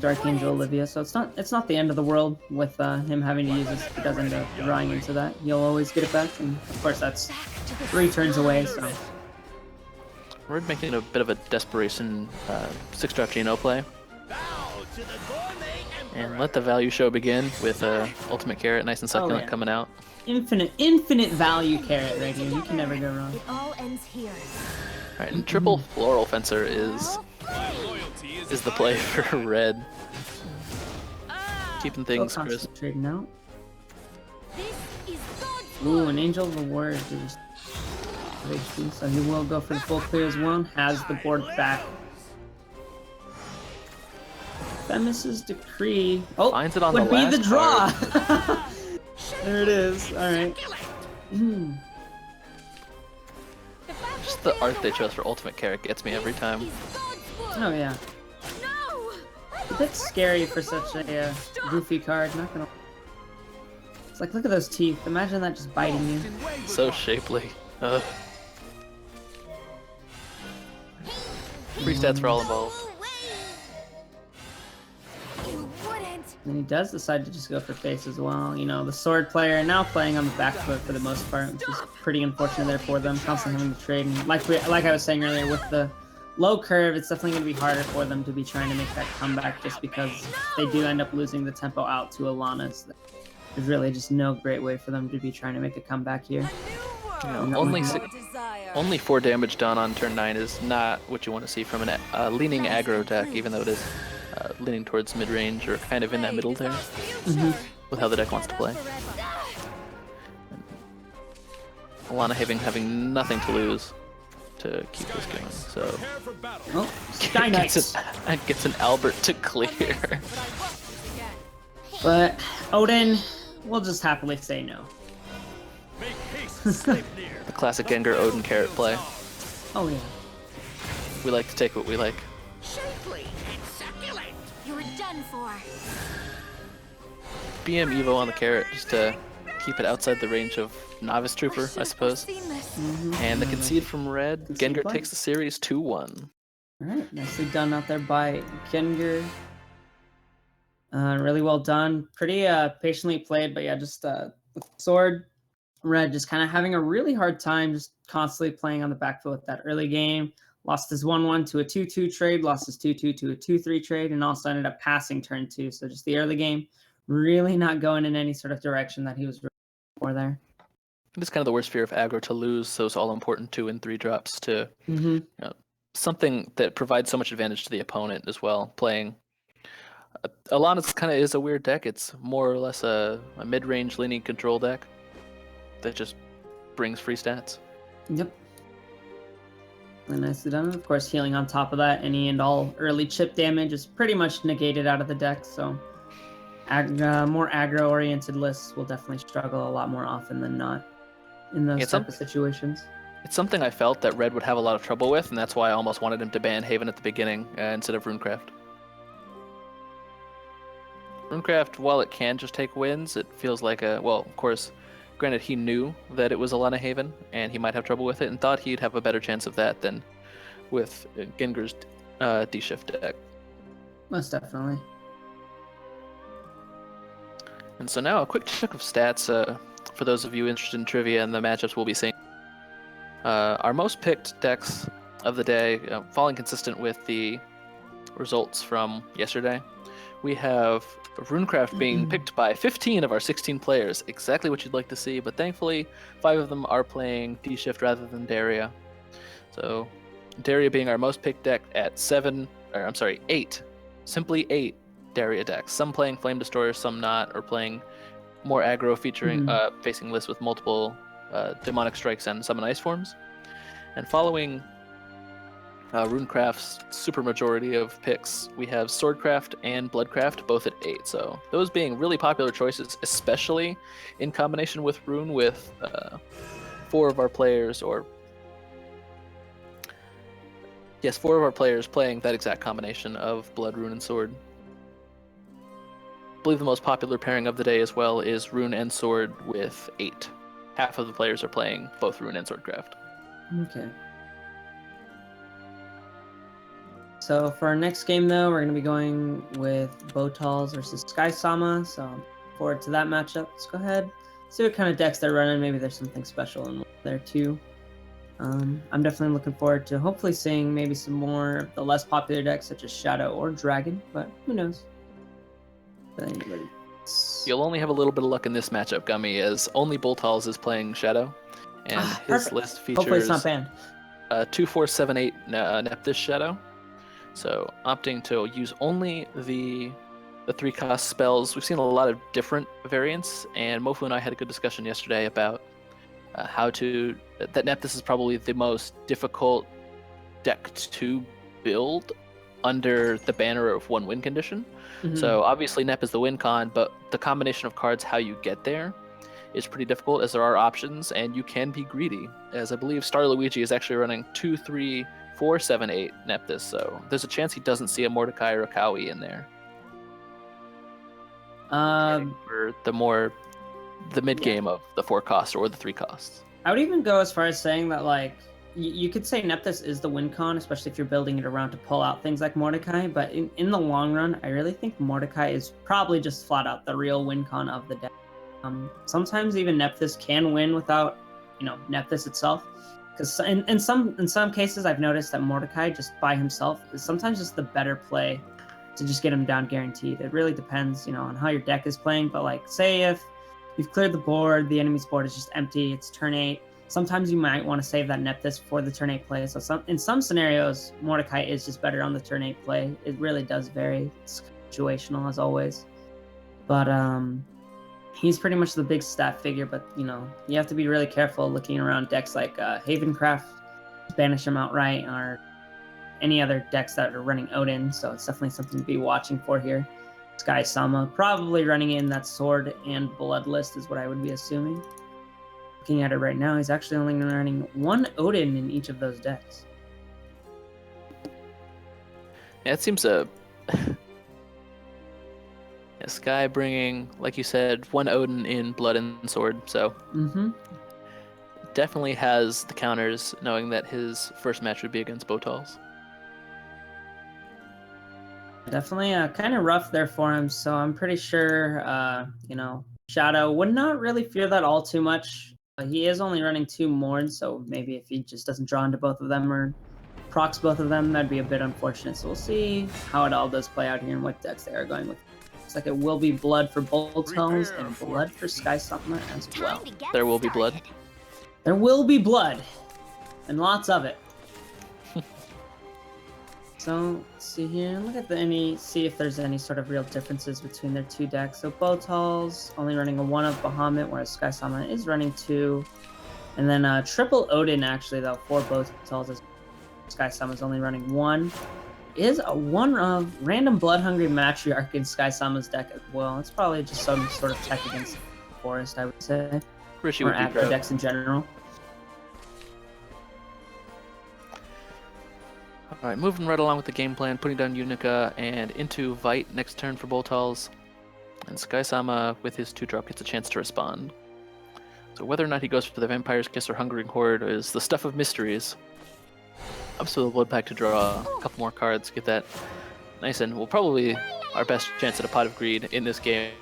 Dark Angel Olivia, so it's not the end of the world with him having to use this if he does end up drawing into that. He'll always get it back, and of course that's 3 turns away, so... We're making a bit of a desperation 6-drop Geno play. And let the value show begin with Ultimate Carrot, nice and succulent, coming out. Infinite value carrot right here. You can never go wrong. It all ends here. Alright, and triple Floral Fencer is the play for red. Keeping things crisp. Trading out. Ooh, an Angel of the Word. So he will go for the full clear as well. Has the board back. Themis's Decree. Oh, finds it on would the be last the draw. There it is. All right. Just the art they chose for Ultimate Carrot gets me every time. Oh yeah. A bit scary for such a goofy card. Not gonna. It's like, look at those teeth. Imagine that just biting you. So shapely. Ugh. Free stats for all involved. And he does decide to just go for face as well. You know, the sword player now playing on the back foot for the most part, which is pretty unfortunate there for them. Constantly having to trade. And like I was saying earlier, with the low curve, it's definitely going to be harder for them to be trying to make that comeback just because they do end up losing the tempo out to Alana's. There's really just no great way for them to be trying to make a comeback here. Only 4 damage done on turn 9 is not what you want to see from a leaning aggro deck, even though it is leaning towards mid-range or kind of in that middle there with how the deck wants to play. Alana having nothing to lose to keep this going, so gets an Albert to clear. But Odin will just happily say no. The classic Gengar Odin Carrot play. Oh yeah. We like to take what we like. You're done for. BM Evo on the Carrot just to keep it outside the range of Novice Trooper, I suppose. And the concede from red. Gengar takes the series 2-1. Alright, nicely done out there by Gengar. Really well done. Pretty patiently played, but yeah, just with sword. Red just kind of having a really hard time just constantly playing on the back foot with that early game. Lost his 1-1 to a 2-2 trade, lost his 2-2 to a 2-3 trade, and also ended up passing turn 2. So just the early game really not going in any sort of direction that he was for there. It's kind of the worst fear of aggro to lose, so it's all important 2 and 3 drops to you know, something that provides so much advantage to the opponent as well. Playing Alana's kind of is a weird deck. It's more or less a mid-range leaning control deck that just brings free stats. Yep. And nicely done. Of course, healing on top of that, any and all early chip damage is pretty much negated out of the deck, so more aggro-oriented lists will definitely struggle a lot more often than not in those type of situations. It's something I felt that Red would have a lot of trouble with, and that's why I almost wanted him to ban Haven at the beginning instead of Runecraft. Runecraft, while it can just take wins, it feels like well, of course, granted, he knew that it was Alana Haven, and he might have trouble with it, and thought he'd have a better chance of that than with Gengar's D-Shift deck. Most definitely. And so now a quick check of stats for those of you interested in trivia and the matchups we'll be seeing. Our most picked decks of the day, falling consistent with the results from yesterday. We have Runecraft being picked by 15 of our 16 players, exactly what you'd like to see, but thankfully 5 of them are playing D-Shift rather than Daria. So Daria being our most picked deck at 8. Simply 8 Daria decks. Some playing Flame Destroyer, some not, or playing more aggro featuring facing lists with multiple Demonic Strikes and Summon Ice Forms. And following Runecraft's super majority of picks, we have Swordcraft and Bloodcraft both at 8. So those being really popular choices, especially in combination with Rune, with 4 of our players, or yes, 4 of our players playing that exact combination of Blood, Rune, and Sword. I believe the most popular pairing of the day as well is Rune and Sword with 8. Half of the players are playing both Rune and Swordcraft. Okay. So for our next game, though, we're going to be going with Botals versus Sky Sama. So I'm looking forward to that matchup. Let's go ahead, see what kind of decks they're running. Maybe there's something special in there too. I'm definitely looking forward to hopefully seeing maybe some more of the less popular decks such as Shadow or Dragon, but who knows? You'll only have a little bit of luck in this matchup, Gummy, as only Boltals is playing Shadow, and his perfect. list Hopefully it's not features banned. 2, 4, 7, 8 Nepthys Shadow. So opting to use only the 3-cost spells. We've seen a lot of different variants, and Mofu and I had a good discussion yesterday about that Nepthys is probably the most difficult deck to build under the banner of one win condition. So obviously Nep is the win con, but the combination of cards, how you get there, is pretty difficult, as there are options and you can be greedy, as I believe Star Luigi is actually running 2, 3, 4, 7, 8 Nepthys, so there's a chance he doesn't see a Mordecai or a Cowie in there. For the mid game of the 4 costs or the 3 costs. I would even go as far as saying that, like, you could say Nepthys is the win con, especially if you're building it around to pull out things like Mordecai, but in the long run, I really think Mordecai is probably just flat out the real win con of the deck. Sometimes even Nepthys can win without, Nepthys itself, because in some cases I've noticed that Mordecai just by himself is sometimes just the better play to just get him down guaranteed. It really depends, on how your deck is playing, but like, say if you've cleared the board, the enemy's board is just empty, it's turn 8, sometimes you might want to save that Nepthys for the turn 8 play. So in some scenarios, Mordecai is just better on the turn 8 play. It really does vary. It's situational as always. But he's pretty much the big stat figure, but you have to be really careful looking around decks like Havencraft, banish him outright, or any other decks that are running Odin, so it's definitely something to be watching for here. Sky Sama probably running in that sword and blood list is what I would be assuming. Looking at it right now, he's actually only running 1 Odin in each of those decks. Yeah, it seems Sky bringing, like you said, 1 Odin in blood and sword, so definitely has the counters, knowing that his first match would be against Botals. Definitely kind of rough there for him, so I'm pretty sure, Shadow would not really fear that all too much. He is only running 2 Mords, so maybe if he just doesn't draw into both of them or procs both of them, that'd be a bit unfortunate. So we'll see how it all does play out here and what decks they are going with. Looks like it will be blood for Boltals and blood for Sky Sama as well. There will be blood. There will be blood, and lots of it. So let's see here. Look at see if there's any sort of real differences between their 2 decks. So Botals only running a 1 of Bahamut, whereas Sky Sama is running 2. And then triple Odin actually though for Botals, as Sky Sama is only running 1. Is a 1 of random Blood Hungry Matriarch in Sky Sama's deck as well. It's probably just some sort of tech against Forest, I would say. Richie or would be after proud. decks in general. Alright, moving right along with the game plan, putting down Unica and into Vite next turn for Boltals. And Sky Sama, with his 2-drop, gets a chance to respond. So whether or not he goes for the Vampire's Kiss or Hungering Horde is the stuff of mysteries. Up to the Blood Pack to draw a couple more cards, get that nice, and will probably our best chance at a Pot of Greed in this game.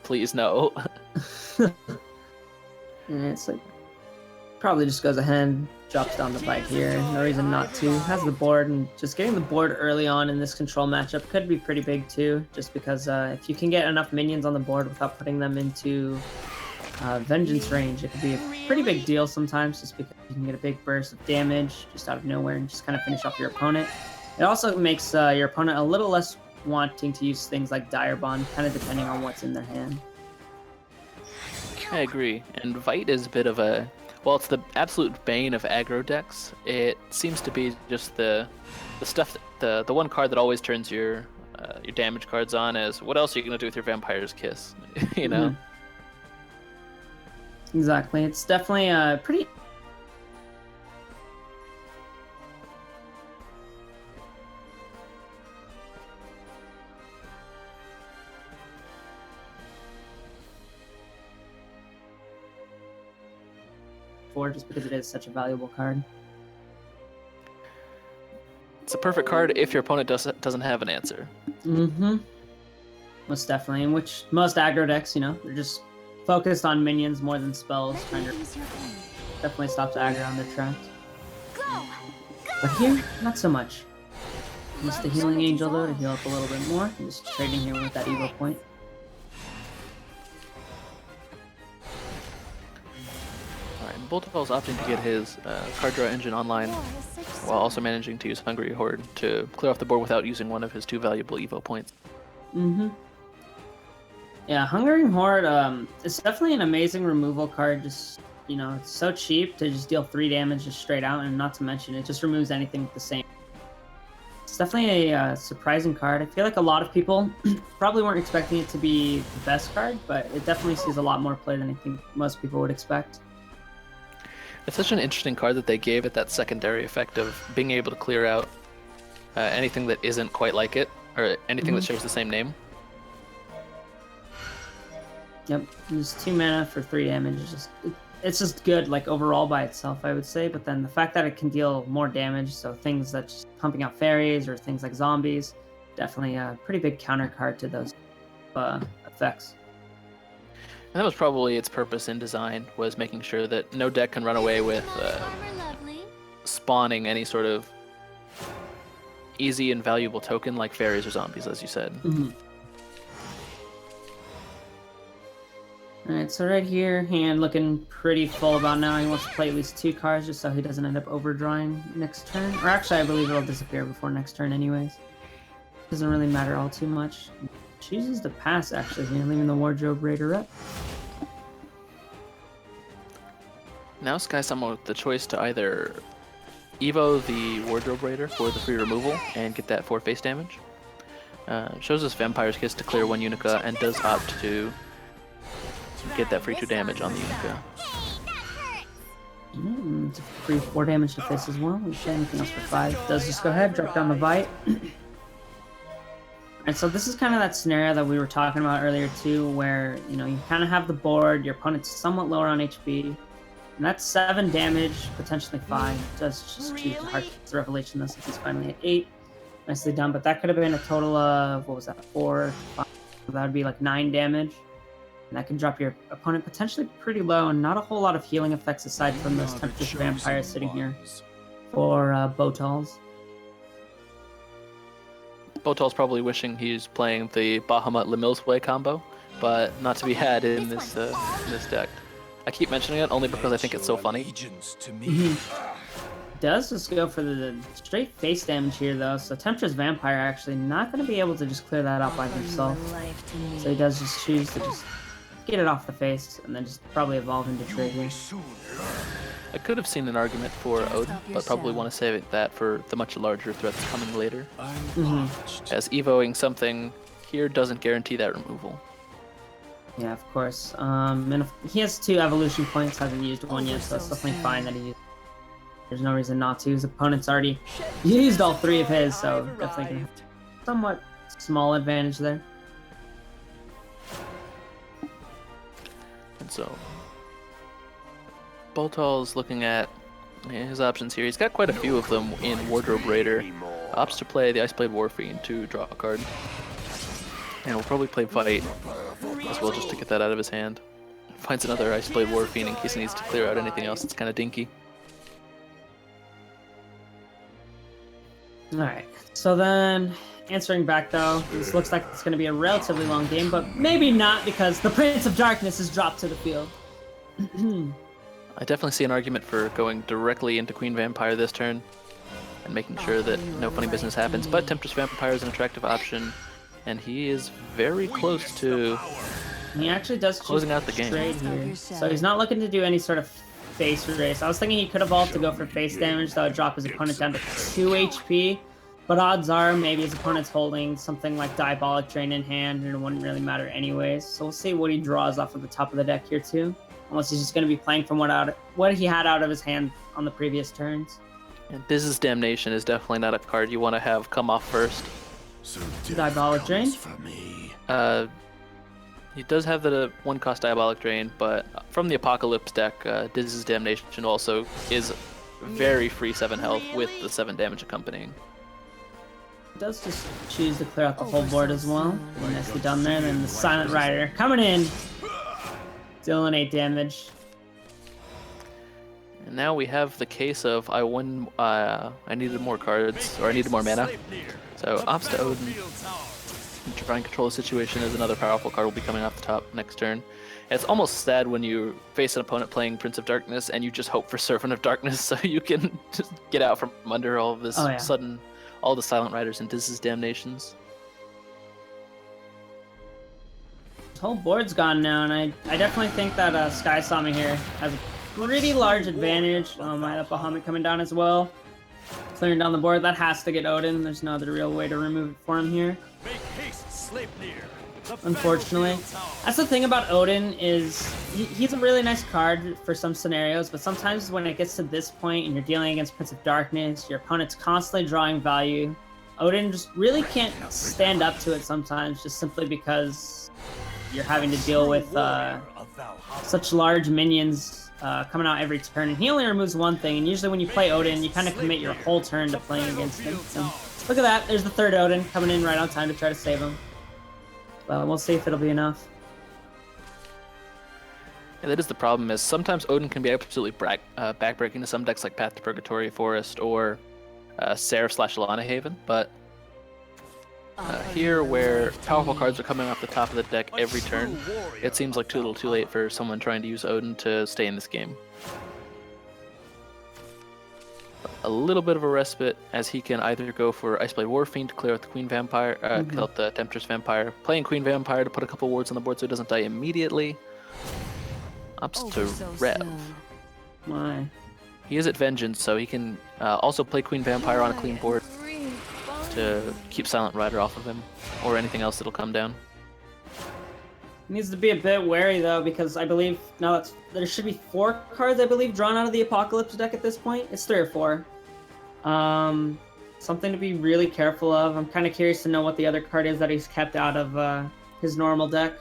Please, no. And it's like, probably just goes ahead, drops down the Vite here. No reason not to. Has the board, and just getting the board early on in this control matchup could be pretty big too, just because if you can get enough minions on the board without putting them into Vengeance range, it could be a pretty big deal sometimes, just because you can get a big burst of damage just out of nowhere and just kind of finish off your opponent. It also makes your opponent a little less wanting to use things like Dire Bond, kind of depending on what's in their hand. I agree, and Vite is a bit of a... Well, it's the absolute bane of aggro decks. It seems to be just the stuff, the one card that always turns your damage cards on is, what else are you going to do with your Vampire's Kiss? you know? Exactly. It's definitely pretty... just because it is such a valuable card. It's a perfect card if your opponent doesn't have an answer. Mm-hmm. Most definitely. In which most aggro decks, you know, they're just focused on minions more than spells, trying to definitely stops aggro on their tracks. But here, not so much. Just the healing angel though to heal up a little bit more. Just trading here with that evo point. Alright, Boltafell's opting to get his card draw engine online while also managing to use Hungry Horde to clear off the board without using one of his 2 valuable evo points. Mm-hmm. Yeah, Hungering Horde, it's definitely an amazing removal card. Just, you know, it's so cheap to just deal 3 damage just straight out, and not to mention, it just removes anything with the same. It's definitely a surprising card. I feel like a lot of people probably weren't expecting it to be the best card, but it definitely sees a lot more play than I think most people would expect. It's such an interesting card that they gave it that secondary effect of being able to clear out anything that isn't quite like it, or anything that shares the same name. Yep, just 2 mana for 3 damage. It's just good, like, overall by itself, I would say. But then the fact that it can deal more damage, so things that just pumping out fairies or things like zombies, definitely a pretty big counter card to those effects. And that was probably its purpose in design, was making sure that no deck can run away with spawning any sort of easy and valuable token like fairies or zombies, as you said. Mm-hmm. Alright, so right here, hand looking pretty full about now. He wants to play at least 2 cards just so he doesn't end up overdrawing next turn. Or actually, I believe it'll disappear before next turn anyways. Doesn't really matter all too much. Chooses to pass, actually, here, leaving the Wardrobe Raider up. Now Sky Summon with the choice to either Evo the Wardrobe Raider for the free removal and get that 4 face damage. Shows us Vampire's Kiss to clear 1 Unica and does opt to get that free 2 damage on the Unica. It's a free 4 damage to face as well. We should anything else for 5. Does just go ahead, drop down the Bite. And so this is kind of that scenario that we were talking about earlier too, where, you know, you kind of have the board, your opponent's somewhat lower on HP, and that's 7 damage, potentially 5. Does just choose to Heart Revelation this since he's finally at 8. Nicely done, but that could have been a total of, what was that, 4, 5, so that would be like 9 damage. And that can drop your opponent potentially pretty low, and not a whole lot of healing effects aside from those Temptress Vampires sitting here for Botals. Botal's probably wishing he's playing the Bahamut Lemil's Way combo, but not to be had in this deck. I keep mentioning it only because I think it's so funny. Does just go for the straight face damage here though, so Temptress Vampire actually not going to be able to just clear that out by himself. So he does just choose to just get it off the face, and then just probably evolve into trade here. I could have seen an argument for Odin, but probably want to save that for the much larger threats coming later. As evoing something here doesn't guarantee that removal. Yeah, of course. And he has 2 evolution points, hasn't used 1 yet, so it's definitely fine that he used. There's no reason not to. His opponent's already used all 3 of his, so definitely gonna have somewhat small advantage there. And so Boltal's looking at his options here. He's got quite a few of them in Wardrobe Raider. Opts to play the Iceblade Warfiend to draw a card. And we'll probably play Fight as well just to get that out of his hand. Finds another Iceblade Warfiend in case he needs to clear out anything else that's kind of dinky. Alright, so then answering back though, this looks like it's going to be a relatively long game, but maybe not because the Prince of Darkness is dropped to the field. I definitely see an argument for going directly into Queen Vampire this turn and making sure that no funny business happens, but Temptress Vampire is an attractive option, and he is very close to He actually does closing out the game. Trade here. So he's not looking to do any sort of face race. I was thinking he could evolve to go for face damage, that would drop his opponent down to 2 HP, but odds are maybe his opponent's holding something like Diabolic Drain in hand, and it wouldn't really matter anyways. So we'll see what he draws off of the top of the deck here too. Unless he's just going to be playing from what he had out of his hand on the previous turns. And Business Damnation is definitely not a card you want to have come off first. Diabolic Drain? He does have the 1-cost Diabolic Drain, but from the Apocalypse deck, Business Damnation also is very free 7 health with the 7 damage accompanying. Does just choose to clear out the whole board as well. Really nicely done there. And then the Silent Rider coming in, dealing 8 damage. And now we have the case of I needed more cards, or I needed more mana. So Ops to Odin, try and control the situation as another powerful card will be coming off the top next turn. And it's almost sad when you face an opponent playing Prince of Darkness and you just hope for Servant of Darkness so you can just get out from under all of this sudden, all the Silent Riders and Diz's Damnations. This whole board's gone now, and I definitely think that Sky Sama here has a pretty large advantage. I have Bahamut coming down as well. Clearing down the board, that has to get Odin. There's no other real way to remove it for him here. Unfortunately. That's the thing about Odin is he's a really nice card for some scenarios, but sometimes when it gets to this point and you're dealing against Prince of Darkness, your opponent's constantly drawing value, Odin just really can't stand up to it sometimes, just simply because you're having to deal with such large minions coming out every turn, and he only removes one thing, and usually when you play Odin, you kind of commit your whole turn to playing against him. So, look at that, there's the third Odin coming in right on time to try to save him. But we'll see if it'll be enough. Yeah, that is the problem, is sometimes Odin can be absolutely backbreaking to some decks like Path to Purgatory, Forest, or Seraph/Lana Haven, but here, where powerful cards are coming off the top of the deck every turn, it seems like too little too late for someone trying to use Odin to stay in this game. A little bit of a respite, as he can either go for Iceblade Warfiend to clear out the Queen Vampire, kill out the Temptress Vampire, playing Queen Vampire to put a couple wards on the board so it doesn't die immediately. Ups to Rev. Why? He is at Vengeance, so he can also play Queen Vampire on a clean board to keep Silent Rider off of him, or anything else that'll come down. He needs to be a bit wary though, because I believe now there should be 4 cards, I believe, drawn out of the Apocalypse deck at this point. It's 3 or 4. Something to be really careful of. I'm kind of curious to know what the other card is that he's kept out of his normal deck.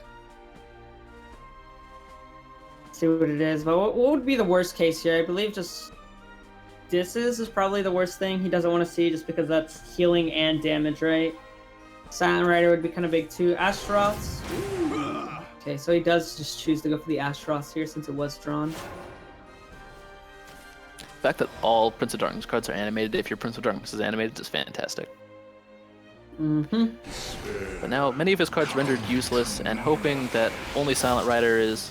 Let's see what it is. But what would be the worst case here? I believe just Disses is probably the worst thing he doesn't want to see, just because that's healing and damage, right? Silent Rider would be kind of big too. Astaroths. Okay, so he does just choose to go for the Astaroths here since it was drawn. The fact that all Prince of Darkness cards are animated, if your Prince of Darkness is animated, is fantastic. But now, many of his cards rendered useless, and hoping that only Silent Rider is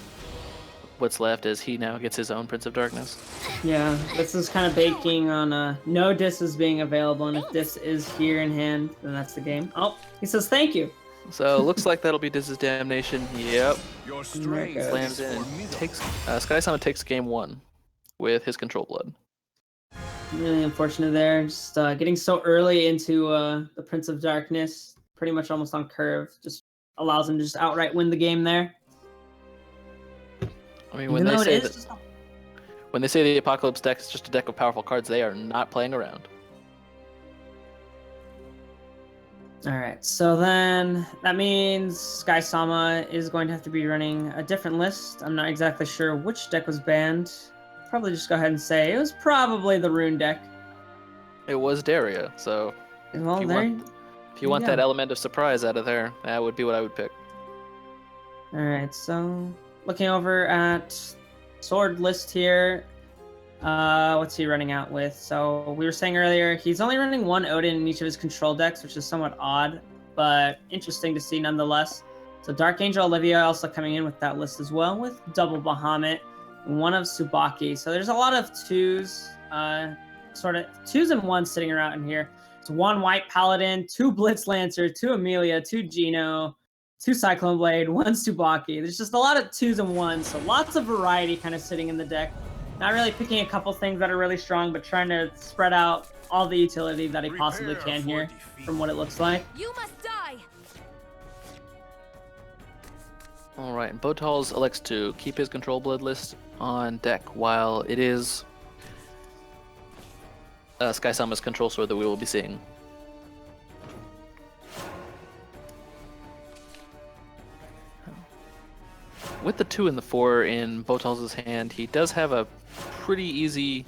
what's left, as he now gets his own Prince of Darkness. Yeah, this is kind of baking on no Disses being available, and if Diss is here in hand, then that's the game. Oh, he says thank you. So looks like that'll be Diz's Damnation. Yep. Slams in. Sky Summon takes game 1 with his Control Blood. Really unfortunate there. Just getting so early into the Prince of Darkness, pretty much almost on curve, just allows him to just outright win the game there. I mean, when they say the Apocalypse deck is just a deck of powerful cards, they are not playing around. Alright, so then that means Sky Sama is going to have to be running a different list. I'm not exactly sure which deck was banned. Probably just go ahead and say it was probably the Rune deck. It was Daria, so well, if you want that element of surprise out of there, that would be what I would pick. Alright, so looking over at Sword list here, what's he running out with? So we were saying earlier, he's only running 1 Odin in each of his control decks, which is somewhat odd, but interesting to see nonetheless. So Dark Angel Olivia also coming in with that list as well, with double Bahamut, 1 of Tsubaki. So there's a lot of 2s, sort of 2s and 1s sitting around in here. It's 1 White Paladin, 2 Blitz Lancer, 2 Amelia, 2 Gino, 2 Cyclone Blade, 1 Tsubaki. There's just a lot of 2s and 1s, so lots of variety kind of sitting in the deck. Not really picking a couple things that are really strong, but trying to spread out all the utility that he possibly can here, from what it looks like. You must die. Alright, and Botals elects to keep his Control Blood list on deck, while it is Sky Sama's Control Sword that we will be seeing. With the 2 and the 4 in Botals' hand, he does have a pretty easy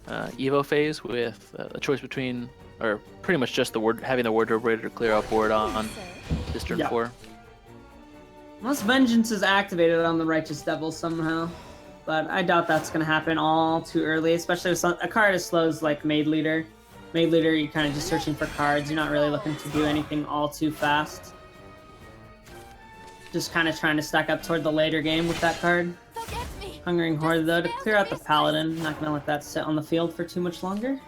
Evo phase with a choice between or pretty much just the having the wardrobe ready to clear out board on this turn 4. Unless Vengeance is activated on the Righteous Devil somehow. But I doubt that's going to happen all too early, especially with a card as slow as like Maid Leader. Maid Leader, you're kind of just searching for cards. You're not really looking to do anything all too fast. Just kind of trying to stack up toward the later game with that card. Hungering Horde, though, to clear out the Paladin. Not going to let that sit on the field for too much longer.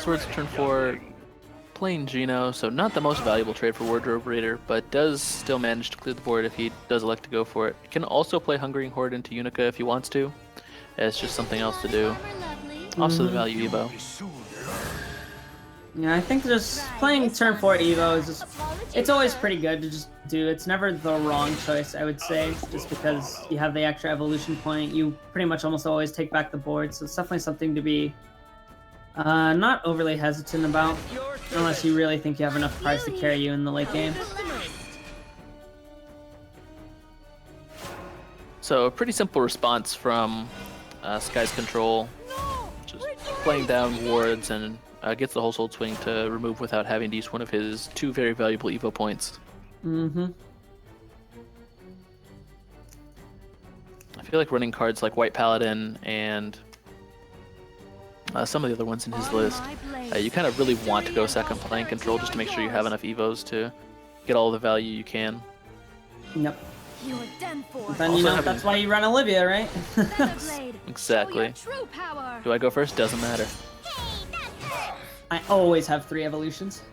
Swords turn 4. Playing Geno, so not the most valuable trade for Wardrobe Raider, but does still manage to clear the board if he does elect to go for it. He can also play Hungering Horde into Unica if he wants to. It's just something else to do. Also the value Evo. Yeah, I think just playing turn 4 Evo is just, it's always pretty good to just do. It's never the wrong choice, I would say, just because you have the extra evolution point. You pretty much almost always take back the board, so it's definitely something to be not overly hesitant about, unless you really think you have enough cards to carry you in the late game. So a pretty simple response from Sky's Control, just playing down wards and gets the Household Swing to remove without having to use one of his 2 very valuable Evo points. Mm-hmm. I feel like running cards like White Paladin and some of the other ones in his list, you kind of really want to go second playing Control just to make sure you have enough Evos to get all the value you can. Yep. You are done for. Then you know that's why you run Olivia, right? Exactly. Do I go first? Doesn't matter. I always have 3 evolutions.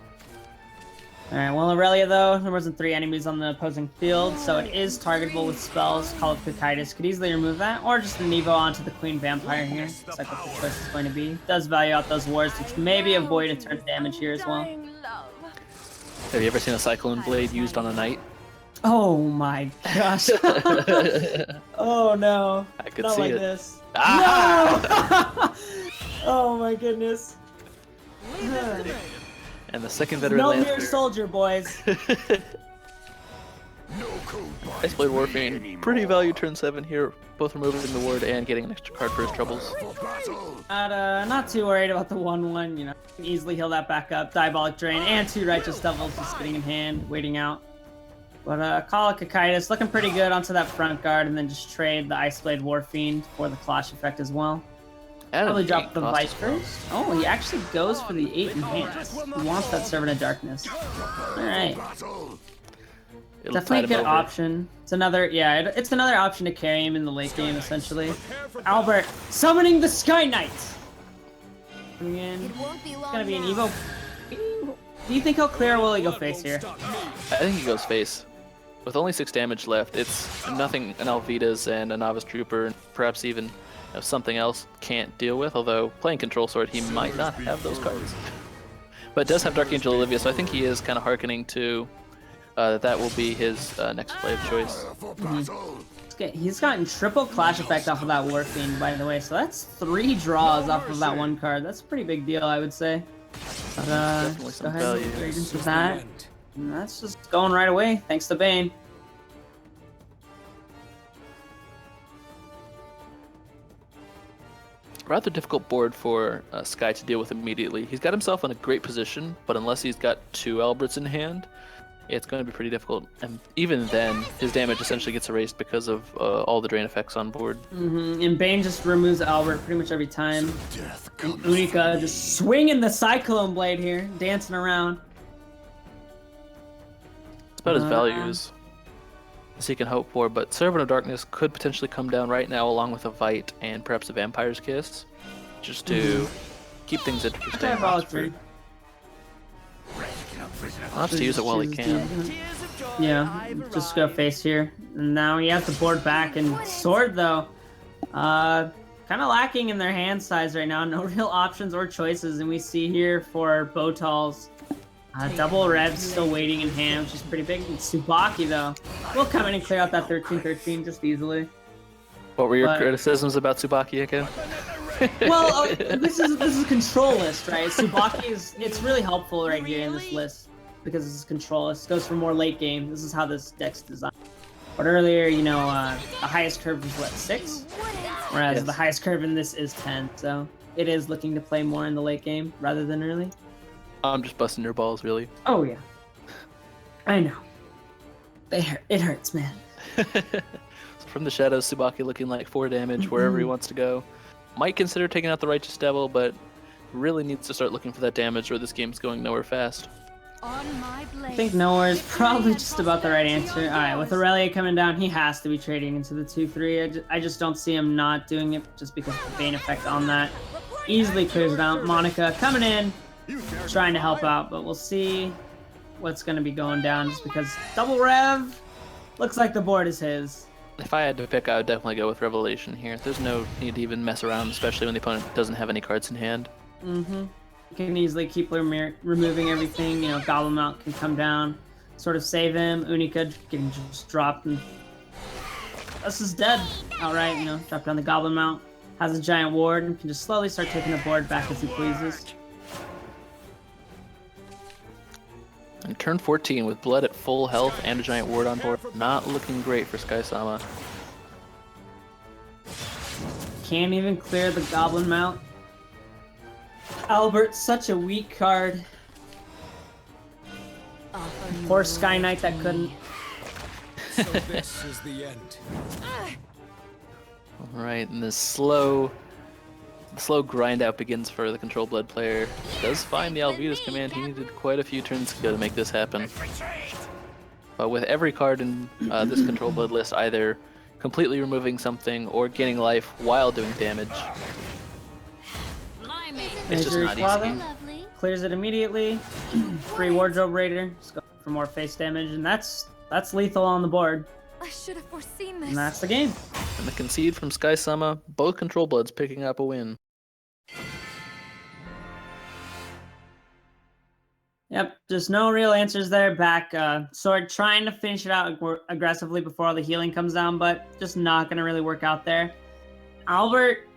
Alright, well, Aurelia, though, there wasn't 3 enemies on the opposing field, so it is targetable with spells. Call of Cocytus could easily remove that, or just an Evo onto the Queen Vampire here. Looks like what the choice is going to be. Does value out those wards, which maybe avoid a turn damage here as well. Have you ever seen a Cyclone Blade used on a knight? Oh my gosh. Oh no. I could Not see like it. this. Ah! No! Oh my goodness. And the second veteran No Lancer. mere soldier, boys. Iceblade Warfiend, pretty value turn 7 here, both removing the ward and getting an extra card for his troubles. Not too worried about the 1-1, you know. Can easily heal that back up. Diabolic Drain and 2 Righteous Devils just sitting in hand, waiting out. But Call of Cocytus looking pretty good onto that front guard, and then just trade the Iceblade Warfiend for the Clash effect as well. Probably drop the Vice first. Oh, he actually goes for the 8 in hand. He wants that Servant of Darkness. Alright. Definitely a good option. It's another, it's another option to carry him in the late game, essentially. Albert, summoning the Sky Knight! Coming in. It's gonna be an Evo. Do you think he'll clear, or will he go face here? I think he goes face. With only 6 damage left, it's nothing an Alvitas and a Novice Trooper, and perhaps even something else can't deal with, although playing Control Sword, he might not have those cards. But does have Dark Angel Olivia, so I think he is kind of hearkening to that will be his next play of choice. He's gotten triple Clash effect off of that Warfiend, by the way, so that's 3 draws off of that 1 card. That's a pretty big deal, I would say. But Definitely just some go ahead and value. trade into that. And that's just going right away, thanks to Bane. Rather difficult board for Sky to deal with immediately. He's got himself in a great position, but unless he's got 2 Alberts in hand, it's going to be pretty difficult. And even then, his damage essentially gets erased because of all the drain effects on board. And Bane just removes Albert pretty much every time. And Unica just swinging the Cyclone Blade here, dancing around. It's about as values as he can hope for, but Servant of Darkness could potentially come down right now along with a Vite and perhaps a Vampire's Kiss, just to keep things interesting. Diabolic Drain. I'll have to use it while he can. Yeah, just go face here. And now he has the board back, and Sword, though, kind of lacking in their hand size right now. No real options or choices, and we see here for Botals, double Revs still waiting in hand, which is pretty big. And Tsubaki, though, will come in and clear out that 13-13 just easily. What were your criticisms about Tsubaki again? Well, this is a control list, right? Tsubaki it's really helpful right here in this list because this is control list. It goes for more late game. This is how this deck's designed. But earlier, you know, the highest curve was what, 6? Whereas the highest curve in this is 10. So it is looking to play more in the late game rather than early. I'm just busting your balls, really. Oh yeah, I know. It hurts, man. So from the shadows, Tsubaki looking like 4 damage wherever he wants to go. Might consider taking out the Righteous Devil, but really needs to start looking for that damage or this game's going nowhere fast. On my blade. I think nowhere is probably just about the right answer. Alright, with Aurelia coming down, he has to be trading into the 2-3. I just don't see him not doing it just because of the Bane effect on that. Easily clears it out. Monica coming in, trying to help out, but we'll see what's going to be going down just because double rev looks like the board is his. If I had to pick, I would definitely go with Revelation here. There's no need to even mess around, especially when the opponent doesn't have any cards in hand. Mm-hmm. You can easily keep removing everything. You know, Goblin Mount can come down, sort of save him. Unica getting just dropped, and this is dead outright. You know, drop down the Goblin Mount, has a giant ward, and can just slowly start taking the board back as he pleases. And turn 14 with Blood at full health and a giant ward on board. Not looking great for Sky-sama. Can't even clear the Goblin Mount. Albert's such a weak card. Poor Sky Knight that couldn't. So this is the end. Alright, and the slow grind out begins for the Control Blood player. Does find the Alvida's command. He needed quite a few turns ago to make this happen. But with every card in this Control Blood list either completely removing something or gaining life while doing damage, it's just not easy. Clears it immediately. Free Wardrobe Raider. Just go for more face damage, and that's lethal on the board. I should have foreseen this. And that's the game. And the concede from Sky-sama, both Control Bloods picking up a win. Yep, just no real answers there. Back Sword trying to finish it out aggressively before all the healing comes down, but just not going to really work out there. Albert,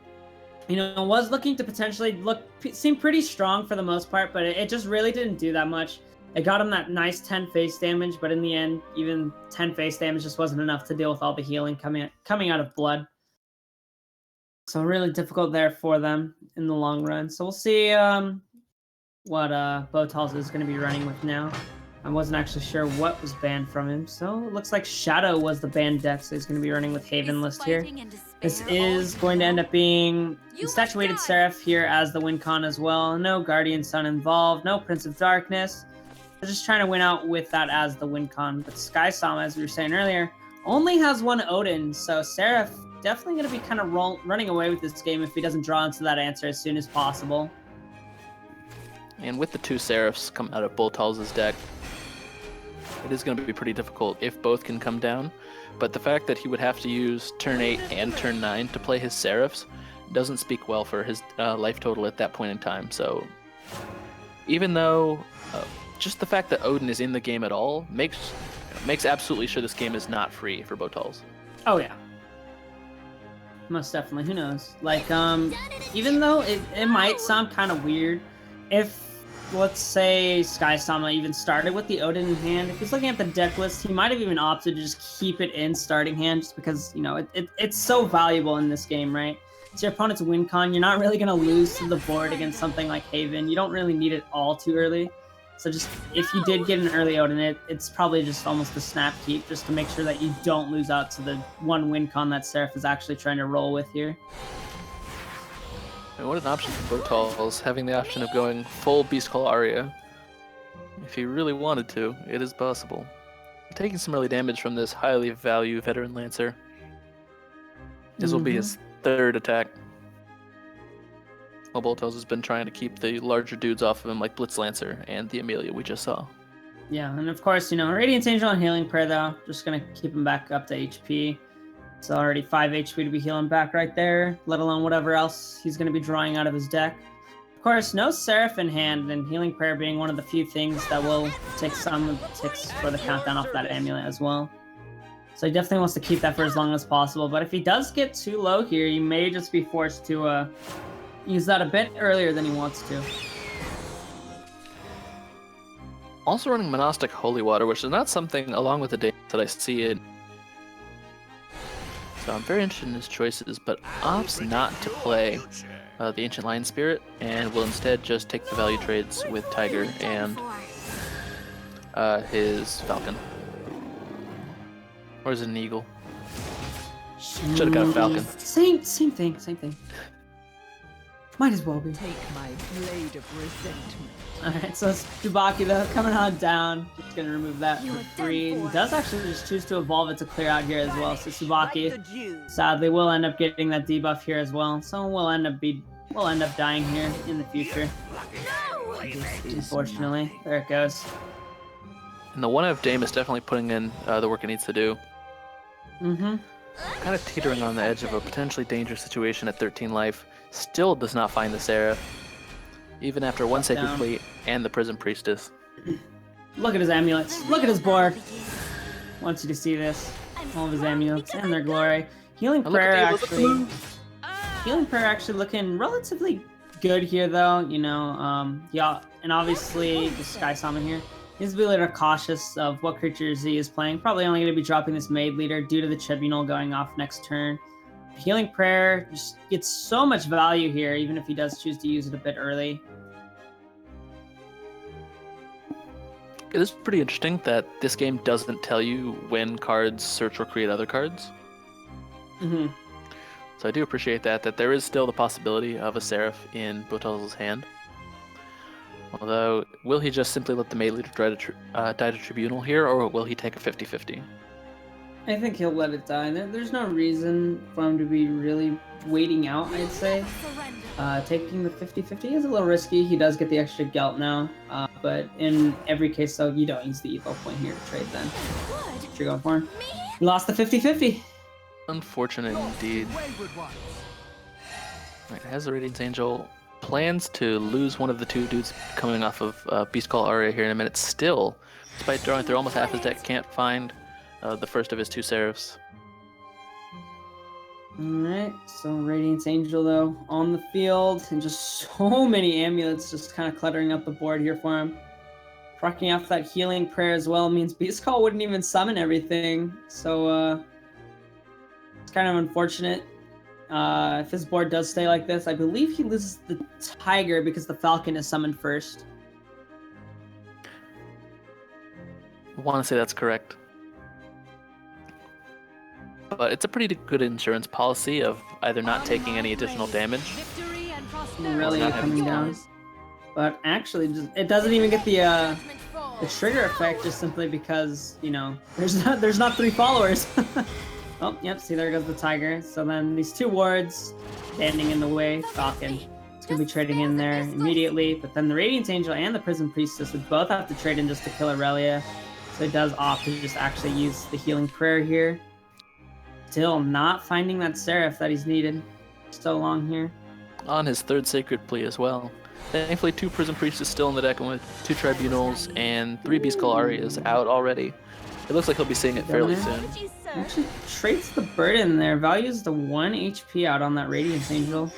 you know, was looking to potentially seem pretty strong for the most part, but it just really didn't do that much. It got him that nice 10 face damage, but in the end, even 10 face damage just wasn't enough to deal with all the healing coming out of blood. So really difficult there for them in the long run. So we'll see what Botals is going to be running with now. I wasn't actually sure what was banned from him, so it looks like Shadow was the banned deck, so he's going to be running with Haven list here. This is going to end up being Statuated Seraph here as the win con as well. No Guardian Sun involved, no Prince of Darkness. They're just trying to win out with that as the win con. But Sky-sama, as we were saying earlier, only has one Odin, so Seraph definitely going to be kind of running away with this game if he doesn't draw into that answer as soon as possible. And with the 2 Seraphs coming out of Boltal's deck, it is going to be pretty difficult if both can come down. But the fact that he would have to use turn 8 and turn 9 to play his Seraphs doesn't speak well for his life total at that point in time. So even though just the fact that Odin is in the game at all makes absolutely sure this game is not free for Botals. Oh yeah. Most definitely. Who knows? Like, even though it might sound kind of weird, if let's say Sky-sama even started with the Odin in hand, if he's looking at the deck list, he might have even opted to just keep it in starting hand just because, you know, it's so valuable in this game, right? It's your opponent's win con. You're not really going to lose to the board against something like Haven. You don't really need it all too early. So just, if you did get an early Odin, it's probably just almost a snap keep just to make sure that you don't lose out to the one win con that Seraph is actually trying to roll with here. And what an option for Botals, having the option of going full Beast Call Aria. If he really wanted to, it is possible. Taking some early damage from this highly valued Veteran Lancer. This will be his 3rd attack. While Botals has been trying to keep the larger dudes off of him like Blitz Lancer and the Amelia we just saw. Yeah, and of course, you know, Radiant Angel and Healing Prayer though, just going to keep him back up to HP. It's already 5 HP to be healing back right there, let alone whatever else he's going to be drawing out of his deck. Of course, no Seraph in hand, and Healing Prayer being one of the few things that will take some of the ticks for the countdown off that amulet as well. So he definitely wants to keep that for as long as possible, but if he does get too low here, he may just be forced to use that a bit earlier than he wants to. Also running Monastic Holy Water, which is not something along with the dance that I see it. So I'm very interested in his choices, but opts not to play the Ancient Lion Spirit, and will instead just take the value trades with Tiger and his Falcon. Or is it an Eagle? Should have got a Falcon. Same thing. Might as well be. Take my blade of resentment. Alright, so it's Tsubaki though, coming on down. Just gonna remove that for free. He does actually just choose to evolve it to clear out here as well. So Tsubaki, sadly, will end up getting that debuff here as well. So we'll end up dying here in the future. Unfortunately, there it goes. And the 1F Dame is definitely putting in the work it needs to do. Mm-hmm. Kind of teetering on the edge of a potentially dangerous situation at 13 life. Still does not find the Seraph, even after one Sacred Plate and the Prison Priestess. Look at his amulets. Look at his board. Wants you to see this. All of his amulets and their glory. Healing Prayer actually looking relatively good here though. You know, yeah, and obviously the Sky Summon here. He's a little cautious of what creatures he is playing. Probably only going to be dropping this Maid Leader due to the Tribunal going off next turn. Healing Prayer just gets so much value here, even if he does choose to use it a bit early. It is pretty interesting that this game doesn't tell you when cards search or create other cards. Mm-hmm. So I do appreciate that there is still the possibility of a Seraph in Botel's hand. Although, will he just simply let the Maid Leader die to Tribunal here, or will he take a 50-50? I think he'll let it die. There's no reason for him to be really waiting out, I'd say. Taking the 50-50 is a little risky. He does get the extra Gelt now, but in every case, though, you don't use the evo point here to trade then. What you're going for? You lost the 50-50. Unfortunate indeed. Right, has the Radiance Angel plans to lose one of the two dudes coming off of Beast Call Aria here in a minute still, despite drawing through almost half his deck, can't find the first of his two Seraphs. Alright, so Radiance Angel though on the field, and just so many amulets just kind of cluttering up the board here for him. Proccing off that Healing Prayer as well means Beast Call wouldn't even summon everything, so it's kind of unfortunate. If his board does stay like this, I believe he loses the Tiger because the Falcon is summoned first. I want to say that's correct. But it's a pretty good insurance policy of either not taking any additional damage. Really coming down. But actually, it doesn't even get the trigger effect just simply because, you know, there's not three followers. Oh, yep, see, there goes the Tiger. So then these two wards standing in the way. Falcon is going to be trading in there immediately. But then the Radiance Angel and the Prison Priestess would both have to trade in just to kill Aurelia. So he does opt to just actually use the Healing Prayer here. Still not finding that Seraph that he's needed so long here. On his third Sacred Plea as well. Thankfully, two Prison Priests still in the deck, and with two Tribunals and three Beast Call Arias out already. It looks like he'll be seeing it fairly soon. Actually trades the burden there. Values the 1 HP out on that Radiance Angel.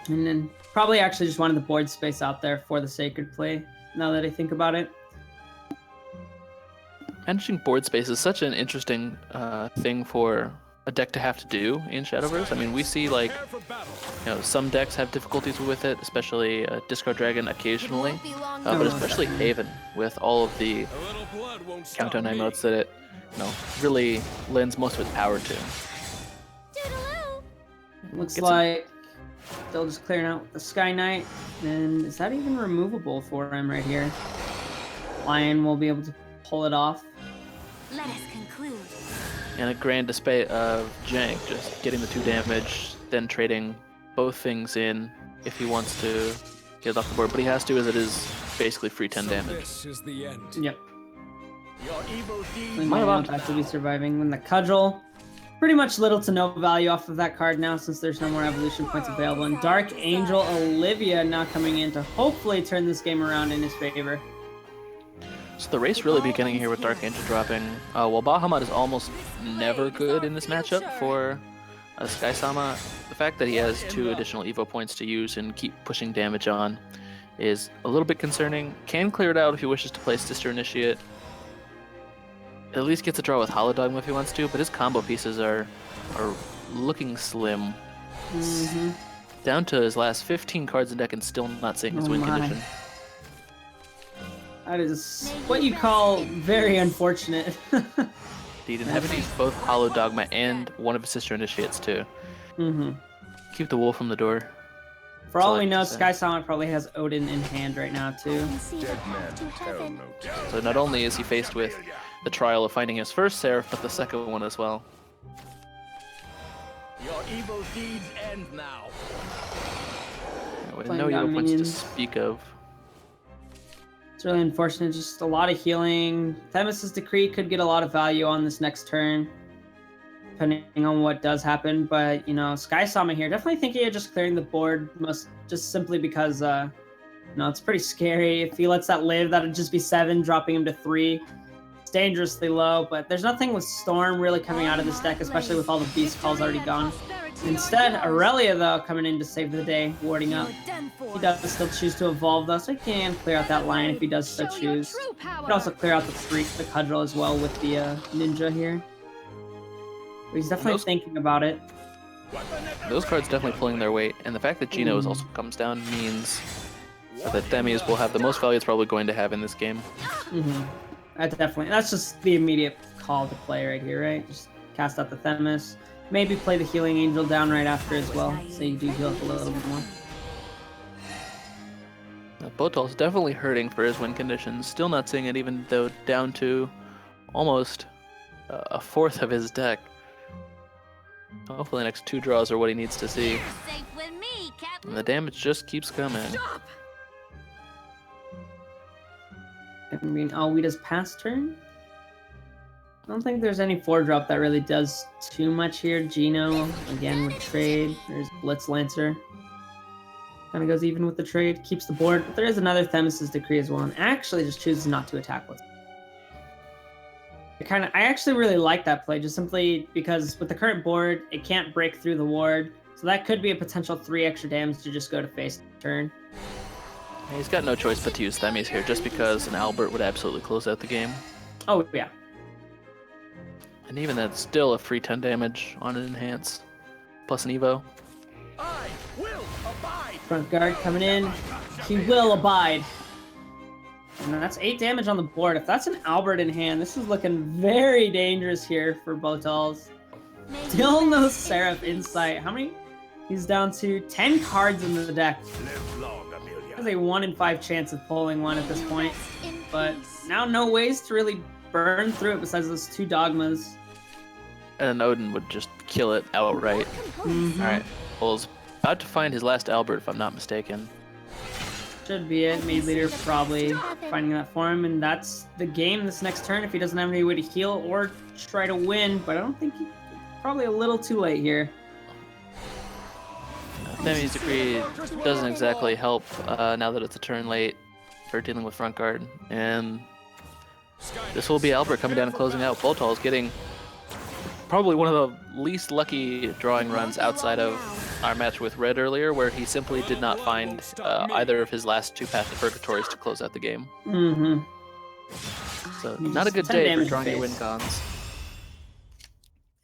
And then probably actually just wanted the board space out there for the Sacred Play, now that I think about it. Managing board space is such an interesting thing for a deck to have to do in Shadowverse. I mean, we see, like, you know, some decks have difficulties with it, especially Discard Dragon occasionally, but especially Haven with all of the countdown emotes that it, you know, really lends most of its power to. Looks like they'll just clearing out with the Sky Knight, and is that even removable for him right here? Lion will be able to pull it off. Let us conclude. And a grand display of Jank just getting the 2 damage, then trading both things in if he wants to get it off the board. But he has to, as it is basically free 10 damage. This is the end. Yep. Might have actually be surviving when the Cudgel. Pretty much little to no value off of that card now since there's no more evolution points available. And Dark Angel Olivia now coming in to hopefully turn this game around in his favor. So the race really beginning here with Dark Angel dropping. While Bahamut is almost never good in this matchup for Sky Sama, the fact that he has 2 additional Evo points to use and keep pushing damage on is a little bit concerning. Can clear it out if he wishes to play Sister Initiate. At least gets a draw with Holodogma if he wants to, but his combo pieces are looking slim Down to his last 15 cards in deck and still not seeing his Oh win my. condition. That is what you call very unfortunate. Indeed, and having used both Hollow Dogma and one of his sister initiates too. Keep the wolf from the door. For That's all all I we can know, say. Sky Sonic probably has Odin in hand right now too. And see the path to heaven. So not only is he faced with the trial of finding his first Seraph, but the second one as well. Your evil deeds end now. With Playing no down evil points to minions. speak of. It's really unfortunate, just a lot of healing. Themis' Decree could get a lot of value on this next turn, depending on what does happen. But, you know, Sky Sama here, definitely thinking of just clearing the board, just simply because, you know, it's pretty scary. If he lets that live, that would just be 7, dropping him to 3. It's dangerously low, but there's nothing with Storm really coming out of this deck, especially with all the Beast Calls already gone. Instead, Aurelia, though, coming in to save the day, warding up. He does still choose to evolve, though, so he can clear out that line if he does so choose. He can also clear out the Freak, the Cudgel as well with the Ninja here. But he's definitely thinking about it. Those cards definitely pulling their weight, and the fact that Geno's also comes down means that Themis will have the most value it's probably going to have in this game. That's just the immediate call to play right here, right? Just cast out the Themis. Maybe play the Healing Angel down right after as well, so you do heal up a little bit more. Botol's definitely hurting for his win conditions. Still not seeing it, even though down to almost a fourth of his deck. Hopefully the next 2 draws are what he needs to see. Safe with me, Captain. And the damage just keeps coming. I mean, Alweda's past turn? I don't think there's any 4-drop that really does too much here. Geno, again, with trade. There's Blitz Lancer. Kind of goes even with the trade. Keeps the board. But there is another Themis' Decree as well. And actually just chooses not to attack with. I actually really like that play, just simply because with the current board, it can't break through the ward. So that could be a potential 3 extra damage to just go to face turn. He's got no choice but to use Themis here, just because an Albert would absolutely close out the game. Oh, yeah. And even that's still a free 10 damage on an Enhance. Plus an Evo. I will abide. Front guard coming in. He will abide. And that's 8 damage on the board. If that's an Albert in hand, this is looking very dangerous here for Botals. Still no Seraph Insight. How many? He's down to 10 cards in the deck. Live long, Amelia. Has a 1 in 5 chance of pulling one at this point. But now no ways to really burn through it besides those 2 Dogmas. And Odin would just kill it outright. Alright, Bull's about to find his last Albert, if I'm not mistaken. Should be it. Made leader probably finding that for him, and that's the game this next turn if he doesn't have any way to heal or try to win, but I don't think probably a little too late here. Themis' Decree doesn't exactly help now that it's a turn late for dealing with front guard. And this will be Albert coming down and closing out. Boltal's getting probably one of the least lucky drawing runs outside of our match with Red earlier, where he simply did not find either of his last 2 Path to Purgatories to close out the game. So not a good day for drawing your win cons.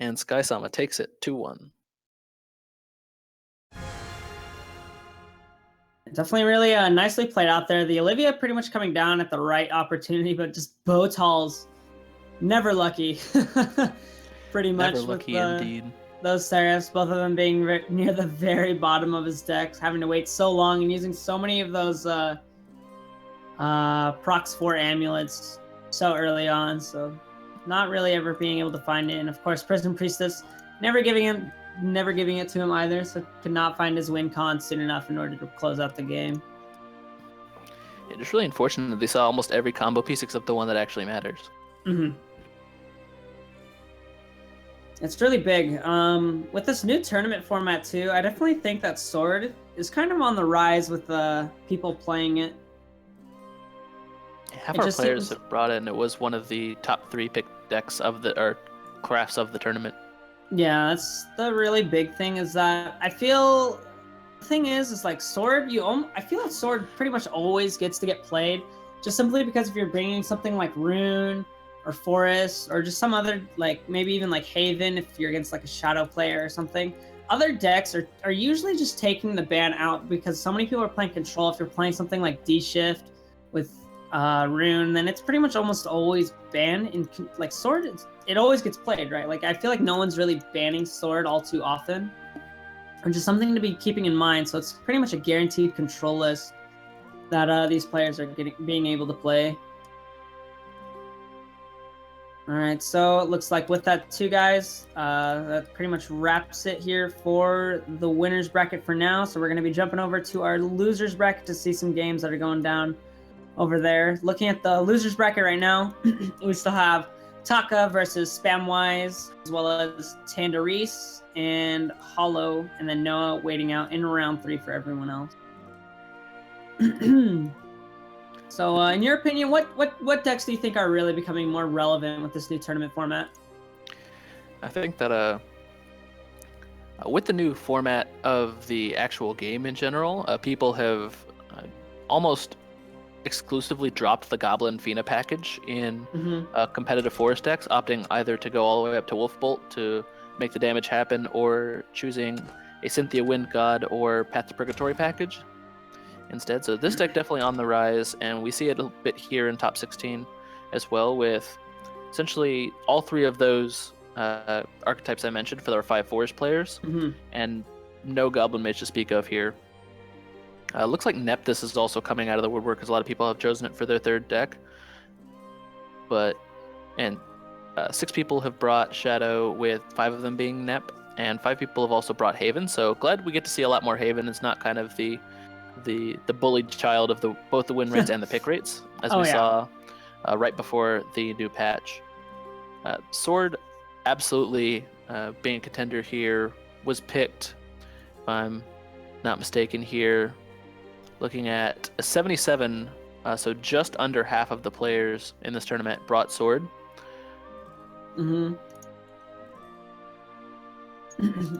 And Sky Sama takes it 2-1. Definitely really nicely played out there. The Olivia pretty much coming down at the right opportunity, but just Botals never lucky. Pretty much Never lucky with indeed. those Seraphs, both of them being near the very bottom of his decks, having to wait so long and using so many of those Prox 4 amulets so early on, so not really ever being able to find it. And of course, Prison Priestess never giving it to him either, so could not find his win con soon enough in order to close out the game. It's really unfortunate that they saw almost every combo piece except the one that actually matters. It's really big. With this new tournament format too, I definitely think that Sword is kind of on the rise with people playing it. Half our players have brought it, and it was one of the top 3 picked decks of or crafts of the tournament. Yeah, that's the really big thing, is that I feel the thing is like Sword, I feel like Sword pretty much always gets to get played, just simply because if you're bringing something like Rune or Forest or just some other, like maybe even like Haven if you're against like a Shadow player or something, other decks are usually just taking the ban out because so many people are playing control. If you're playing something like D-Shift with Rune, then it's pretty much almost always banned. In like Sword, it always gets played, right? Like I feel like no one's really banning Sword all too often, which is something to be keeping in mind. So it's pretty much a guaranteed control list that these players are being able to play. All right, so it looks like with that too, guys, that pretty much wraps it here for the winners bracket for now. So we're going to be jumping over to our losers bracket to see some games that are going down over there. Looking at the losers bracket right now, we still have Taka versus Spamwise, as well as Tandoreese and Hollow, and then Noah waiting out in round 3 for everyone else. So, in your opinion, what decks do you think are really becoming more relevant with this new tournament format? I think that with the new format of the actual game in general, people have almost exclusively dropped the Goblin Fina package in competitive forest decks, opting either to go all the way up to Wolf Bolt to make the damage happen, or choosing a Cynthia Wind God or Path to Purgatory package instead. So this deck definitely on the rise, and we see it a bit here in top 16 as well, with essentially all 3 of those archetypes I mentioned for our 5 forest players, and no Goblin Mage to speak of here. Looks like Nepthys is also coming out of the woodwork, because a lot of people have chosen it for their 3rd deck. And 6 people have brought Shadow, with 5 of them being Nep, and 5 people have also brought Haven. So glad we get to see a lot more Haven. It's not kind of the bullied child of both the win rates and the pick rates, as we saw right before the new patch. Sword, absolutely being a contender here, was picked, if I'm not mistaken here, looking at a 77, so just under half of the players in this tournament brought Sword.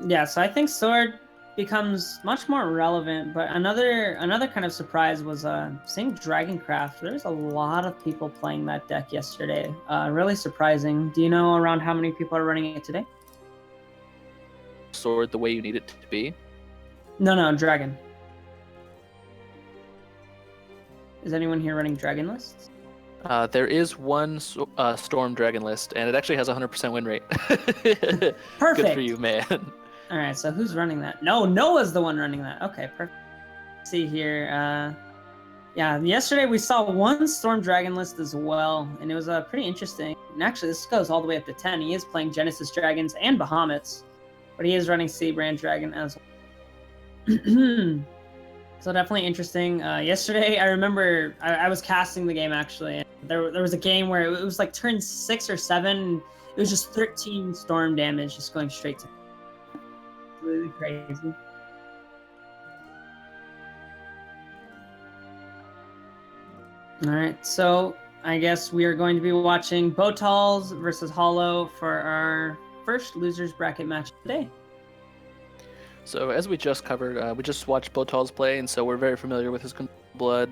Yeah, so I think Sword becomes much more relevant, but another kind of surprise was seeing Dragoncraft. There's a lot of people playing that deck yesterday. Really surprising. Do you know around how many people are running it today? Sword the way you need it to be? No, Dragon. Is anyone here running Dragon lists? There is one Storm Dragon list, and it actually has a 100% win rate. Perfect. Good for you, man. All right, so who's running that? No, Noah's the one running that. Okay, perfect. Let's see here. Yeah, yesterday we saw one Storm Dragon list as well, and it was pretty interesting. And actually, this goes all the way up to 10. He is playing Genesis Dragons and Bahamut's, but he is running Seabrand Dragon as well. So definitely interesting. Yesterday, I remember I was casting the game, actually. There was a game where it was like turn 6 or 7. It was just 13 storm damage just going straight to... Really crazy. All right, so I guess we are going to be watching Botals versus Hollow for our first losers bracket match today. So as we just covered, we just watched Botals play, and so we're very familiar with his Blood,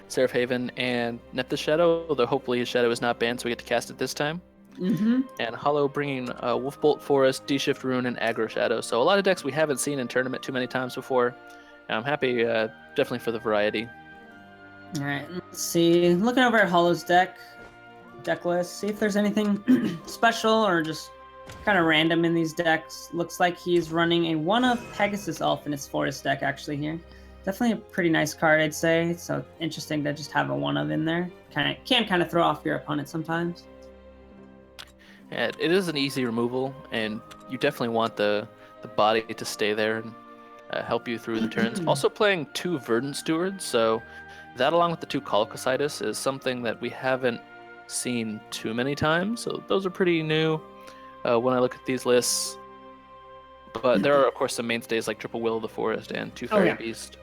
Seraph Haven, and Nepthys Shadow, although hopefully his Shadow is not banned, so we get to cast it this time. And Hollow bringing Wolf Bolt Forest, D-Shift Rune, and Aggro Shadow. So a lot of decks we haven't seen in tournament too many times before. And I'm happy, definitely for the variety. All right, let's see. Looking over at Hollow's deck list, see if there's anything special or just kind of random in these decks. Looks like he's running a one of Pegasus Elf in his Forest deck actually here. Definitely a pretty nice card, I'd say. So interesting to just have a one of in there. Can throw off your opponent sometimes. Yeah, it is an easy removal, and you definitely want the body to stay there and help you through the turns. Also playing 2 Verdant Stewards, so that along with the 2 Colchicitis is something that we haven't seen too many times. So those are pretty new when I look at these lists. But there are, of course, some mainstays like Triple Will of the Forest and 2 Fairy Beast.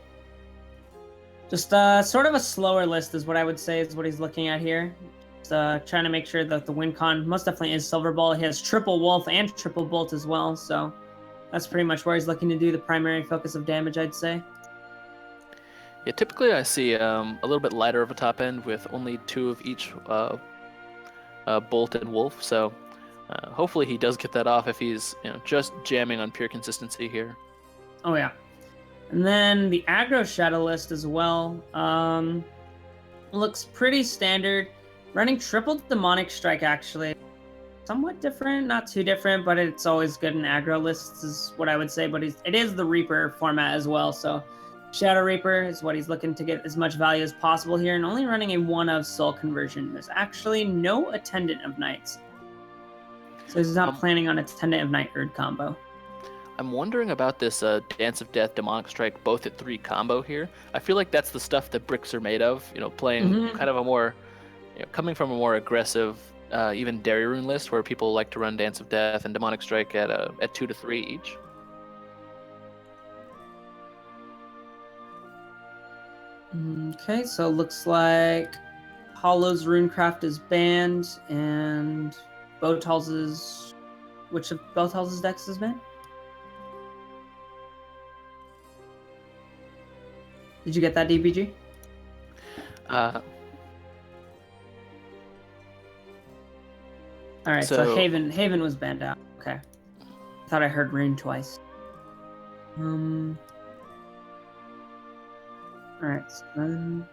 Just sort of a slower list is what I would say is what he's looking at here. Trying to make sure that the win con most definitely is Silver Ball. He has Triple Wolf and Triple Bolt as well, so that's pretty much where he's looking to do the primary focus of damage, I'd say. Yeah, typically I see a little bit lighter of a top end with only 2 of each Bolt and Wolf, so Hopefully he does get that off if he's just jamming on pure consistency here. Oh yeah. And then the aggro shadow list as well. Looks pretty standard. Running triple demonic strike actually. Somewhat different, not too different, but it's always good in aggro lists is what I would say. But it is the Reaper format as well, so Shadow Reaper is what he's looking to get as much value as possible here, and only running a 1 of soul conversion. There's actually no Attendant of Knights, so he's not planning on Attendant of Night Erd combo. I'm wondering about this Dance of Death Demonic Strike both at 3 combo here. I feel like that's the stuff that bricks are made of. Playing kind of a more, coming from a more aggressive. Even Dairy Rune list where people like to run Dance of Death and Demonic Strike at 2 to 3 each. Okay, so it looks like Hollow's Runecraft is banned, and Botal's which of Botal's decks is banned? Did you get that, DBG? All right, so Haven was banned out. Okay, thought I heard Rune twice. All right, so then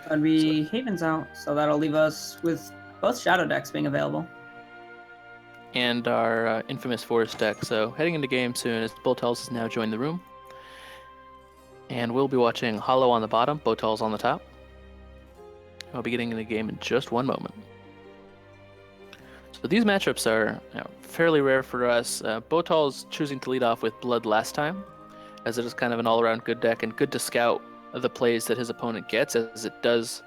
that'd be Haven's out, so that'll leave us with both Shadow decks being available. And our infamous Forest deck. So heading into game soon as Botals has now joined the room. And we'll be watching Hollow on the bottom, Botals on the top. I'll be getting into the game in just one moment. So these matchups are fairly rare for us. Botal's choosing to lead off with Blood last time, as it is kind of an all-around good deck and good to scout the plays that his opponent gets, as it does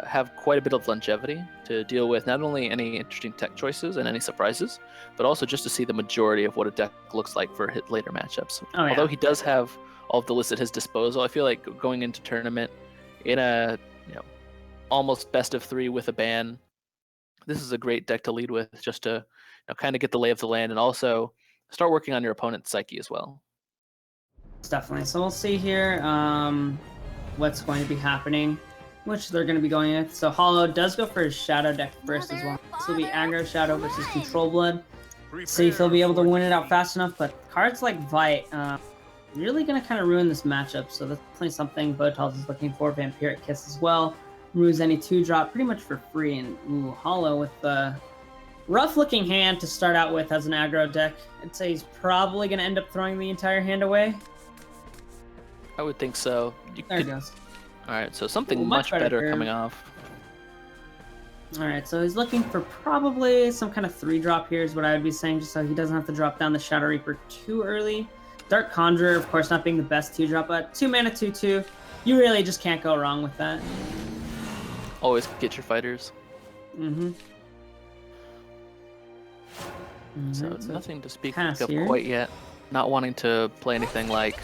have quite a bit of longevity to deal with not only any interesting tech choices and any surprises, but also just to see the majority of what a deck looks like for later matchups. Oh, yeah. Although he does have all of the lists at his disposal, I feel like going into tournament in a almost best of 3 with a ban, this is a great deck to lead with, just to kind of get the lay of the land and also start working on your opponent's psyche as well. Definitely. So we'll see here what's going to be happening, which they're going to be going with. So Hollow does go for his Shadow deck first as well. So it'll be Aggro Shadow versus Control Blood. See if he'll be able to win it out fast enough, but cards like Vite really going to kind of ruin this matchup, so that's definitely something Botals is looking for. Vampiric Kiss as well. Removes any 2-drop pretty much for free, and Hollow with the rough-looking hand to start out with as an aggro deck. I'd say he's probably going to end up throwing the entire hand away. I would think so. There it goes. Alright, so something much better coming off. Alright, so he's looking for probably some kind of 3-drop here is what I would be saying, just so he doesn't have to drop down the Shadow Reaper too early. Dark Conjurer, of course, not being the best 2-drop, but 2 mana 2/2. You really just can't go wrong with that. Always get your fighters. So nothing to speak of quite yet. Not wanting to play anything like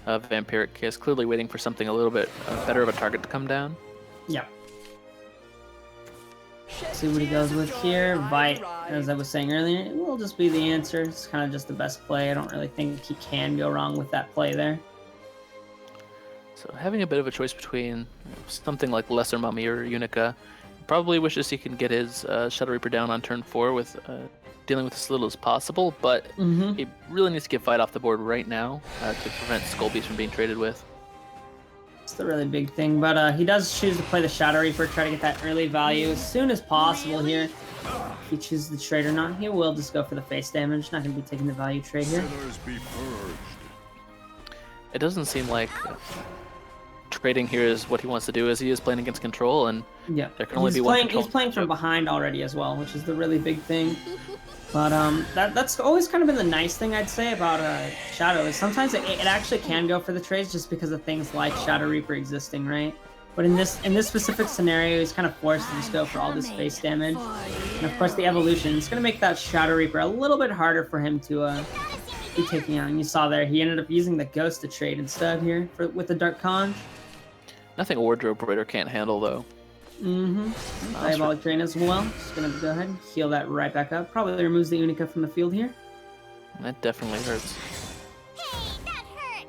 Vampiric Kiss. Clearly waiting for something a little bit better of a target to come down. Yeah. See what he goes with here. Vite, as I was saying earlier, it will just be the answer. It's kind of just the best play. I don't really think he can go wrong with that play there. So having a bit of a choice between something like Lesser Mummy or Unica, probably wishes he can get his Shadow Reaper down on turn 4 with dealing with as little as possible, but he really needs to get Vite off the board right now to prevent Skull Beast from being traded with. It's the really big thing, but he does choose to play the Shadow Reaper, try to get that early value as soon as possible here. If he chooses the trade or not, he will just go for the face damage. Not going to be taking the value trade here. It doesn't seem like trading here is what he wants to do, as he is playing against control, and there can only be one control. He's playing from behind already as well, which is the really big thing. But that's always kind of been the nice thing, I'd say, about Shadow, is sometimes it actually can go for the trades just because of things like Shadow Reaper existing, right? But in this specific scenario, he's kind of forced to just go for all this face damage. And of course the evolution, it's going to make that Shadow Reaper a little bit harder for him to be taking on. You saw there, he ended up using the Ghost to trade instead here with the Dark Conj. Nothing a Wardrobe Raider can't handle, though. Diabolic Drain as well. Just gonna go ahead and heal that right back up. Probably removes the Unica from the field here. That definitely hurts. Hey, that hurts.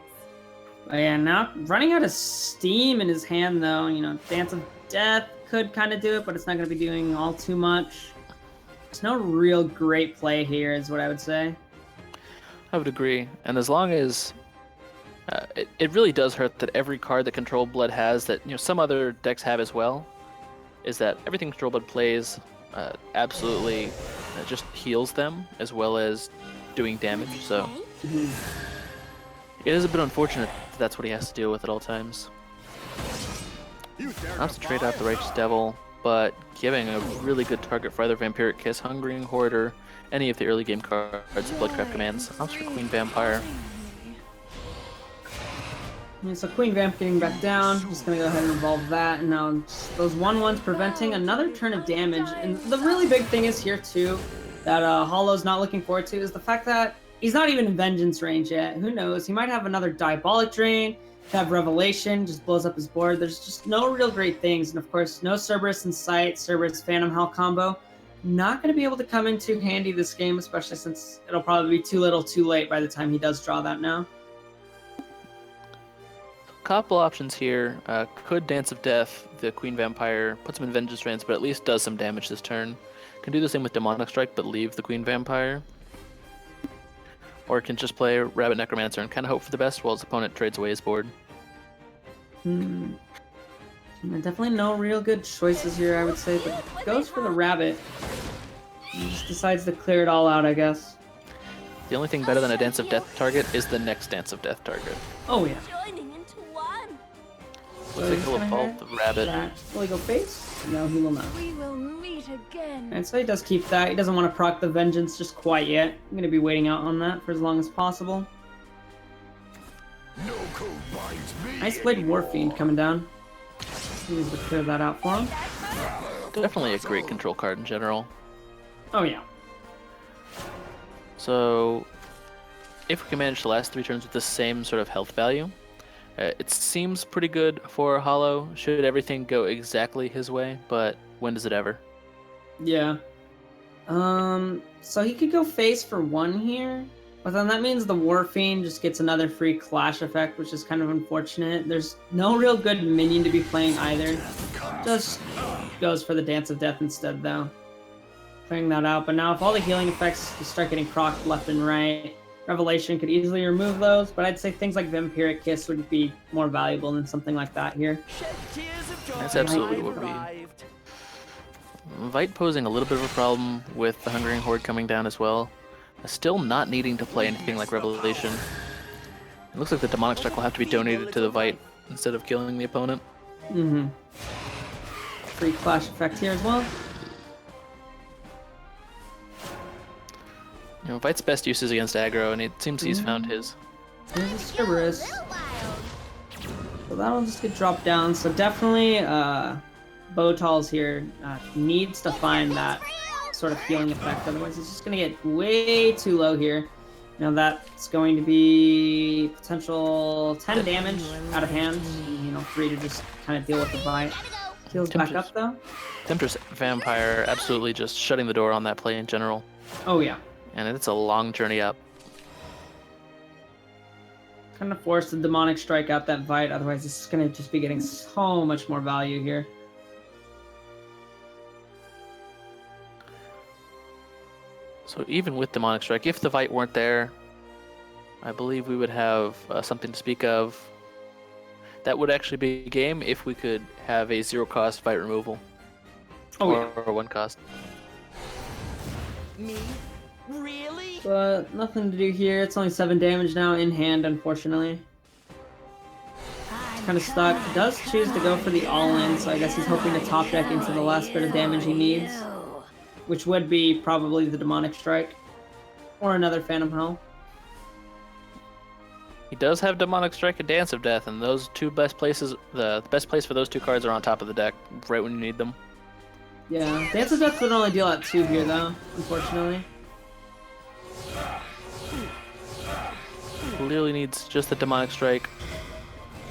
But yeah, now running out of steam in his hand, though. Dance of Death could kind of do it, but it's not gonna be doing all too much. There's no real great play here, is what I would say. I would agree. And as long as it really does hurt that every card that Control Blood has that some other decks have as well, is that everything Control Blood plays absolutely just heals them as well as doing damage. So it is a bit unfortunate that's what he has to deal with at all times. Not to trade out the Righteous Devil, but giving a really good target for either Vampiric Kiss, Hungering Horde, or any of the early game cards, Bloodcraft commands. Opts for Queen Vampire. Yeah, so Queen Vamp getting back down. Just gonna go ahead and revolve that, and now those 1/1s preventing another turn of damage. And the really big thing is here too, that Hollow's not looking forward to, is the fact that he's not even in Vengeance range yet. Who knows? He might have another Diabolic Drain, have Revelation, just blows up his board. There's just no real great things, and of course, no Cerberus in sight. Cerberus Phantom Hell combo, not going to be able to come in too handy this game, especially since it'll probably be too little, too late by the time he does draw that now. Couple options here. Could Dance of Death, the Queen Vampire, puts him in Vengeance range, but at least does some damage this turn. Can do the same with Demonic Strike, but leave the Queen Vampire. Or can just play Rabbit Necromancer and kind of hope for the best while his opponent trades away his board. Definitely no real good choices here, I would say, but goes for the Rabbit. He just decides to clear it all out, I guess. The only thing better than a Dance of Death target is the next Dance of Death target. Oh yeah. Joining into one. Looks like he'll evolve the Rabbit. Will he go face? No, he will not. We will meet again. And so he does keep that. He doesn't want to proc the Vengeance just quite yet. I'm going to be waiting out on that for as long as possible. No code binds me. Nice Blade Warfiend coming down. He needs to clear that out for him. Definitely a great control card in general. Oh yeah. So, if we can manage the last 3 turns with the same sort of health value, it seems pretty good for Hollow, should everything go exactly his way, but when does it ever? Yeah. So he could go face for 1 here, but then that means the Warfiend just gets another free Clash effect, which is kind of unfortunate. There's no real good minion to be playing either. Just goes for the Dance of Death instead, though. Clearing that out, but now if all the healing effects just start getting procced left and right, Revelation could easily remove those, but I'd say things like Vampiric Kiss would be more valuable than something like that here. That's absolutely what we... Vite posing a little bit of a problem with the Hungering Horde coming down as well. Still not needing to play anything like Revelation. It looks like the Demonic Strike will have to be donated to the Vite instead of killing the opponent. Free Clash effect here as well. Vite's best use is against aggro, and it seems he's found his. There's a Cerberus. So that'll just get dropped down. So definitely, Botals here needs to find that sort of healing effect. Otherwise, it's just going to get way too low here. Now that's going to be potential 10 damage out of hand. And, 3 to just kind of deal with the Vite. Heals back up though. Temptress Vampire absolutely just shutting the door on that play in general. Oh yeah. And it's a long journey up. Kind of force the Demonic Strike out that Vite, otherwise it's going to just be getting so much more value here. So even with Demonic Strike, if the Vite weren't there, I believe we would have something to speak of. That would actually be a game if we could have a 0-cost Vite removal. Or 1 cost. Me? Really? But nothing to do here. It's only 7 damage now in hand, unfortunately. It's kind of stuck. Does choose to go for the all-in, so I guess he's hoping to top deck into the last bit of damage he needs. Which would be probably the Demonic Strike. Or another Phantom Hell. He does have Demonic Strike and Dance of Death, and those 2 best places, the best place for those 2 cards are on top of the deck, right when you need them. Yeah, Dance of Death would only deal out 2 here though, unfortunately. Clearly needs just the Demonic Strike,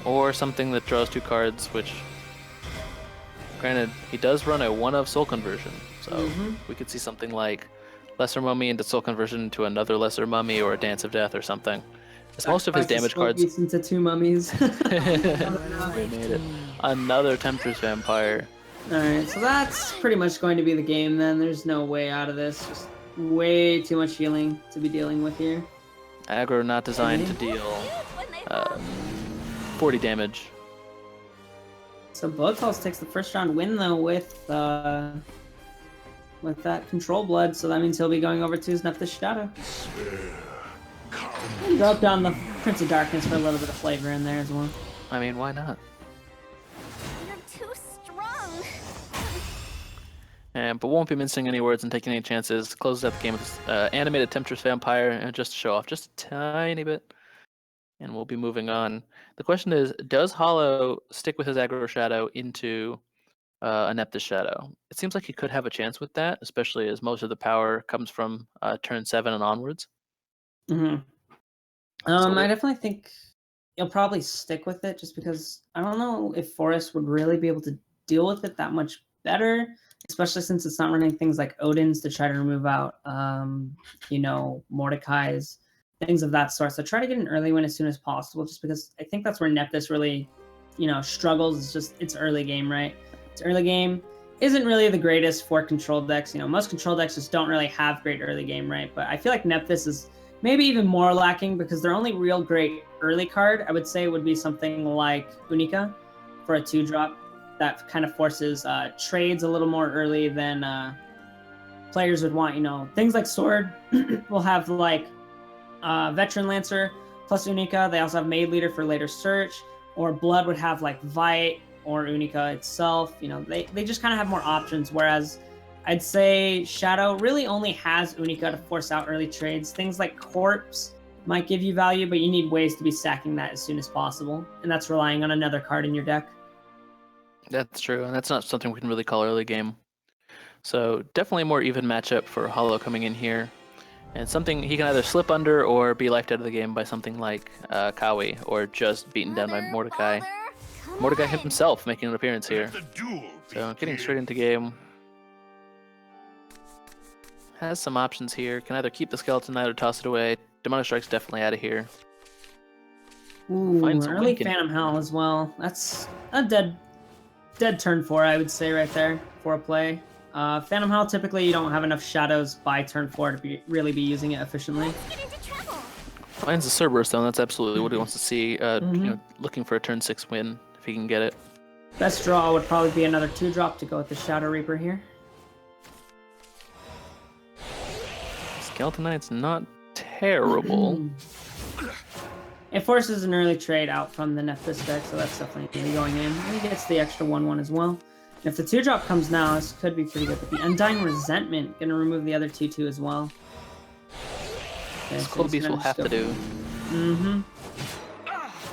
or something that draws 2 cards, which, granted, he does run a 1 of Soul Conversion, so we could see something like Lesser Mummy into Soul Conversion into another Lesser Mummy, or a Dance of Death or something. As most of his damage cards... into 2 mummies. We made it. Another Temptress Vampire. Alright, so that's pretty much going to be the game then. There's no way out of this. Just way too much healing to be dealing with here. Aggro not designed to deal When they 40 damage. So Bals takes the first round win though with that control blood, so that means he'll be going over to his Nephthys Shadow. And drop down the Prince of Darkness for a little bit of flavor in there as well. I mean, why not? You're too strong. But won't be mincing any words and taking any chances. Closes out the game with animated Temptress Vampire, and just to show off just a tiny bit. And we'll be moving on. The question is, does Hollow stick with his aggro shadow into a Nephthys Shadow? It seems like he could have a chance with that, especially as most of the power comes from turn 7 and onwards. Mm-hmm. I definitely think he'll probably stick with it just because I don't know if Forest would really be able to deal with it that much better, especially since it's not running things like Odin's to try to remove out, Mordecai's, things of that sort. So try to get an early win as soon as possible, just because I think that's where Nephthys really, struggles. It's just it's early game, right? It's early game isn't really the greatest for control decks. Most control decks just don't really have great early game, right? But I feel like Nephthys is maybe even more lacking because their only real great early card, I would say, would be something like Unica for a 2-drop that kind of forces trades a little more early than players would want. Things like Sword will have like Veteran Lancer plus Unica. They also have Maid Leader for later search, or Blood would have like Vite or Unica itself. They just kind of have more options, whereas I'd say Shadow really only has Unica to force out early trades. Things like Corpse might give you value, but you need ways to be stacking that as soon as possible, and that's relying on another card in your deck. That's true, and that's not something we can really call early game. So definitely a more even matchup for Hollow coming in here. And something he can either slip under or be lifed out of the game by something like Kawi, or just beaten down by Mordecai. Mordecai himself making an appearance here. So getting straight into game. Has some options here. Can either keep the Skeleton Knight or toss it away. Demonic Strike's definitely out of here. Ooh, Finds a early Lincoln. Phantom Hell as well. That's a dead turn 4, I would say, right there for a play. Phantom Hell, typically you don't have enough shadows by turn 4 to really be using it efficiently. Get into trouble. Finds the Cerberus though, and that's absolutely what he wants to see. Looking for a turn 6 win if he can get it. Best draw would probably be another 2-drop to go with the Shadow Reaper here. Skeleton Knight's not terrible. It forces an early trade out from the Nephthys deck, so that's definitely going to be going in. And he gets the extra 1/1 as well. And if the 2-drop comes now, this could be pretty good. But the Undying Resentment, going to remove the other 2/2 as well. Okay, so Cold Beast will have to do.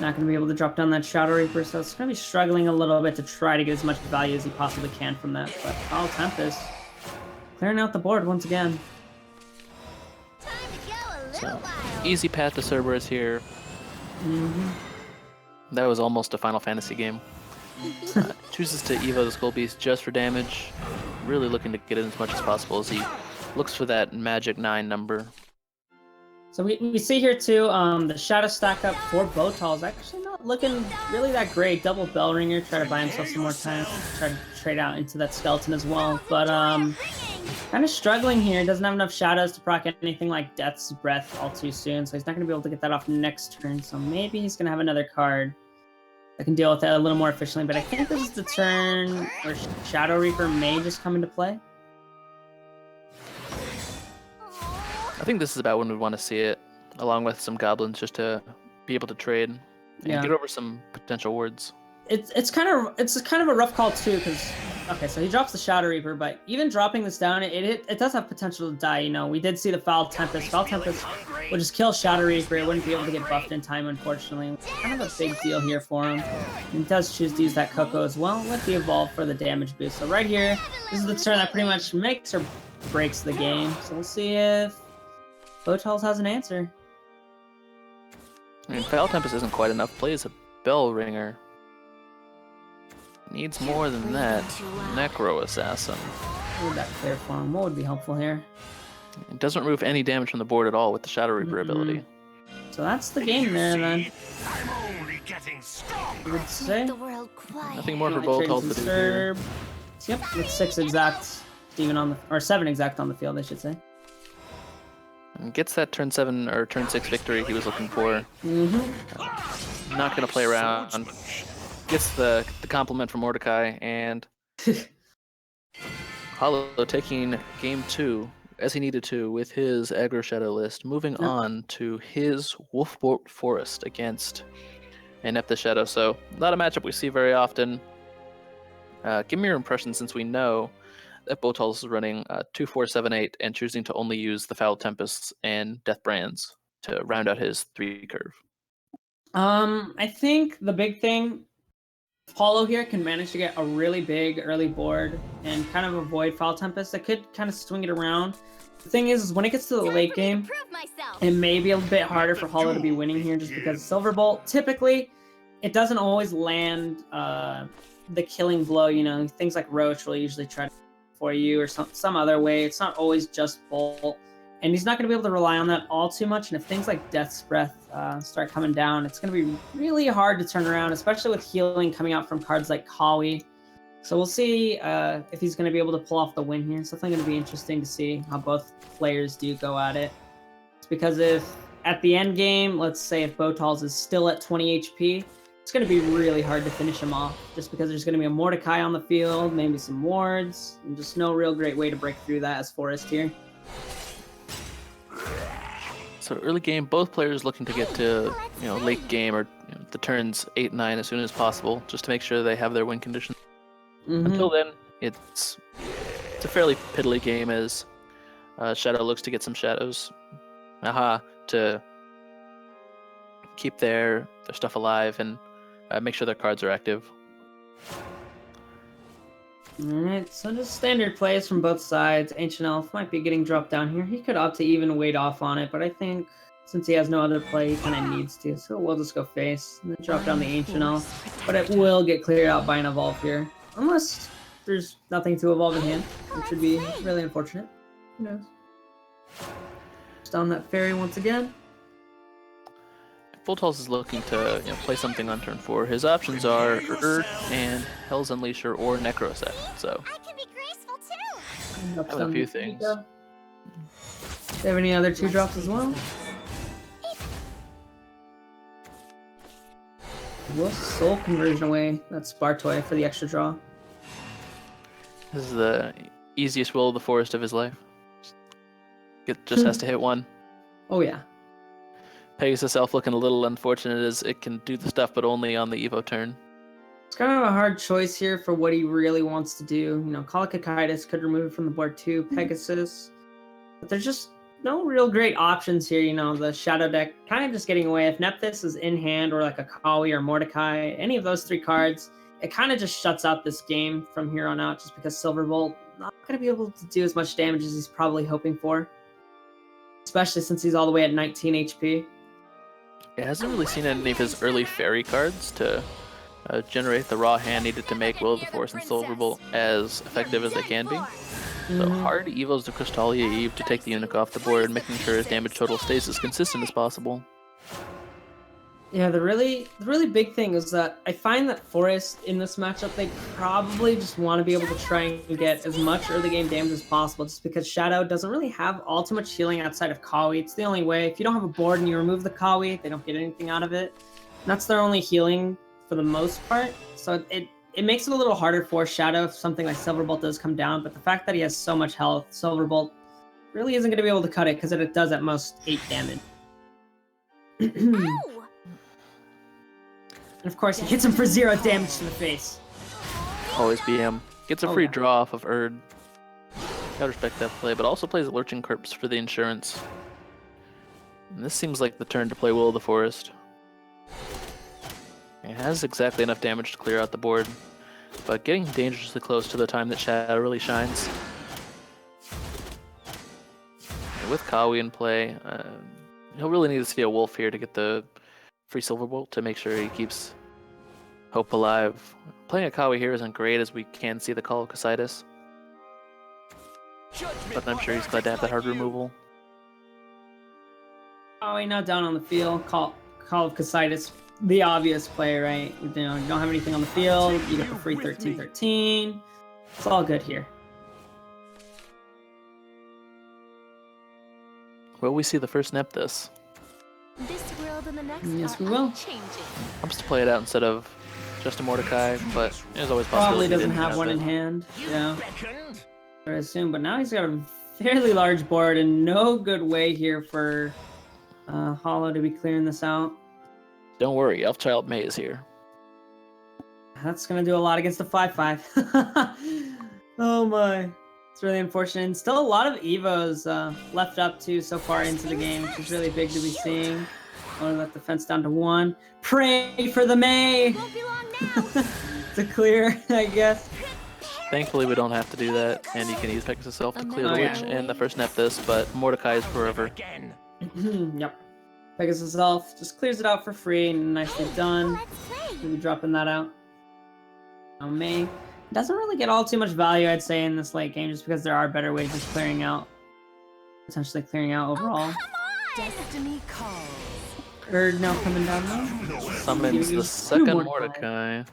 Not going to be able to drop down that Shadow Reaper, so it's going to be struggling a little bit to try to get as much value as he possibly can from that. But Tempest clearing out the board once again. Time to go a little So, wild. easy path to Cerberus here. That was almost a Final Fantasy game. Chooses to Evo the Skull Beast just for damage. Really looking to get in as much as possible as he looks for that magic 9 number. So we see here too, the Shadow stack up for Botol is actually not looking really that great. Double Bell Ringer, try to buy himself some more time, try to trade out into that Skeleton as well. But kind of struggling here. Doesn't have enough shadows to proc anything like Death's Breath all too soon, so he's not going to be able to get that off next turn. So maybe he's going to have another card that can deal with that a little more efficiently. But I think this is the turn where Shadow Reaper may just come into play. I think this is about when we want to see it, along with some goblins, just to be able to trade and get over some potential wards. It's kind of a rough call too, because so he drops the Shadow Reaper, but even dropping this down, it does have potential to die. You know, we did see the Foul Tempest. Foul Tempest would just kill Shadow Reaper. It wouldn't be able to get buffed in time, unfortunately. It's kind of a big deal here for him. He does choose to use that Coco as well with the Evolve for the damage boost. So right here, this is the turn that pretty much makes or breaks the game. So we'll see if Botals has an answer. I mean, Foul Tempest isn't quite enough. Plays a Bell Ringer. Needs more than that. Necro Assassin. What would that clear for him? What would be helpful here? It doesn't remove any damage from the board at all with the Shadow Reaper ability. So that's the game there then. I'm only getting stronger. I would say. The world quiet. Nothing more for Trades Botol and to do here. Serb. Yep, with 6 exact even on the, or 7 exact on the field, I should say. And gets that turn 7 or turn 6 victory he was looking for. Not going to play around. Gets the compliment from Mordecai, and Hollow taking game 2 as he needed to with his aggro shadow list. Moving on to his Wolfbolt Forest against Inept the Shadow. So not a matchup we see very often. Give me your impression, since we know that Botals is running 2-4-7-8 and choosing to only use the Foul Tempests and Death Brands to round out his 3 curve. I think the big thing, Hollow here can manage to get a really big early board and kind of avoid Foul Tempest. That could kind of swing it around. The thing is when it gets to the late game, it may be a bit harder for Hollow to be winning here, just because Silverbolt, typically, it doesn't always land the killing blow. You know, things like Roach will usually try to for you or some other way. It's not always just Bolt. And he's not going to be able to rely on that all too much. And if things like Death's Breath start coming down, it's going to be really hard to turn around, especially with healing coming out from cards like Kawi. So we'll see if he's going to be able to pull off the win here. It's definitely going to be interesting to see how both players do go at it. It's because if at the end game, let's say if Botals is still at 20 HP, it's going to be really hard to finish him off, just because there's going to be a Mordecai on the field, maybe some wards, and just no real great way to break through that as Forest here. So early game, both players looking to get to late game or the turns 8-9 as soon as possible, just to make sure they have their win condition. Until then, it's a fairly piddly game as Shadow looks to get some shadows, to keep their stuff alive and make sure their cards are active. Alright, so just standard plays from both sides. Ancient Elf might be getting dropped down here. He could opt to even wait off on it, but I think since he has no other play, he kind of needs to. So we'll just go face and then drop down the Ancient Elf. But it will get cleared out by an Evolve here. Unless there's nothing to evolve in hand, which would be really unfortunate. Who knows? Just on that fairy once again. Botals is looking to play something on turn 4. His options are Urd and Hell's Unleasher or Necroset. So I can be graceful too. have a few things. Do you have any other 2-drops as well? Will Soul Conversion away. That's Bartoy for the extra draw. This is the easiest Will of the Forest of his life. Just has to hit one. Oh yeah. Pegasus Elf looking a little unfortunate as it can do the stuff, but only on the Evo turn. It's kind of a hard choice here for what he really wants to do. Colicokitis could remove it from the board too, Pegasus. But there's just no real great options here. The Shadow deck kind of just getting away. If Nephthys is in hand, or like a Kawi or Mordecai, any of those 3 cards, it kind of just shuts out this game from here on out, just because Silverbolt not going to be able to do as much damage as he's probably hoping for. Especially since he's all the way at 19 HP. It hasn't really seen any of his early fairy cards to generate the raw hand needed to make Will of the Forest and Silverbolt as effective as they can be. So hard evos the Crystalia Eve to take the Eunuch off the board, making sure his damage total stays as consistent as possible. Yeah, the really big thing is that I find that Forest in this matchup, they probably just want to be able to try and get as much early game damage as possible, just because Shadow doesn't really have all too much healing outside of Kawi. It's the only way. If you don't have a board and you remove the Kawi, they don't get anything out of it. And that's their only healing for the most part. So it makes it a little harder for Shadow if something like Silverbolt does come down, but the fact that he has so much health, Silverbolt really isn't going to be able to cut it, because it does at most 8 damage. Ow! And of course, he hits him for 0 damage to the face. Always BM. Gets a free draw off of Urd. Gotta respect that play, but also plays Lurching Corpse for the insurance. And this seems like the turn to play Will of the Forest. It has exactly enough damage to clear out the board, but getting dangerously close to the time that Shadow really shines. And with Kawi in play, he'll really need to see a wolf here to get the free Silverbolt to make sure he keeps hope alive. Playing a Kawi here isn't great, as we can see the Colicokitis, but I'm sure he's glad to have that hard removal. Kawi now down on the field. Colicokitis, the obvious play, right? You don't have anything on the field. You get the free 13-13. It's all good here. Will we see the first Nephthys? This world and the next Yes, are we will. unchanging. I'm just to play it out instead of just a Mordecai, but there's always Probably possibility. doesn't he have didn't one in it. hand. Yeah, Beckoned. I assume. But now he's got a fairly large board and no good way here for Hollow to be clearing this out. Don't worry, Elfchild May is here. That's gonna do a lot against the 5/5. Oh my. It's really unfortunate. And still a lot of Evos left up too so far into the game, which is really big to be seeing. Only let the fence down to 1. Pray for the May Won't be long now. to clear, I guess. Thankfully, we don't have to do that, and you can use Pegasus itself to clear the Oh, yeah. Witch and the first Nephthys, but Mordecai is forever. Again. Yep. Pegasus Elf just clears it out for free and nicely done. Let's play. We'll be dropping that out. Now May doesn't really get all too much value, I'd say, in this late game, just because there are better ways of clearing out. Potentially clearing out overall. Destiny calls. Bird now coming down though. Summons the Two second Mordecai. Mordecai.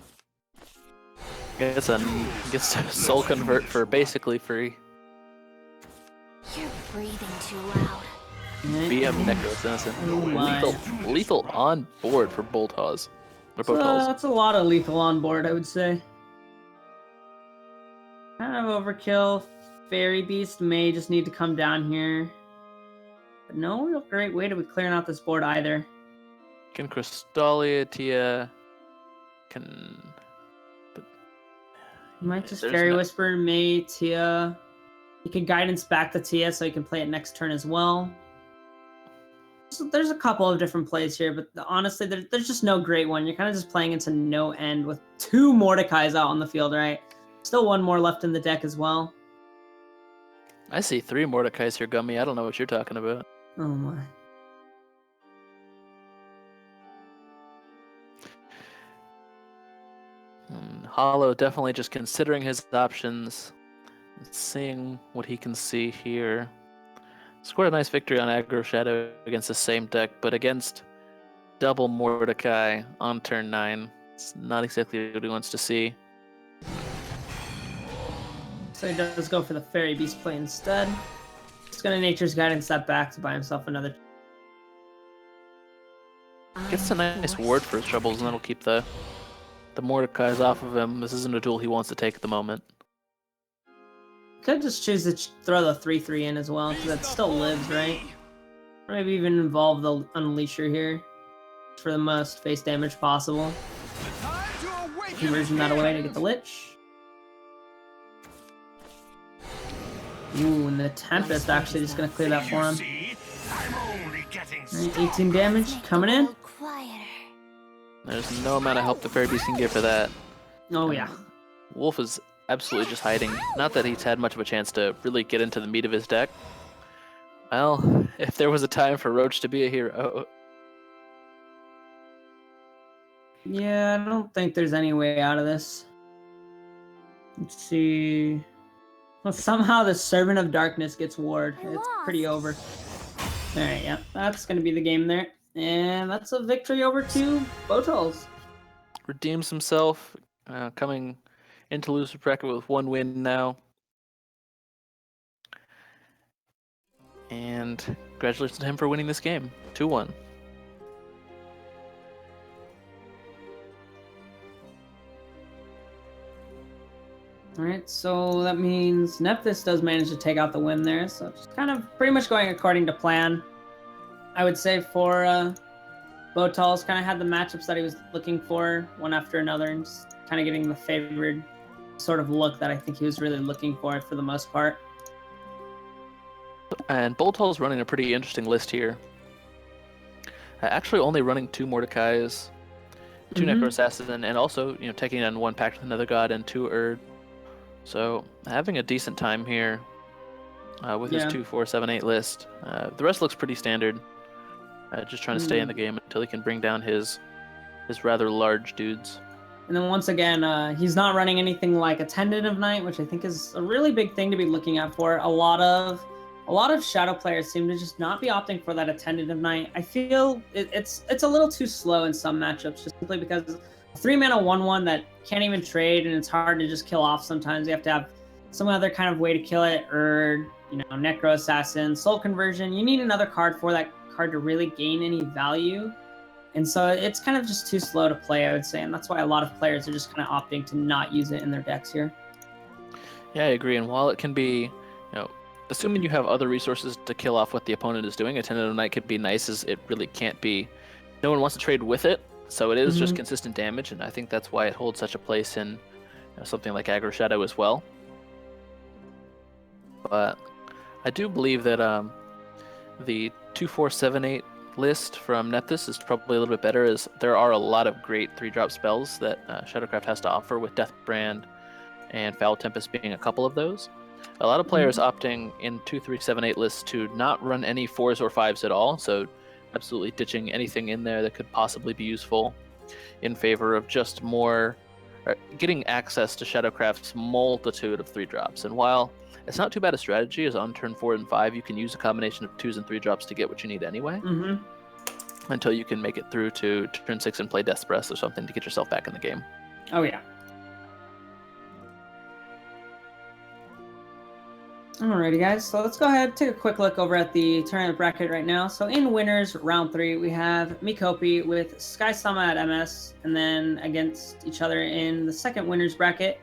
Gets a soul convert for basically free. You're breathing too loud. BM Necros Innocent. Oh my. Lethal on board for Boltaz. Or So, Boltaz. that's a lot of lethal on board, I would say. Kind of overkill. Fairy Beast may just need to come down here. But no real great way to be clearing out this board either. Can Crystalia, Tia, can... You might just There's Fairy no- Whisper, May, Tia. You can Guidance back to Tia so you can play it next turn as well. So there's a couple of different plays here, but honestly, there's just no great one. You're kind of just playing into no end with 2 Mordecais out on the field, right? Still 1 more left in the deck as well. I see 3 Mordecais here, Gummy. I don't know what you're talking about. Oh my. Hollow definitely just considering his options, and seeing what he can see here. Scored a nice victory on Aggro Shadow against the same deck, but against double Mordecai on turn 9, it's not exactly what he wants to see. So he does go for the Fairy Beast play instead. Just gonna Nature's Guidance that back to buy himself another. Gets a nice ward for his troubles, and that'll keep the Mordecais off of him. This isn't a duel he wants to take at the moment. Could just choose to throw the 3/3 in as well, because that still lives, right? Or maybe even involve the Unleasher here for the most face damage possible. Time to awaken. Conversion that away to get the Lich. Ooh, and the Tempest actually just gonna clear that for him. See, I'm only getting Alright, 18 damage coming in. Quieter. There's no amount of help the Fairy Beast can give for that. Oh yeah. Wolf is absolutely just hiding. Not that he's had much of a chance to really get into the meat of his deck. Well, if there was a time for Roach to be a hero, Yeah, I don't think there's any way out of this. Let's see. Well, somehow the Servant of Darkness gets ward. It's pretty over. Alright, yeah, that's gonna be the game there. And that's a victory over to Botals. redeems himself, coming into loser bracket with 1 win now. And congratulations to him for winning this game, 2-1. Alright, so that means Nephthys does manage to take out the win there, so just kind of pretty much going according to plan. I would say for Botals kind of had the matchups that he was looking for, one after another, and just kind of getting the favored sort of look that I think he was really looking for the most part. And Boltall's running a pretty interesting list here. Actually only running 2 Mordecais, 2 Necro Assassin, and also, taking on 1 Pact with Another God and 2 Erd. So having a decent time here with his 2, 4, 7, 8 list. The rest looks pretty standard. Just trying to stay in the game until he can bring down his rather large dudes. And then once again, he's not running anything like a Tentative Knight, which I think is a really big thing to be looking out for. A lot of Shadow players seem to just not be opting for that Tentative Knight. I feel it's a little too slow in some matchups, just simply because 3-mana 1/1 that can't even trade, and it's hard to just kill off sometimes. You have to have some other kind of way to kill it, or Necro Assassin, Soul Conversion. You need another card for that card to really gain any value. And so it's kind of just too slow to play, I would say, and that's why a lot of players are just kind of opting to not use it in their decks here. Yeah, I agree. And while it can be, assuming you have other resources to kill off what the opponent is doing, Attendant of Night could be nice, as it really can't be. No one wants to trade with it, so it is just consistent damage, and I think that's why it holds such a place in something like Aggro Shadow as well. But I do believe that the 2-4-7-8 list from Nethys is probably a little bit better, as there are a lot of great 3-drop spells that Shadowcraft has to offer, with Deathbrand and Foul Tempest being a couple of those. A lot of players opting in 2-3-7-8 lists to not run any 4s or 5s at all, so absolutely ditching anything in there that could possibly be useful in favor of just more getting access to Shadowcraft's multitude of 3-drops. And while it's not too bad a strategy, as on turn 4 and 5 you can use a combination of 2s and 3-drops to get what you need anyway, until you can make it through to turn 6 and play Death's Breath or something to get yourself back in the game. Oh yeah. Alrighty guys, so let's go ahead and take a quick look over at the tournament bracket right now. So in winners, round 3, we have Mopi with Sky Sama at MS, and then against each other in the second winners bracket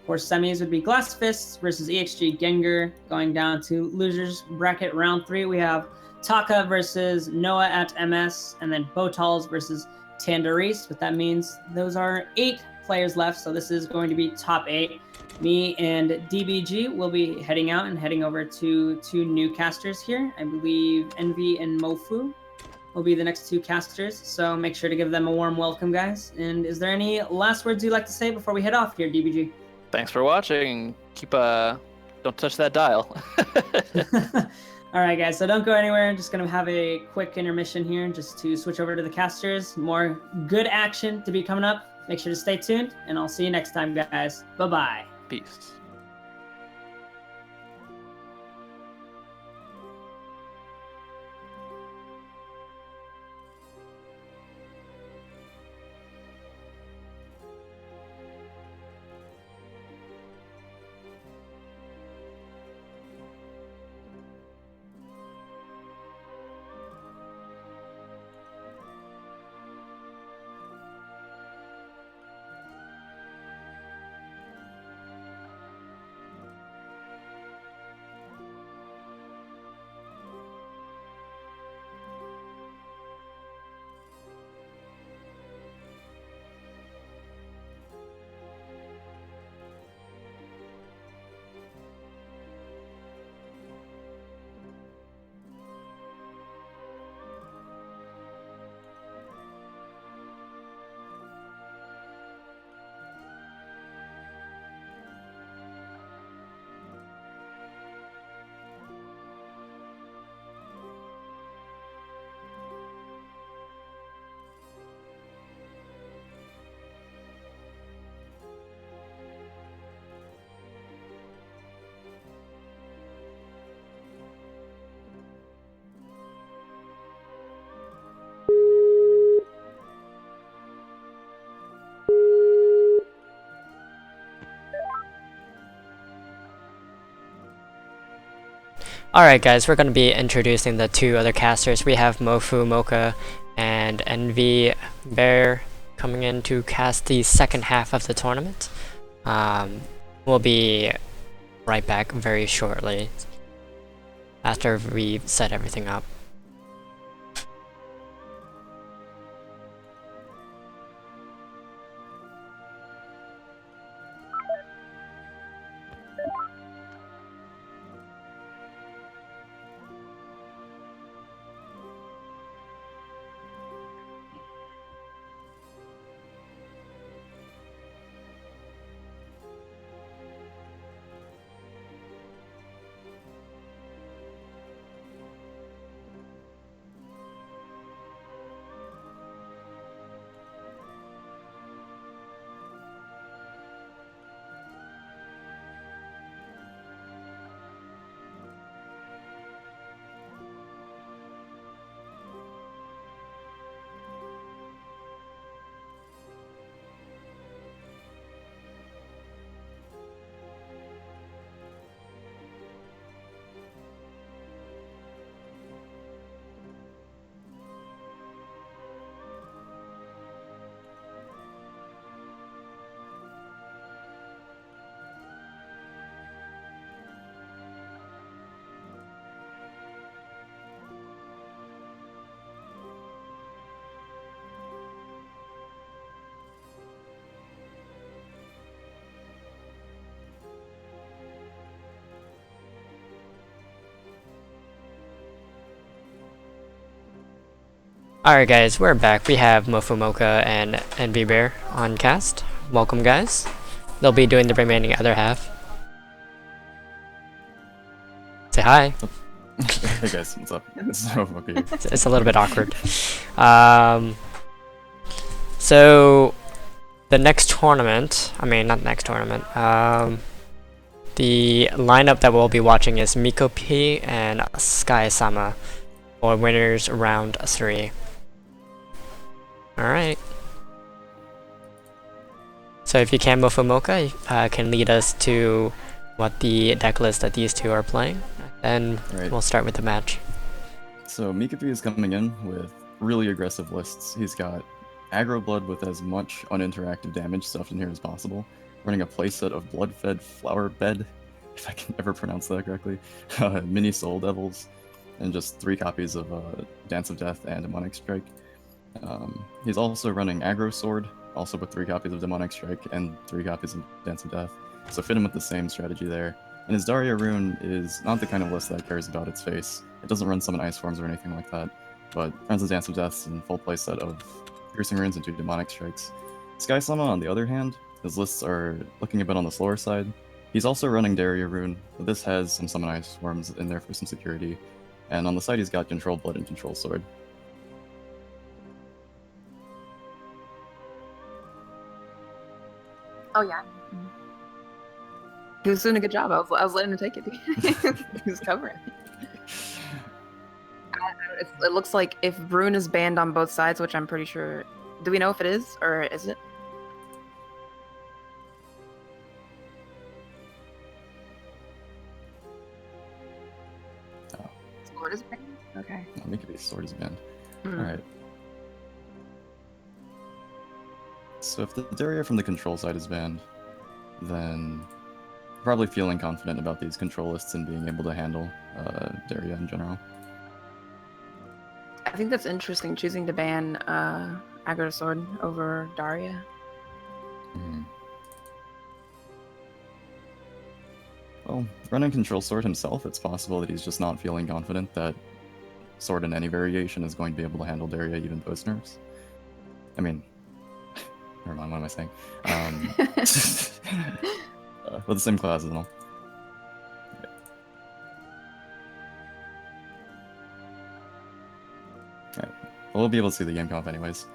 for semis would be Glass Fists versus EXG Gengar. Going down to losers bracket round 3, we have Taka versus Noah at MS, and then Botals versus Tandoris. What that means, those are 8 players left, so this is going to be top 8. Me and DBG will be heading out and heading over to 2 new casters here. I believe Envy and Mofu will be the next 2 casters, so make sure to give them a warm welcome, guys. And is there any last words you'd like to say before we head off here, DBG? Thanks for watching. Keep don't touch that dial. All right, guys, so don't go anywhere. I'm just going to have a quick intermission here just to switch over to the casters. More good action to be coming up. Make sure to stay tuned, and I'll see you next time, guys. Bye-bye. Peace. Alright guys, we're going to be introducing the 2 other casters. We have Mofu, Mocha, and Envy Bear coming in to cast the second half of the tournament. We'll be right back very shortly after we set everything up. Alright guys, we're back. We have Mofu Mocha and Envy Bear on cast. Welcome guys. They'll be doing the remaining other half. Say hi. Hey guys, what's up? So, okay. It's a little bit awkward. So the next tournament, I mean not next tournament, the lineup that we'll be watching is Mopi and Sky-sama for winners round 3. Alright. So if you can, Mofu Mocha can lead us to what the deck list that these two are playing, and we'll start with the match. So Mopi is coming in with really aggressive lists. He's got aggro blood with as much uninteractive damage stuffed in here as possible, running a playset of blood-fed flower bed, if I can ever pronounce that correctly, mini soul devils, and just 3 copies of Dance of Death and Demonic Strike. He's also running aggro sword, also with 3 copies of Demonic Strike and 3 copies of Dance of Death, so fit him with the same strategy there. And his Daria rune is not the kind of list that cares about its face. It doesn't run summon ice forms or anything like that, but runs a Dance of Death and full playset of piercing runes and 2 Demonic Strikes. Sky-sama, on the other hand, his lists are looking a bit on the slower side. He's also running Daria rune, but this has some summon ice forms in there for some security. And on the side he's got Control Blood and Control Sword. Oh yeah. He was doing a good job. I was letting him take it. He was covering. It looks like if Rune is banned on both sides, which I'm pretty sure. Do we know if it is, or is it? Oh. Sword is banned? Okay. No, Mopi's sword is banned. Hmm. Alright. So if the Daria from the control side is banned, then probably feeling confident about these control lists and being able to handle Daria in general. I think that's interesting, choosing to ban Aggro Sword over Daria. Well, running Control Sword himself, it's possible that he's just not feeling confident that Sword in any variation is going to be able to handle Daria even post-nerfs. I mean, never mind, what am I saying? With the same classes and all. Alright, well, we'll be able to see the game comp anyways.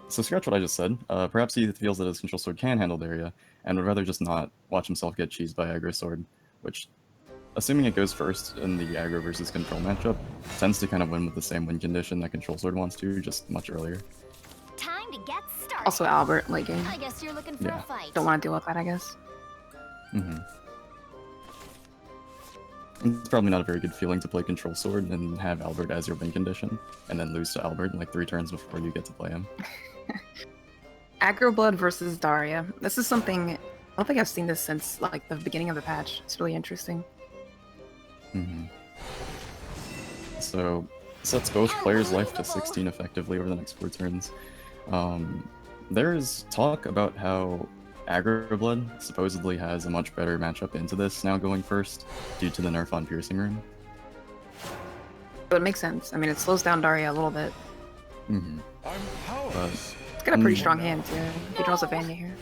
So scratch what I just said. Perhaps he feels that his Control Sword can handle Daria, and would rather just not watch himself get cheesed by Aggro Sword, which, assuming it goes first in the Aggro versus Control matchup, tends to kind of win with the same win condition that Control Sword wants to, just much earlier. Time to get started. Also Albert, late game. I guess you're looking for Yeah. a fight. Don't want to deal with that, I guess. It's probably not a very good feeling to play Control Sword and have Albert as your win condition, and then lose to Albert in like 3 turns before you get to play him. Aggro Blood versus Daria. This is something, I don't think I've seen this since like the beginning of the patch. It's really interesting. So, sets both players' life to 16 effectively over the next 4 turns. There's talk about how Aggro Blood supposedly has a much better matchup into this now going first, due to the nerf on Piercing Rune. But it makes sense. I mean, it slows down Daria a little bit. But, It's got a pretty strong hand, too. He draws a Vanya here.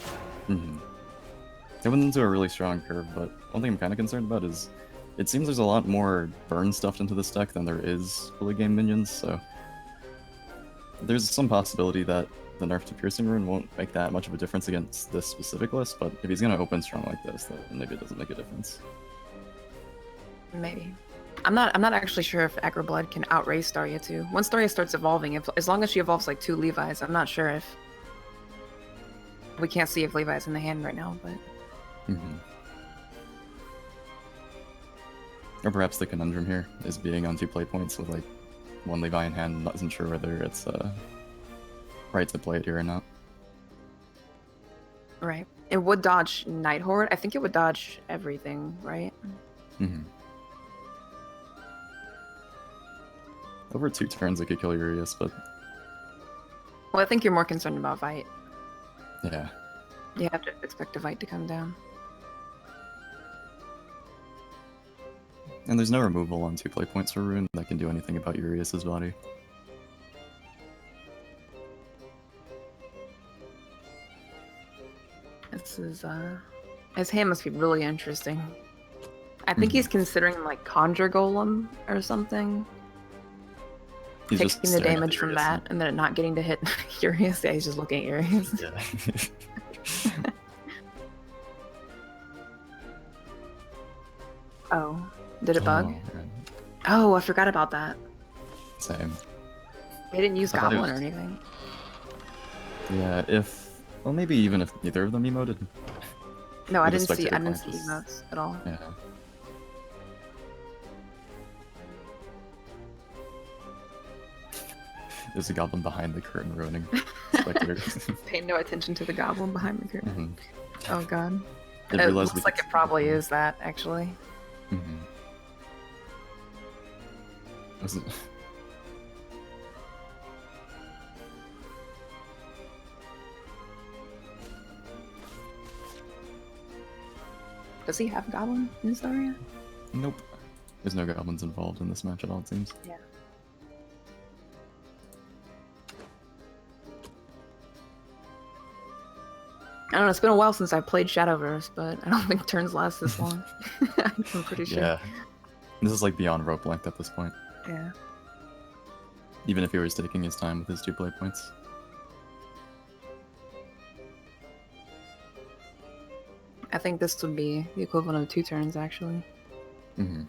It went into a really strong curve, but one thing I'm kind of concerned about is it seems there's a lot more burn stuffed into this deck than there is fully game minions, so there's some possibility that the nerf to Piercing Rune won't make that much of a difference against this specific list, but if he's going to open strong like this, then maybe it doesn't make a difference. Maybe. I'm not actually sure if Aggro Blood can outrace Daria too. Once Daria starts evolving, as long as she evolves like 2 Levi's, I'm not sure if we can't see if Levi's in the hand right now, but Or perhaps the conundrum here is being on 2 play points with like 1 Levi in hand, not sure whether it's right to play it here or not. right. It would dodge Night Horde. I think it would dodge everything, right? Over 2 turns it could kill Urias, but Well, I think you're more concerned about Vite. yeah. You have to expect a Vite to come down. And there's no removal on 2 play points for Rune that can do anything about Urias's body. his hand must be really interesting. I think he's considering like Conjure Golem or something. He's just Taking the staring at damage from Urias. that and then it not getting to hit Urias. Yeah, he's just looking at Urias. Yeah. Oh, did it bug? Oh, man. Oh, I forgot about that. Same. They didn't use I thought it Goblin or was- anything. Yeah, well, maybe even if neither of them emoted. No, I With the didn't see spectator emotes classes. at all. Yeah. There's a goblin behind the curtain ruining spectators. Pay no attention to the goblin behind the curtain. Mhm. Oh god. They It realized looks like it probably is that, actually. Mm-hmm. Does he have goblin in Zarya? Nope. There's no goblins involved in this match at all, it seems. Yeah. I don't know, it's been a while since I played Shadowverse, but I don't think turns last this long. I'm pretty sure. Yeah. This is like beyond rope length at this point. Yeah. Even if he was taking his time with his 2 play points. I think this would be the equivalent of 2 turns, actually. Mm-hmm.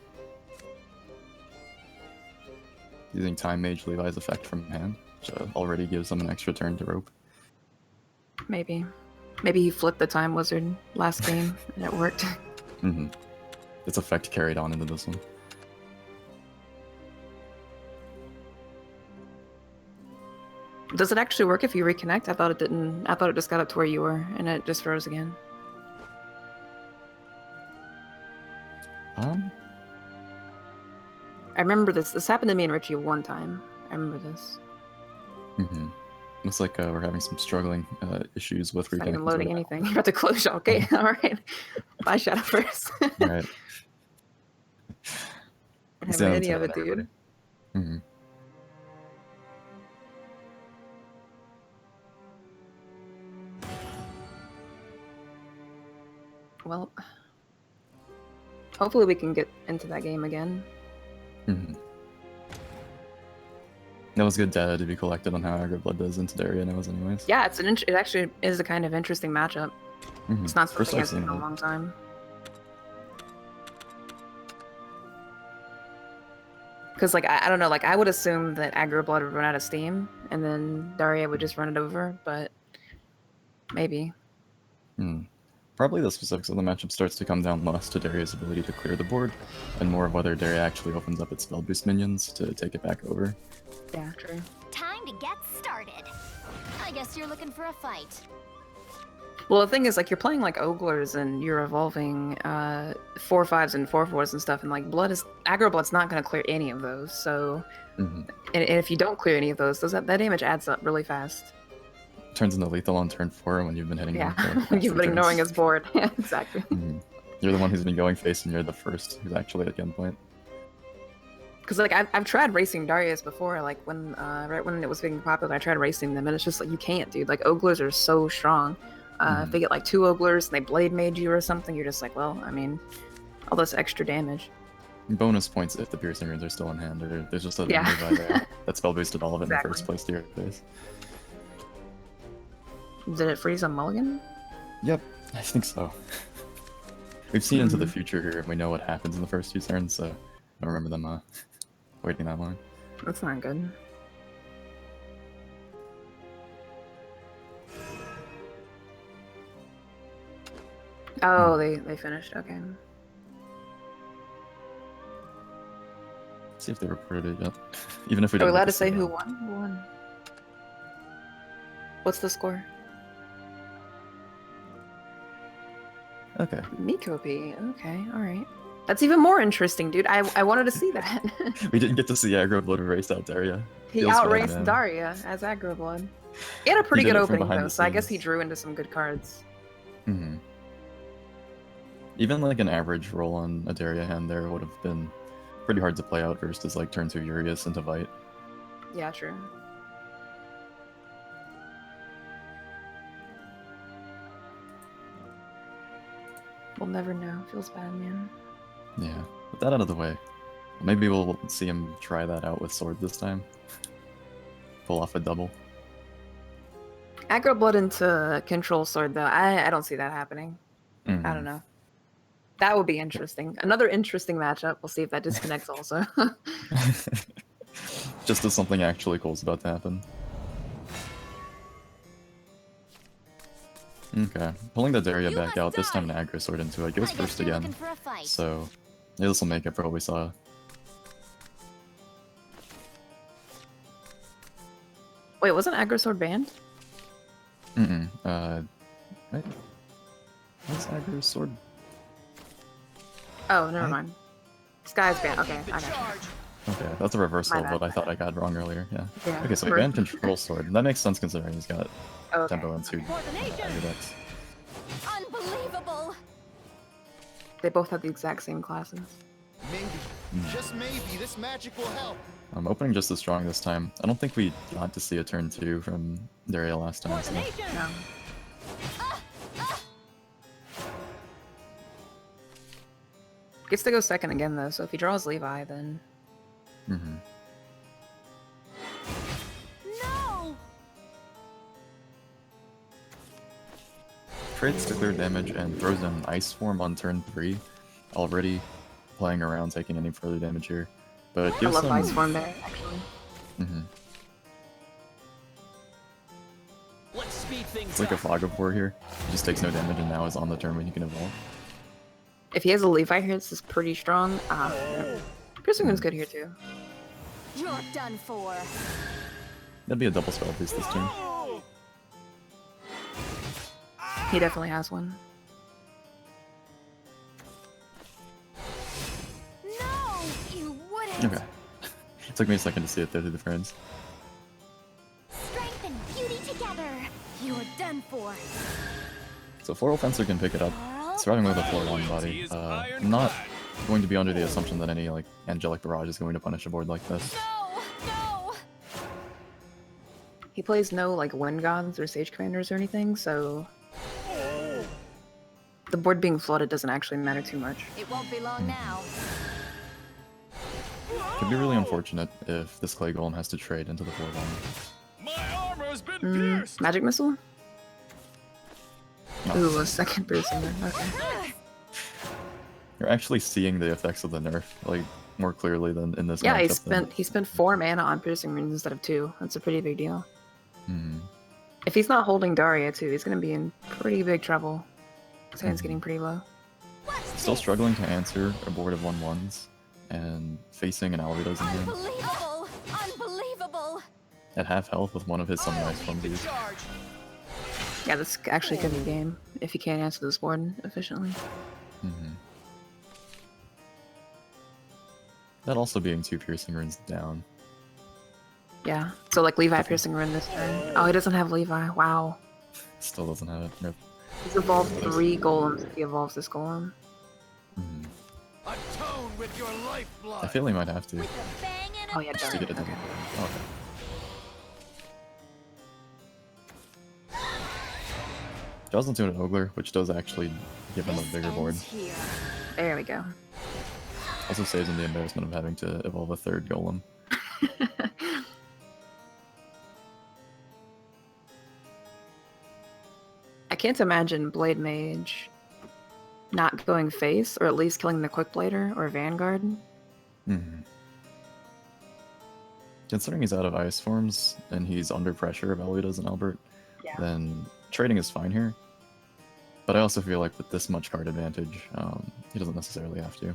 Using Time Mage Levi's effect from hand, which already gives them an extra turn to rope. Maybe. Maybe he flipped the Time Wizard last game, and it worked. Mm-hmm. Its effect carried on into this one. Does it actually work if you reconnect? I thought it didn't. I thought it just got up to where you were, and it just froze again. I remember this. This happened to me and Richie one time. I remember this. Mm-hmm. Looks like we're having some struggling issues with It's not even reconnecting. loading anything. You're about to close shop. Okay, alright. Bye, Shadowverse. Alright. I don't have any of it, dude. Mm-hmm. Well, hopefully we can get into that game again. Mm-hmm. That was good data to be collected on how Aggro Blood does into Daria knows anyways. Yeah, it actually is a kind of interesting matchup. Mm-hmm. It's not First something I've I've seen seen in a it. long time. Because, like, I don't know, like, I would assume that Aggro Blood would run out of steam, and then Daria would just run it over, but maybe. Hmm. Probably the specifics of the matchup starts to come down less to Daria's ability to clear the board, and more of whether Daria actually opens up its spell boost minions to take it back over. Yeah, true. Time to get started. I guess you're looking for a fight. Well, the thing is, like, you're playing, like, Oglers, and you're evolving 4/5s and 4/4s and stuff, and, like, Aggro Blood's not going to clear any of those, so... Mm-hmm. And if you don't clear any of those, that damage adds up really fast. Turns into lethal on turn 4 when you've been hitting Yeah, him for you've been ignoring his board. Yeah, exactly. Mm-hmm. You're the one who's been going face, and you're the first who's actually at gunpoint. Because, like, I've tried racing Darius before, like, when right when it was being popular, I tried racing them, and it's just, like, you can't, dude. Like, Oglers are so strong. If they get, like, 2 Oglers and they Blade Mage you or something, you're just like, well, I mean, all this extra damage. Bonus points if the piercing runes are still in hand, or there's just a Yeah. Levi there that spell boosted all of it in the Exactly. first place to your face. Did it freeze on Mulligan? Yep, I think so. We've seen into the Mm-hmm. future here, and we know what happens in the first 2 turns, so I don't remember them waiting that long. That's not good. Oh, they finished. Okay. See if they reported it yet. Even if we Are we don't allowed get to say see who that. won? Who won? What's the score? Okay. Mopi. Okay, alright. That's even more interesting, dude. I wanted to see that. We didn't get to see Aggro Blood race out Daria. He Feels bad, outraced man. Daria as Aggro Blood. He had a pretty He did good it from opening, behind though, the so I guess he scenes. drew into some good cards. Hmm. Even like an average roll on a Daria hand there would have been pretty hard to play out versus like turn 2 Urias into Vite. Yeah, true. We'll never know. Feels bad, man. Yeah, with that out of the way, maybe we'll see him try that out with sword this time. Pull off a double. Aggro blood into control sword though. I don't see that happening. I don't know. That would be interesting. Another interesting matchup. We'll see if that disconnects also. Just as something actually cool is about to happen. Okay, pulling the Daria back out, this time an aggro sword into it. Goes I guess first you're again. looking for a fight. So, yeah, this will make up for what we saw. Wait, wasn't aggro sword banned? Wait. What's aggro sword? Oh, never mind. Sky's banned. Okay, I got you. Okay, that's a reversal My of bad. what I thought I got wrong earlier, yeah. Yeah, Okay, so he banned control sword. That makes sense considering he's got Okay. tempo and 2 aggro decks. Unbelievable! They both have the exact same classes. Maybe, just maybe, this magic will help. I'm opening just as strong this time. I don't think we got to see a turn 2 from Daria last time, so... No. Gets to go second again though, so if he draws Levi, then No! Trades to clear damage and throws in an ice form on turn 3. Already playing around taking any further damage here. But I gives love him... Ice Form there, actually. Let's speed things It's like a up. Fog of War here. He just takes no damage and now is on the turn when he can evolve. If he has a Levi here, this is pretty strong. Piercing Wound's good here too. You're done for. That'd be a double spell at least this turn. He definitely has one. No! You wouldn't! Okay. It took me a second to see it there through the frames. Strength and beauty together! You're done for. So Floral Fencer can pick it up. Surviving with a 4-1 body. I'm not going to be under the assumption that any like Angelic Barrage is going to punish a board like this. No! No! He plays no like Wind Gods or Sage Commanders or anything, so the board being flooded doesn't actually matter too much. It won't be long now. Could be really unfortunate if this Clay Golem has to trade into the 4-1. My armor's been pierced. Magic Missile? No. Ooh, a second piercing then. Okay. You're actually seeing the effects of the nerf like more clearly than in this Yeah, matchup. he spent 4 mana on Piercing Runes instead of 2. That's a pretty big deal. Hmm. If he's not holding Daria too, he's gonna be in pretty big trouble. His hand's getting pretty low. Still struggling to answer a board of 1/1s and facing an Alvida's in hand. Unbelievable! Unbelievable! At half health with one of his Summon Ice Forms used. Yeah, this actually could be game if he can't answer this board efficiently. That also being 2 Piercing Runes down. Yeah. So like Levi Piercing Rune this turn. Oh, he doesn't have Levi. Wow. Still doesn't have it. Nope. He's evolved 3 golems if he evolves this golem. Atone with your lifeblood. I feel he might have to. With a bang and a Oh yeah, Just to done. get it Okay. done. Okay. Draws into an Ogler, which does actually give him a bigger board. Here. There we go. Also saves him the embarrassment of having to evolve a 3rd Golem. I can't imagine Blade Mage not going face, or at least killing the Quick Blader or Vanguard. Considering he's out of ice forms and he's under pressure of Alvida's and Albert, Yeah. then trading is fine here. But I also feel like with this much card advantage, he doesn't necessarily have to.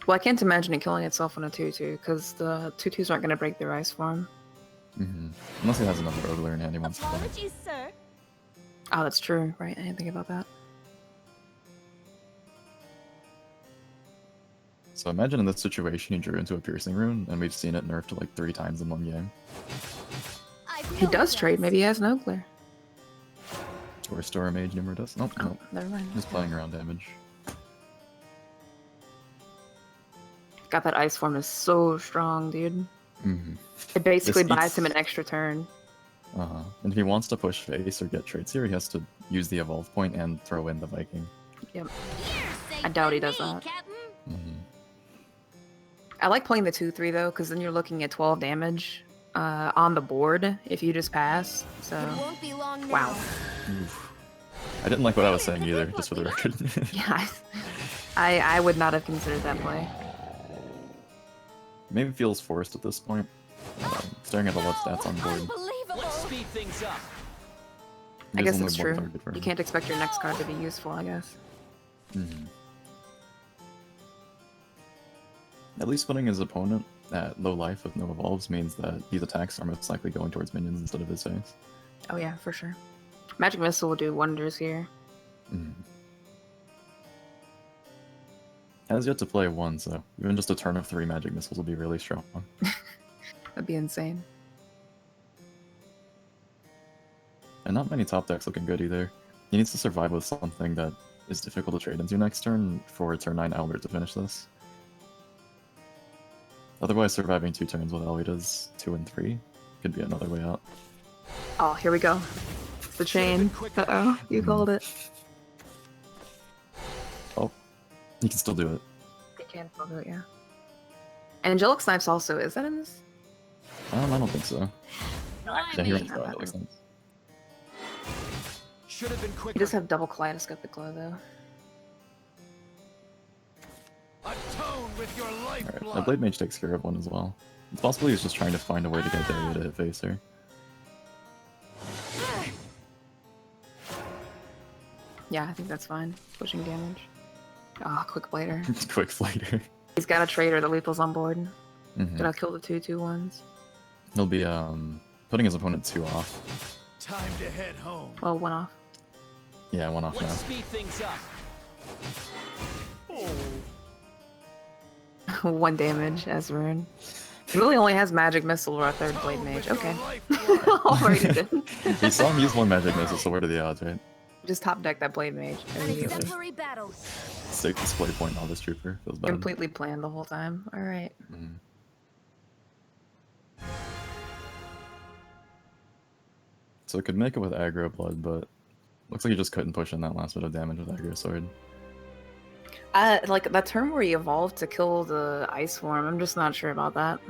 Well, I can't imagine it killing itself on a 2-2, because the 2-2s aren't going to break their ice form. Unless he has another Ogler in hand he wants to play. Apologies, sir. Oh, that's true, right? I didn't think about that. So imagine in this situation he drew into a Piercing Rune, and we've seen it nerfed like 3 times in one game. He does trade, maybe he has an Ogler. Or Store Mage Nimmer does. Nope, Oh, nope. never mind. Just playing around damage. God, that ice form is so strong, dude. Mm-hmm. It basically This buys eats- him an extra turn. And if he wants to push face or get traits here, he has to use the evolve point and throw in the Viking. Yep. You're safe I doubt he with does me, that. Captain. I like playing the 2-3 though, because then you're looking at 12 damage on the board if you just pass. So It won't be long now. wow. Oof. I didn't like what I was saying either, just for the record. Yeah, I would not have considered that play. Maybe feels forced at this point. Staring at the left stats on board. Unbelievable. Let's speed things up. I There's guess only it's one true. target for You him. can't expect your next card to be useful, I guess. At least putting his opponent at low life with no evolves means that these attacks are most likely going towards minions instead of his face. Oh yeah, for sure. Magic Missile will do wonders here. Has yet to play one, so even just a turn of 3 magic missiles will be really strong. That'd be insane. And not many top decks looking good either. He needs to survive with something that is difficult to trade into next turn for turn 9 Albert to finish this. Otherwise, surviving 2 turns with Alvida's 2 and 3 could be another way out. Oh, here we go. It's the chain. Uh-oh, you called it. Oh, he can still do it. They can still do it, yeah. Angelic Snipes also, is that in this? I don't think so. Yeah, he runs not that, that makes sense. Should have been You quicker. just have double Kaleidoscopic Glow, though. Atone with your Alright, lifeblood. that Blade Mage takes care of one as well. It's possible he's just trying to find a way to get Daria to hit face her. Yeah, I think that's fine. Pushing damage. Ah, Quick Blader. Quick Flighter. He's got a trader that lethal's on board. Mhm. Did I kill the 2/2/1s? He'll be putting his opponent 2 off. Time to head home. Well, one off. Yeah, 1 off Let's now. speed things up. One damage as rune. He really only has Magic Missile or a third Blade Mage. Okay. Already did. You saw him use 1 magic missile, so what are the odds, right? Just top deck that Blade Mage An immediately. exemplary battle. Sick display point Novice Trooper. Feels bad. Completely planned the whole time. Alright. So it could make it with aggro blood, but looks like he just couldn't push in that last bit of damage with aggro sword. Like that turn where he evolved to kill the ice form, I'm just not sure about that.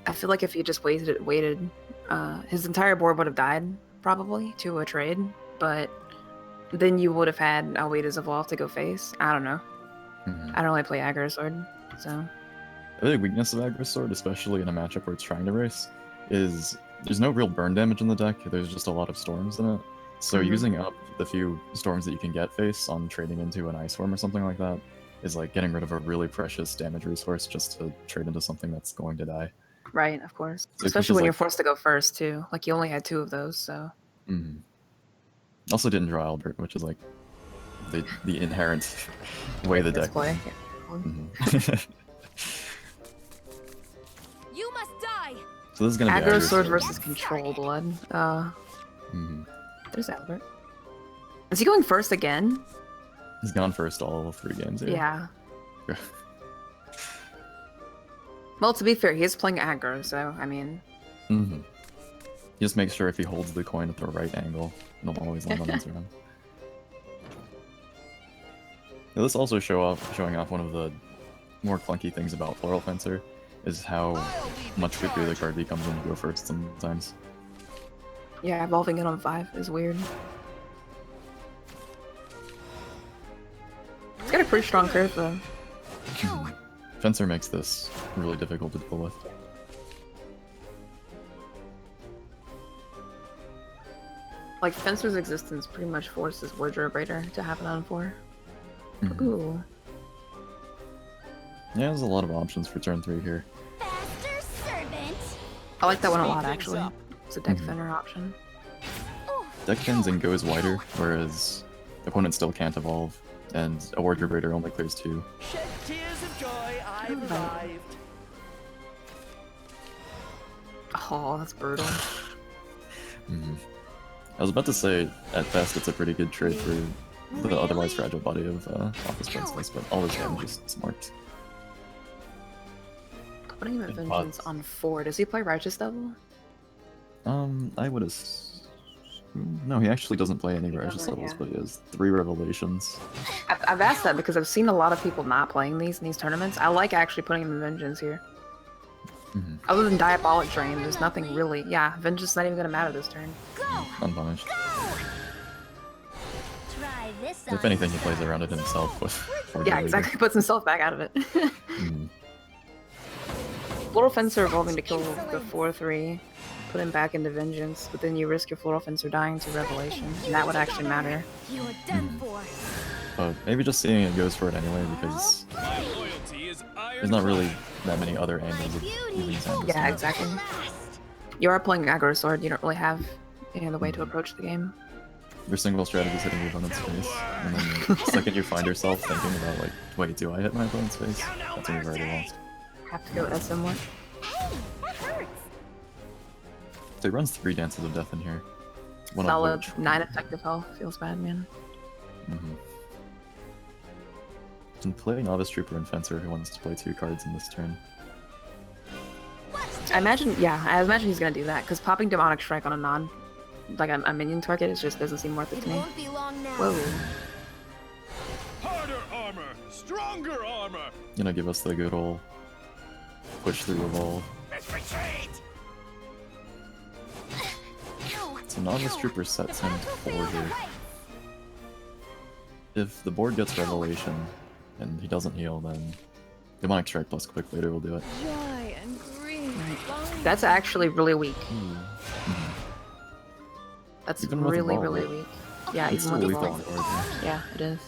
I feel like if he just waited, his entire board would have died probably to a trade, but then you would have had Alwaida's evolve to go face. I don't know. I don't really play aggro sword, so. The big weakness of aggro sword, especially in a matchup where it's trying to race, is there's no real burn damage in the deck. There's just a lot of storms in it. So using up the few storms that you can get face on trading into an ice form or something like that is like getting rid of a really precious damage resource just to trade into something that's going to die. Right, of course. So it Especially pushes, when you're like- forced to go first too. Like you only had 2 of those, so. Also didn't draw Albert, which is like the inherent way the Let's deck. play. You must die. So this is gonna be Aggro aggro sword versus control blood. There's Albert. Is he going first again? He's gone first all 3 games here. Yeah. Well, to be fair, he is playing aggro, so I mean. Just make sure if he holds the coin at the right angle, it'll always land on his round. Now, this also showing off one of the more clunky things about Floral Fencer is how much quicker the card becomes when you go first sometimes. Yeah, evolving it on 5 is weird. It's got a pretty strong curve though. Fencer makes this really difficult to deal with. Like Fencer's existence pretty much forces Wardrobe Raider to happen on 4. Ooh. Yeah, there's a lot of options for turn 3 here. Faster servant. I like that one a Speed lot things actually. up. It's a deck thinner option. Deck thins and goes wider, whereas opponent still can't evolve, and a Wardrobe Raider only clears 2. Shed tears of joy, I've arrived. Oh, that's brutal. I was about to say, at best, it's a pretty good trade for the otherwise fragile body of Office Princess, but all this damage is smart. Putting him at Good Vengeance pots. on 4. Does he play Righteous Devil? I would No, he actually doesn't play any Righteous doesn't, levels, yeah. but he has 3 Revelations. I've asked that because I've seen a lot of people not playing these in these tournaments. I like actually putting him in Vengeance here. Mhm. Other than Diabolic Drain, there's nothing really. Yeah, Vengeance is not even gonna matter this turn. Go! Unpunished. Try this If on anything, he plays yourself. around it himself with. Yeah, exactly. Puts himself back out of it. Mhm. Floral Fencer evolving to kill the 4/3, put him back into Vengeance, but then you risk your Floral Fencer dying to Revelation, and that would actually matter. You're done for. But maybe just seeing it goes for it anyway because there's not really that many other angles of using Sandus. Yeah, exactly. You are playing Aggro Sword, you don't really have any other way to approach the game. Your single strategy is hitting your opponent's face, and then the second you find yourself thinking about like, wait, do I hit my opponent's face? That's when you've already lost. Have to go SM1. Hey, that hurts. So he runs 3 Dances of Death in here. One Solid of which, 9 effective health. Feels bad, man. Can play Novice Trooper and Fencer who wants to play 2 cards in this turn. I imagine he's gonna do that, because popping Demonic Strike on a a minion target is just doesn't seem worth it It to me. won't be long now. Whoa. Harder armor, stronger armor. Gonna give us the good ol' push through evolve. Let's retreat. Ow. So Novice Ow. Trooper sets him to The 4 battle here. waits. If the board gets Revelation and he doesn't heal, then Demonic Strike plus Quick Later will do it. Joy and grief. That's actually really weak. Mhm. That's Even with really, Evolve, really right? weak. Yeah, It's even still with lethal on Evolve. board. Yeah. Yeah, it is.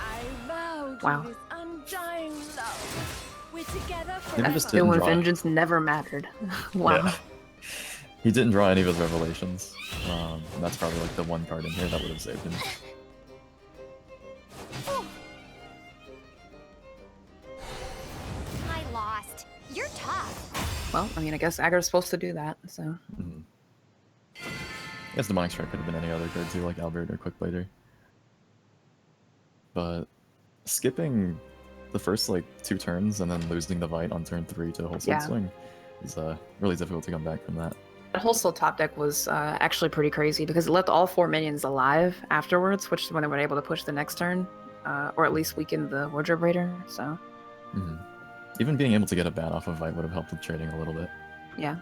I vow to Wow. this undying love. We're together Maybe forever. just Still didn't when draw. Vengeance never mattered. Wow. Yeah. He didn't draw any of his Revelations. And that's probably like the one card in here that would have saved him. I lost. You're tough. Well, I mean, I guess Aggro's supposed to do that, so. Mhm. I guess Demonic Strike could have been any other card too, like Albert or Quick Later. But skipping the first like 2 turns and then losing the Vite on turn 3 to Wholesale Yeah. Swing is really difficult to come back from that. The Wholesale top deck was actually pretty crazy because it left all 4 minions alive afterwards, which is when they were able to push the next turn, or at least weaken the Wardrobe Raider, so. Mhm. Even being able to get a bat off of Vite would have helped with trading a little bit. Yeah.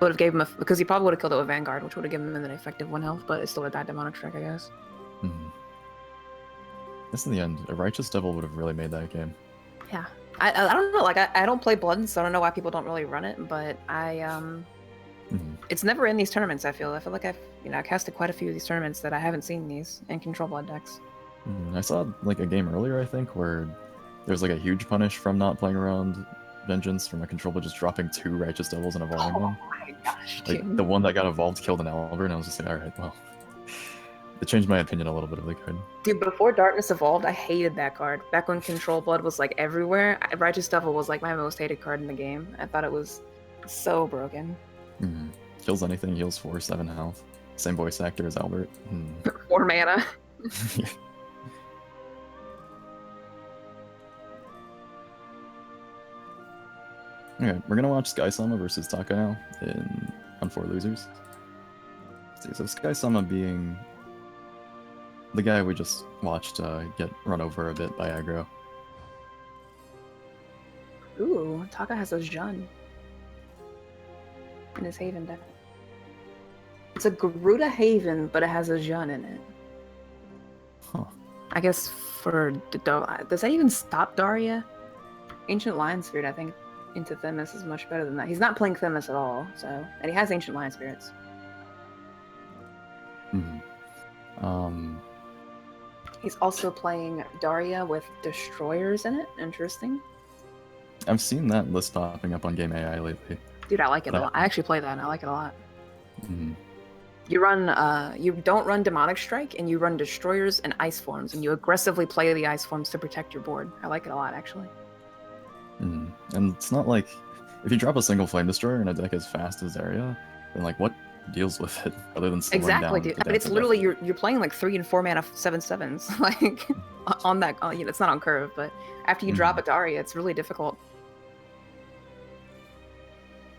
Would have gave him because he probably would have killed it with Vanguard, which would have given him an effective 1 health, but it still would have died Demonic Strike, I guess. Mhm. I guess in the end, a Righteous Devil would have really made that game. Yeah. I don't know, like, I don't play Blood, so I don't know why people don't really run it, but Mhm. it's never in these tournaments, I feel. I feel like I've, I casted quite a few of these tournaments that I haven't seen these in Control Blood decks. I saw like a game earlier, I think, where there's like a huge punish from not playing around Vengeance from a control, but just dropping 2 Righteous Devils and evolving one. my gosh, Like dude. the one that got evolved killed an Albert, and I was just like, all right, well, it changed my opinion a little bit if they could. Dude, before Darkness evolved, I hated that card. Back when Control Blood was like everywhere, Righteous Devil was like my most hated card in the game. I thought it was so broken. Kills anything, heals 4, 7 health. Same voice actor as Albert. 4 mana. Okay, we're gonna watch Sky Sama versus Taka now on 4 losers. So Sky Sama being the guy we just watched get run over a bit by aggro. Ooh, Taka has a Jun in his Haven deck. It's a Garuda Haven, but it has a Jun in it. Huh. I guess for does that even stop Daria? Ancient Lion Spirit, I think, into Themis is much better than that. He's not playing Themis at all, so, and he has Ancient Lion Spirits. He's also playing Daria with Destroyers in it. Interesting. I've seen that list popping up on Game AI lately. Dude, I like it a lot. I actually play that and I like it a lot. Mhm. You run, you don't run Demonic Strike, and you run Destroyers and Ice Forms, and you aggressively play the Ice Forms to protect your board. I like it a lot, actually. And it's not like if you drop a single Flame Destroyer in a deck as fast as Daria, then like what deals with it other than slowing Exactly, down dude. the I mean, it's depth of literally death? you're playing like 3 and 4 mana 7/7s, like on that. It's not on curve, but after you drop a Daria, it's really difficult.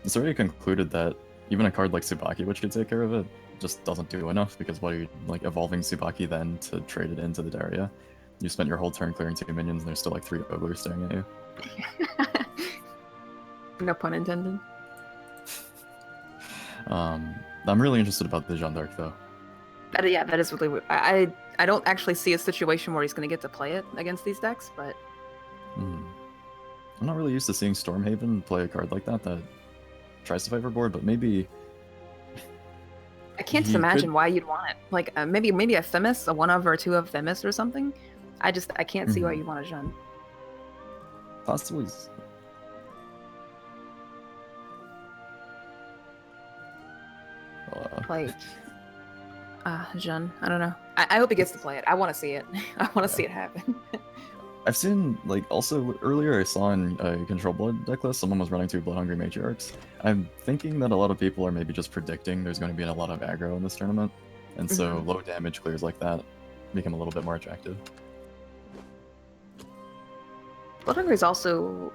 It's already concluded that even a card like Tsubaki, which could take care of it, just doesn't do enough, because what are you, like, evolving Tsubaki then to trade it into the Daria? You spent your whole turn clearing 2 minions, and there's still like 3 Oglers staring at you. No pun intended. I'm really interested about the Jeanne d'Arc, though. Yeah, that is really weird. I don't actually see a situation where he's going to get to play it against these decks, but... I'm not really used to seeing Stormhaven play a card like that tries to favor board, but maybe... I can't just imagine why you'd want it. Like, maybe a Themis, a 1-of or 2-of Themis or something. I can't see why you want a Jeanne. Possibly... Like... Jeanne, I don't know. I hope he gets to play it. I want to see it. I want to see it happen. I've seen, like, also earlier I saw in a Control Blood deck list, someone was running 2 Blood Hungry Matriarchs. I'm thinking that a lot of people are maybe just predicting there's going to be a lot of aggro in this tournament, and so low damage clears like that become a little bit more attractive. Blood Hungry is also...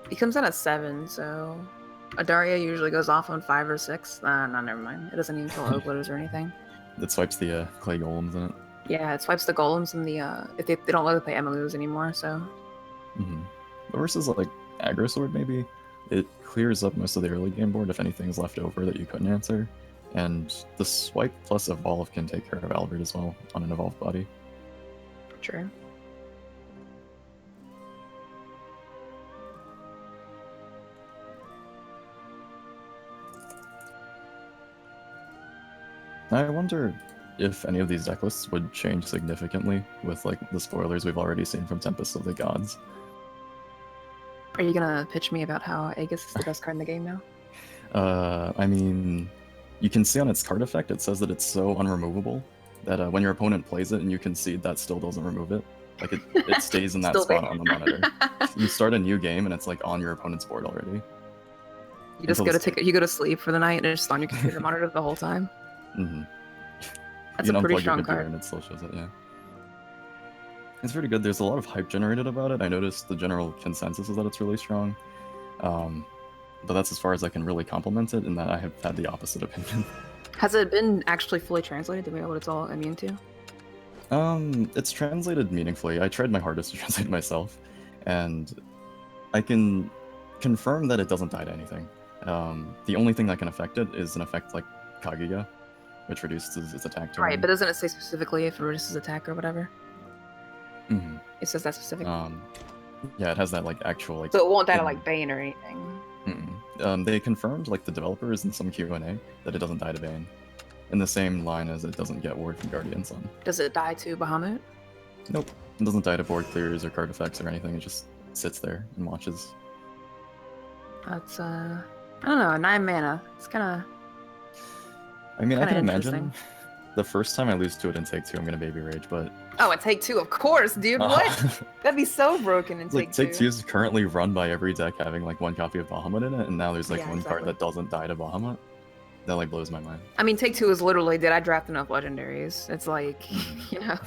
He comes in at 7, so... Adaria usually goes off on 5 or 6. No, never mind. It doesn't even kill Oglers or anything. It swipes the clay golems in it. Yeah, it swipes the golems and the if they don't let it play Emelus anymore, so. But versus like aggro sword, maybe it clears up most of the early game board if anything's left over that you couldn't answer, and the swipe plus evolve can take care of Albert as well on an evolved body. True. I wonder if any of these deck lists would change significantly with like the spoilers we've already seen from Tempest of the Gods. Are you gonna pitch me about how Aegis is the best card in the game now? I mean, you can see on its card effect, it says that it's so unremovable that when your opponent plays it and you concede, that still doesn't remove it. Like it stays in that spot on the monitor. You start a new game and it's like on your opponent's board already. You just you go to sleep for the night and it's just on your computer monitor the whole time. That's you can a pretty unplug your strong computer card. and it still shows it, yeah. It's pretty good. There's a lot of hype generated about it. I noticed the general consensus is that it's really strong. But that's as far as I can really compliment it, in that I have had the opposite opinion. Has it been actually fully translated? Do we know what it's all immune to? It's translated meaningfully. I tried my hardest to translate it myself, and I can confirm that it doesn't die to anything. The only thing that can affect it is an effect like Kaguya, which reduces its attack to Right, 1. but doesn't it say specifically if it reduces attack or whatever? Mm-hmm. It says that specific. Yeah, it has that like actual like. So it won't die to like Bane or anything. They confirmed, like the developers in some Q&A, that it doesn't die to Bane, in the same line as it doesn't get Ward from Guardian Sun. Does it die to Bahamut? Nope, it doesn't die to board clears or card effects or anything. It just sits there and watches. That's I don't know, 9 mana. It's kind of. I mean, I can interesting. imagine the first time I lose to it in Take 2, I'm gonna Baby Rage, but... Oh, and Take 2, of course, dude. What? That'd be so broken in like, Take 2. Take 2 is currently run by every deck having like 1 copy of Bahamut in it, and now there's like one card that doesn't die to Bahamut. That like blows my mind. I mean, Take 2 is literally, did I draft enough legendaries? It's like, you know,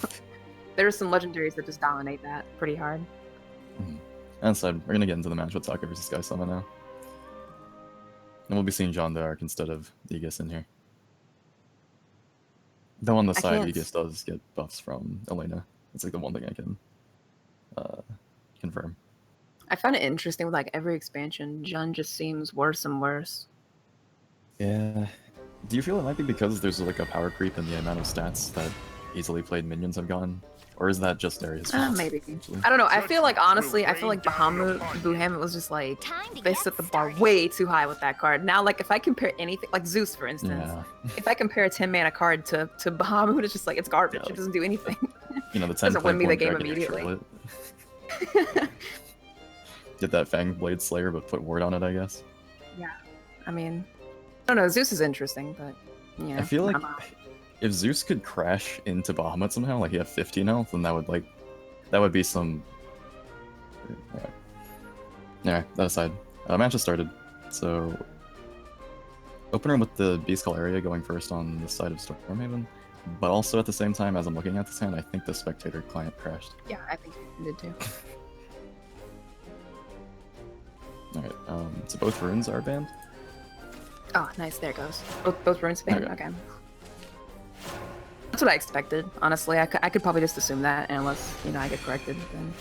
there's some legendaries that just dominate that pretty hard. And so we're gonna get into the match with Taka versus Sky Summon now. And we'll be seeing Jeanne d'Arc instead of Aegis in here. Though on the side, Aegis does get buffs from Elena. It's like the one thing I can confirm. I find it interesting with like every expansion, Jeanne just seems worse and worse. Yeah. Do you feel it might be because there's like a power creep in the amount of stats that easily played minions have gone? Or is that just Darius' fault? Maybe. I don't know. I feel like, honestly, I feel like Bahamut was just like, they set the bar way too high with that card. Now, like, if I compare anything, like Zeus, for instance, if I compare a 10 mana card to Bahamut, it's just like, it's garbage. It doesn't do anything. You know, the 10 doesn't win me the game immediately. Get that Fang Blade Slayer, but put ward on it, I guess. Yeah. I mean, I don't know. Zeus is interesting, but, you know. I feel like if Zeus could crash into Bahamut somehow, like he had 15 health, then that would be some... Yeah, that aside. Match has started, so... Opener with the Beast Call area going first on the side of Stormhaven, but also at the same time, as I'm looking at this hand, I think the Spectator client crashed. Yeah, I think it did too. Alright, so both runes are banned? Oh, nice. There it goes. Both runes banned? Okay. That's what I expected, honestly. I could probably just assume that, unless, you know, I get corrected, then...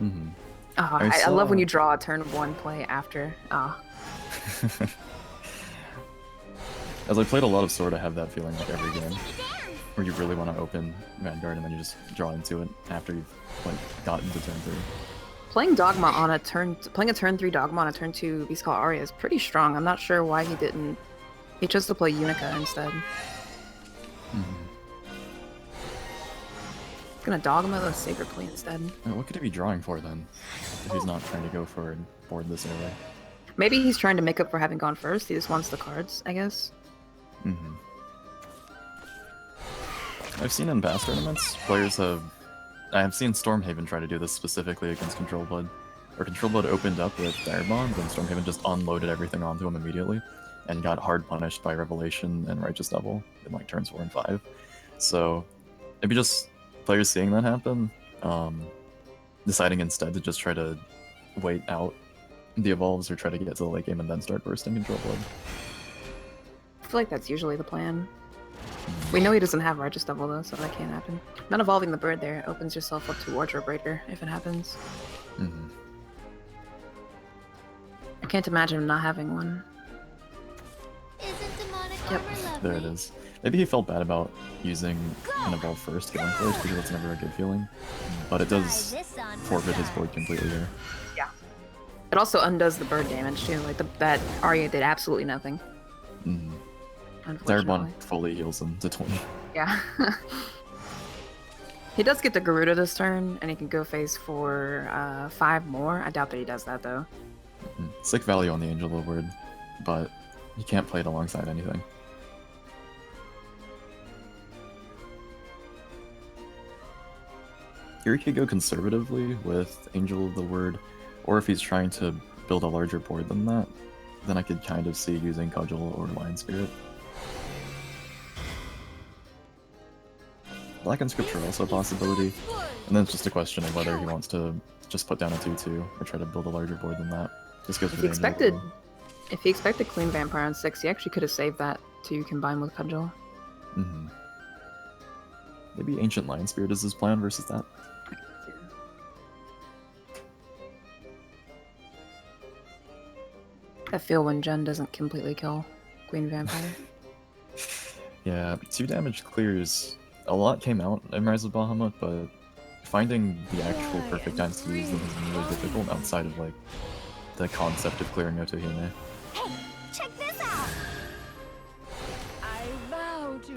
Mm-hmm. Oh, I love when you draw a turn 1 play after. Oh. As I played a lot of Sword, I have that feeling like every game, where you really want to open Vanguard and then you just draw into it after you've like gotten to turn 3. Playing Dogma on a playing a turn 3 Dogma on a turn 2 Beast Call Aria is pretty strong. I'm not sure why he didn't. He chose to play Unica instead. Gonna Dogma the Sacred Plea instead. What could he be drawing for then? If he's not trying to go for a board this early. Maybe he's trying to make up for having gone first. He just wants the cards, I guess. I've seen in past tournaments, I have seen Stormhaven try to do this specifically against Control Blood. Where Control Blood opened up with Dire Bonds, and Stormhaven just unloaded everything onto him immediately, and got hard punished by Revelation and Righteous Devil in like turns 4 and 5. So maybe just players seeing that happen, deciding instead to just try to wait out the evolves or try to get to the late game and then start bursting Control Blood. I feel like that's usually the plan. We know he doesn't have Righteous Devil though, so that can't happen. Not evolving the bird there opens yourself up to Wardrobe Breaker if it happens. I can't imagine him not having one. Isn't demonic Yep. armor lovely? There it is. Maybe he felt bad about using an evolve first, going first, because that's never a good feeling. But it does Try this on for forfeit his size. board completely here. Yeah. It also undoes the bird damage too. Like that Arya did absolutely nothing. Unfortunately. Direbond fully heals him to 20. Yeah. He does get the Garuda this turn, and he can go face for 5 more. I doubt that he does that though. Sick value on the Angel of the Word, but you can't play it alongside anything. Here he could go conservatively with Angel of the Word, or if he's trying to build a larger board than that, then I could kind of see using Cudgel or Lion Spirit. Black and Scripture are also a possibility, and then it's just a question of whether he wants to just put down a 2-2 or try to build a larger board than that. Just goes for the Angel of the Word. If he expected Queen Vampire on 6, he actually could have saved that to combine with Cudgel. Maybe Ancient Lion Spirit is his plan versus that. I feel when Jen doesn't completely kill Queen Vampire. Yeah, 2 damage clears. A lot came out in Rise of Bahamut, but finding the actual perfect times to use them is really difficult outside of like the concept of clearing Otohime. Hey, check this out.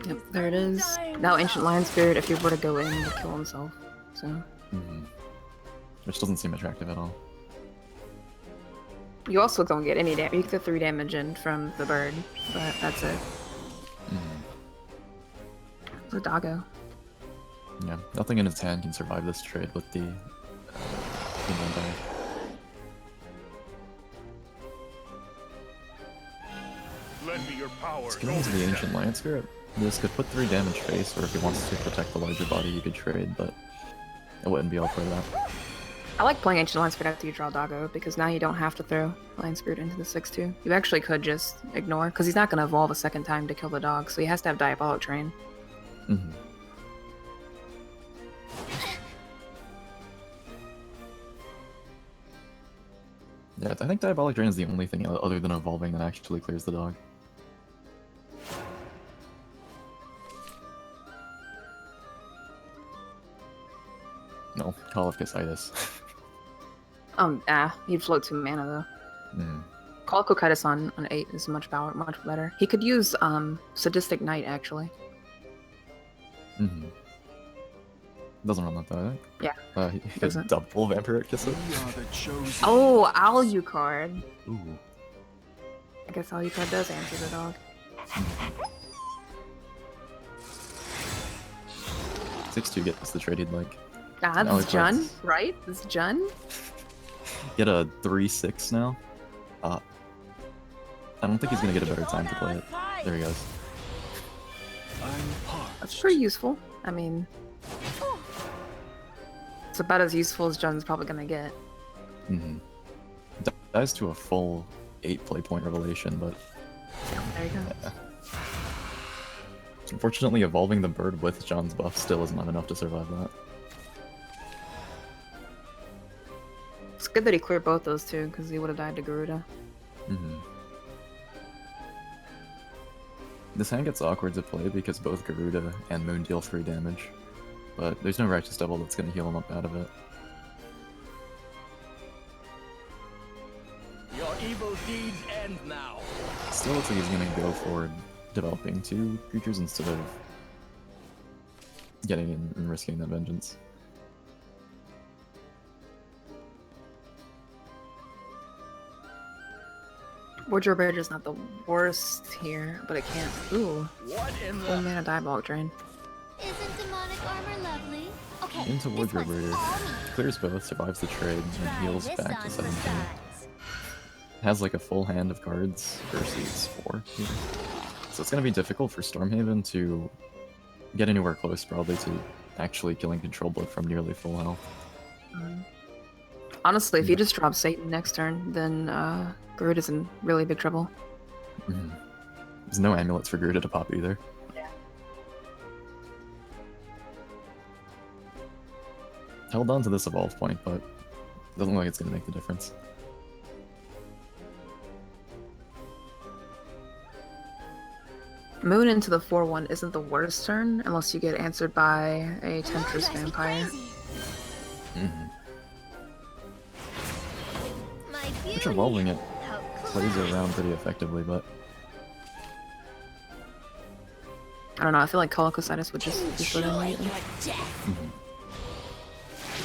Yep, there it is. Now Ancient Lion Spirit, if he were to go in, would kill himself. So. Which doesn't seem attractive at all. You also don't get any damage. You get the 3 damage in from the bird, but that's it. It's a doggo. Yeah, nothing in his hand can survive this trade with the Vampire. Lend me your power. Let's get into the Ancient Lion Spirit. This could put 3 damage face, or if he wants to protect the larger body, he could trade, but it wouldn't be all for that. I like playing Ancient Lion Spirit after you draw Doggo, because now you don't have to throw Lion Spirit into the 6-2. You actually could just ignore, because he's not going to evolve a second time to kill the dog, so he has to have Diabolic Train. Yeah, I think Diabolic Drain is the only thing other than evolving that actually clears the dog. No, Call of Casitis. He'd float 2 mana though. Call of Cocytus on 8 is much better. He could use Sadistic Knight actually. Doesn't run that though, I think. Yeah. He could double Vampiric Kiss it. Oh, Alucard. Ooh. I guess Alucard does answer the dog. 6-2 gets the trade he'd like. Ah, this is Jun, right? This is Jun? Get a 3-6 now. I don't think he's gonna get a better time to play it. There he goes. That's pretty useful. I mean, it's about as useful as Jun's probably gonna get. Dies to a full 8 play point Revelation, but There you go. yeah. Unfortunately, evolving the bird with John's buff still is not enough to survive that. It's good that he cleared both those two, because he would have died to Garuda. This hand gets awkward to play because both Garuda and Moon deal free damage, but there's no Righteous Devil that's going to heal him up out of it. Your evil deeds end now. Still looks like he's going to go for developing 2 creatures instead of getting in and risking that vengeance. Wardrobe Rage is not the worst here, but it can't. Ooh. What in Full mana Diabolic Drain. Isn't demonic armor lovely? Okay. Into this Wardrobe one's Raider. all me. Clears both, survives the trade, and Try heals this back to on 17. for size. Has like a full hand of cards versus 4 here. So it's going to be difficult for Stormhaven to get anywhere close, probably, to actually killing Control Blood from nearly full health. Honestly, if you just drop Satan next turn, then Garuda's in really big trouble. There's no amulets for Garuda to pop either. Yeah. Held on to this evolve point, but doesn't look like it's going to make the difference. Moon into the 4-1 isn't the worst turn, unless you get answered by a Temptress Drives me Vampire. crazy. My Which beauty. evolving it How plays clever. around pretty effectively, but I don't know, I feel like Colicocytus would just be sort of Enjoy late. your death.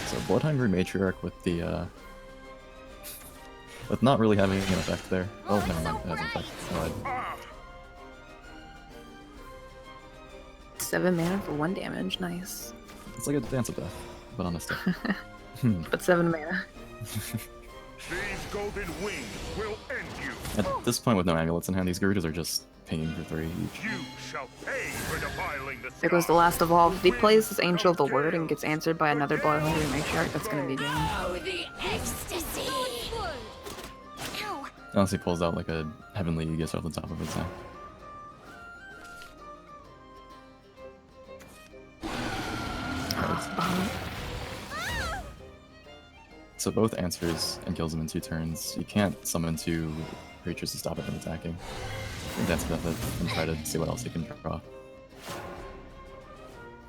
so Blood Hungry Matriarch with the with not really having an effect there. Oh, never mind, it has an effect. Oh, 7 mana for 1 damage, nice. it's like a Dance of Death, but on a stick. But 7 mana. These golden wings will end you. At this point, with no amulets in hand, these Garudas are just pinging for 3 each. You shall pay for defiling the There goes the last evolve. If he plays this Angel of the Word and gets answered by another Blood Hungry Matriarch, that's gonna be game. Oh, the ecstasy. Ow. Unless he pulls out like a Heavenly Aegis off the top of his head. So both answers and kills him in 2 turns. You can't summon 2 creatures to stop it from attacking. I think that's about it, and try to see what else you can draw.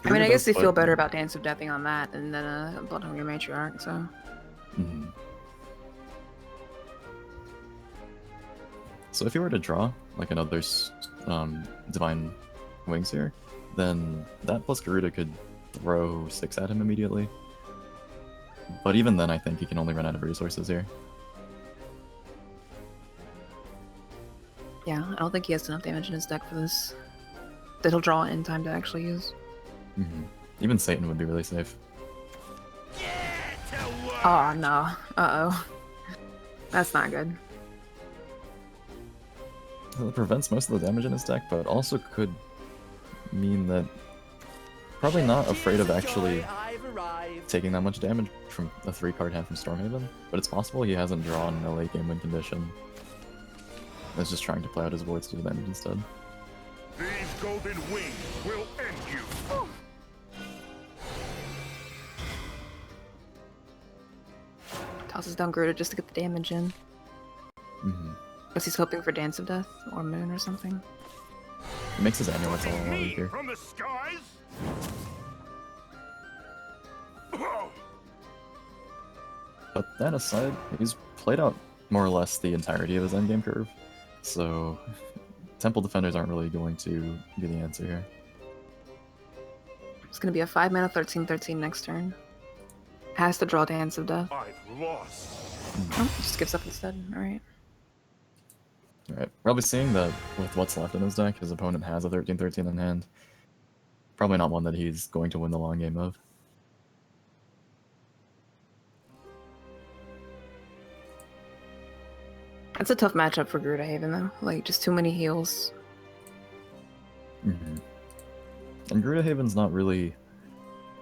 I mean, I guess they feel better about Dance of Deathing on that than a Blood Hungry Matriarch, so... So if you were to draw like another Divine Wings here, then that plus Garuda could throw 6 at him immediately. But even then, I think he can only run out of resources here. Yeah, I don't think he has enough damage in his deck for this. That he'll draw in time to actually use. Even Satan would be really safe. Oh no. Uh-oh. That's not good. Well, it prevents most of the damage in his deck, but also could mean that probably not afraid of actually taking that much damage from a 3-card hand from Stormhaven, but it's possible he hasn't drawn a late game win condition. Is just trying to play out his boards to do damage instead. These golden wings will end you. Tosses down Garuda just to get the damage in. Guess he's hoping for Dance of Death or Moon or something. He makes his amulets all a lot Me weaker. from the skies. But that aside, he's played out more or less the entirety of his endgame curve, so Temple Defenders aren't really going to be the answer here. It's gonna be a 5 mana 13/13 next turn. Has to draw Dance of Death. I've lost. Oh, just gives up instead. Alright. Alright, probably seeing that with what's left in his deck, his opponent has a 13/13 in hand. Probably not one that he's going to win the long game of. It's a tough matchup for Garuda Haven though. Like, just too many heals. And Garuda Haven's not really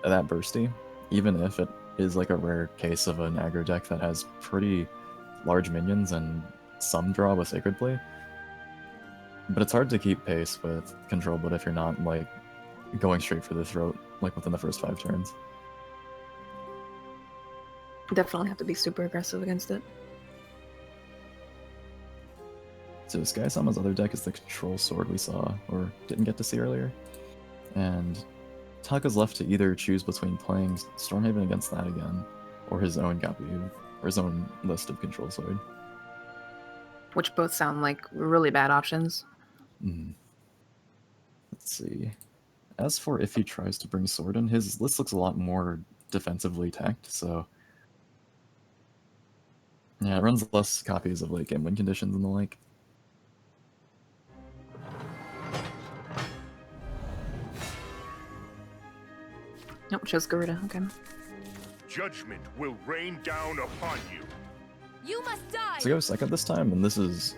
that bursty, even if it is like a rare case of an aggro deck that has pretty large minions and some draw with Sacred Play. But it's hard to keep pace with Control Blood if you're not, like, going straight for the throat, like, within the first 5 turns. Definitely have to be super aggressive against it. So Sky Sama's other deck is the Control Sword we saw, or didn't get to see earlier. And Taka's left to either choose between playing Stormhaven against that again, or his own copy of, or his own list of Control Sword. Which both sound like really bad options. Let's see. As for if he tries to bring Sword in, his list looks a lot more defensively tacked, so... Yeah, it runs less copies of, like, win conditions and the like. Nope, chose Garuda, okay. Judgment will rain down upon you. You must die. So go second this time, and this is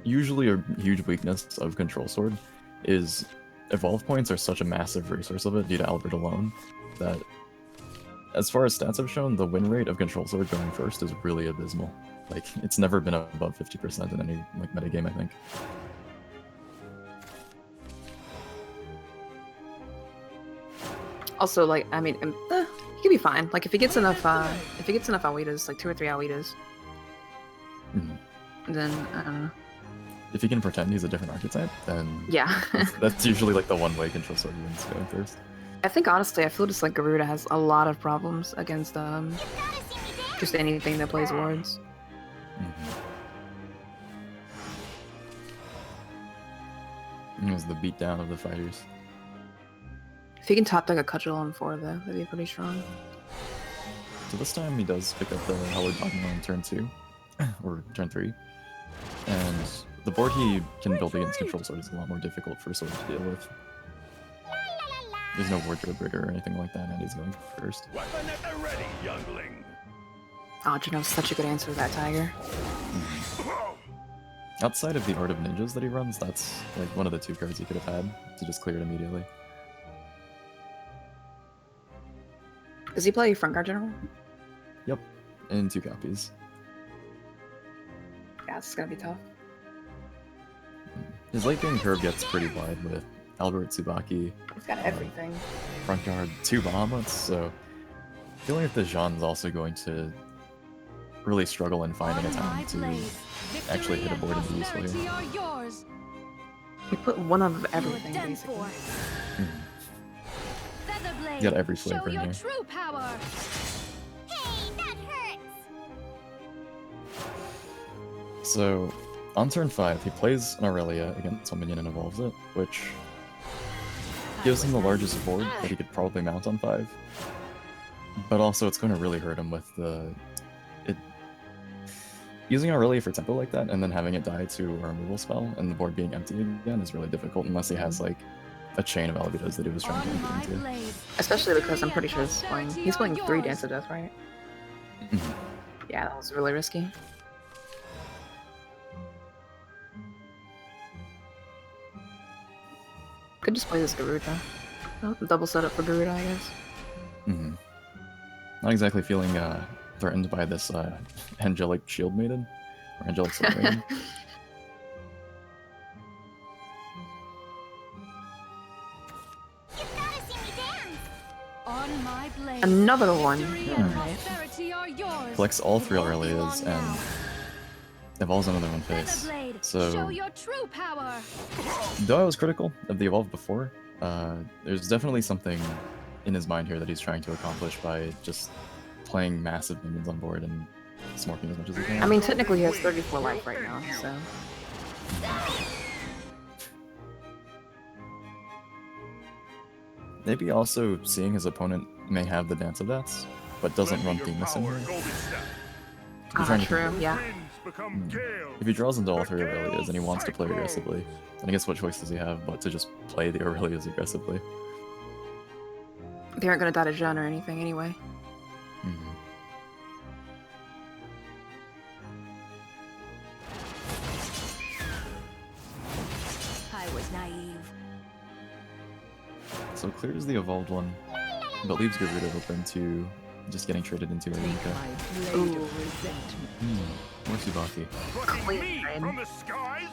usually a huge weakness of Control Sword, is evolve points are such a massive resource of it due to Albert alone, that as far as stats have shown, the win rate of Control Sword going first is really abysmal. Like, it's never been above 50% in any, like, metagame, I think. Also, like, I mean, he could be fine. Like, if he gets enough Awitas, like 2 or 3 Awitas, then, I don't know. If he can pretend he's a different archetype, then Yeah. that's usually, like, the one way Control Sword wins going first. I think, honestly, I feel just like Garuda has a lot of problems against, just anything that plays wards. It was the beatdown of the fighters. If he can top like a Cudgel on 4, though, that'd be pretty strong. So this time he does pick up the Hallowed Dogma on turn 2, or turn 3. And the board he can build against Control Sword is a lot more difficult for Sword to deal with. There's no Wardrobe Rigger or anything like that, and he's going first. Weapon at the ready, youngling. Oh, Geno's such a good answer to that, Tiger. Outside of the Art of Ninjas that he runs, that's like one of the 2 cards he could have had to just clear it immediately. Does he play Front Guard General? Yep, in 2 copies. Yeah, it's gonna be tough. His late game curve gets pretty wide with Albert, Tsubaki, He's got everything. Front Guard, 2 Bahamut's, so I feel like the Jean's also going to really struggle in finding a time to actually hit a board and be useful here. We put one of everything, basically. You got every flavor in here. True power. Hey, that hurts. So, on turn 5, he plays an Aurelia against one minion and evolves it, which gives him the largest board that he could probably mount on 5. But also, it's going to really hurt him with the... Using Aurelia for tempo like that, and then having it die to a removal spell, and the board being empty again is really difficult unless he has, like, a chain of Albedos that he was trying to get into. Especially because I'm pretty sure he's playing 3 Dance of Death, right? Yeah, that was really risky. Could just play this Garuda. Oh, double setup for Garuda, I guess. Not exactly feeling threatened by this Angelic Shield Maiden, or Angelic Sword Maiden. Another one. Alright. Collects all 3 Aurelias and evolves another one face. So, though I was critical of the evolve before, there's definitely something in his mind here that he's trying to accomplish by just playing massive minions on board and smorking as much as he can. I mean, technically he has 34 life right now, so... Maybe also seeing his opponent may have the Dance of Deaths, but doesn't run Themis in here. True, yeah. If he draws into all 3 Aurelias and he wants to play aggressively, then I guess what choice does he have but to just play the Aurelias aggressively? They aren't gonna die to Jean or anything anyway. I was naive. So clears the evolved one, but leaves Garuda open to just getting traded into a Rika. Ooh. More Tsubaki. Plucking me from the skies?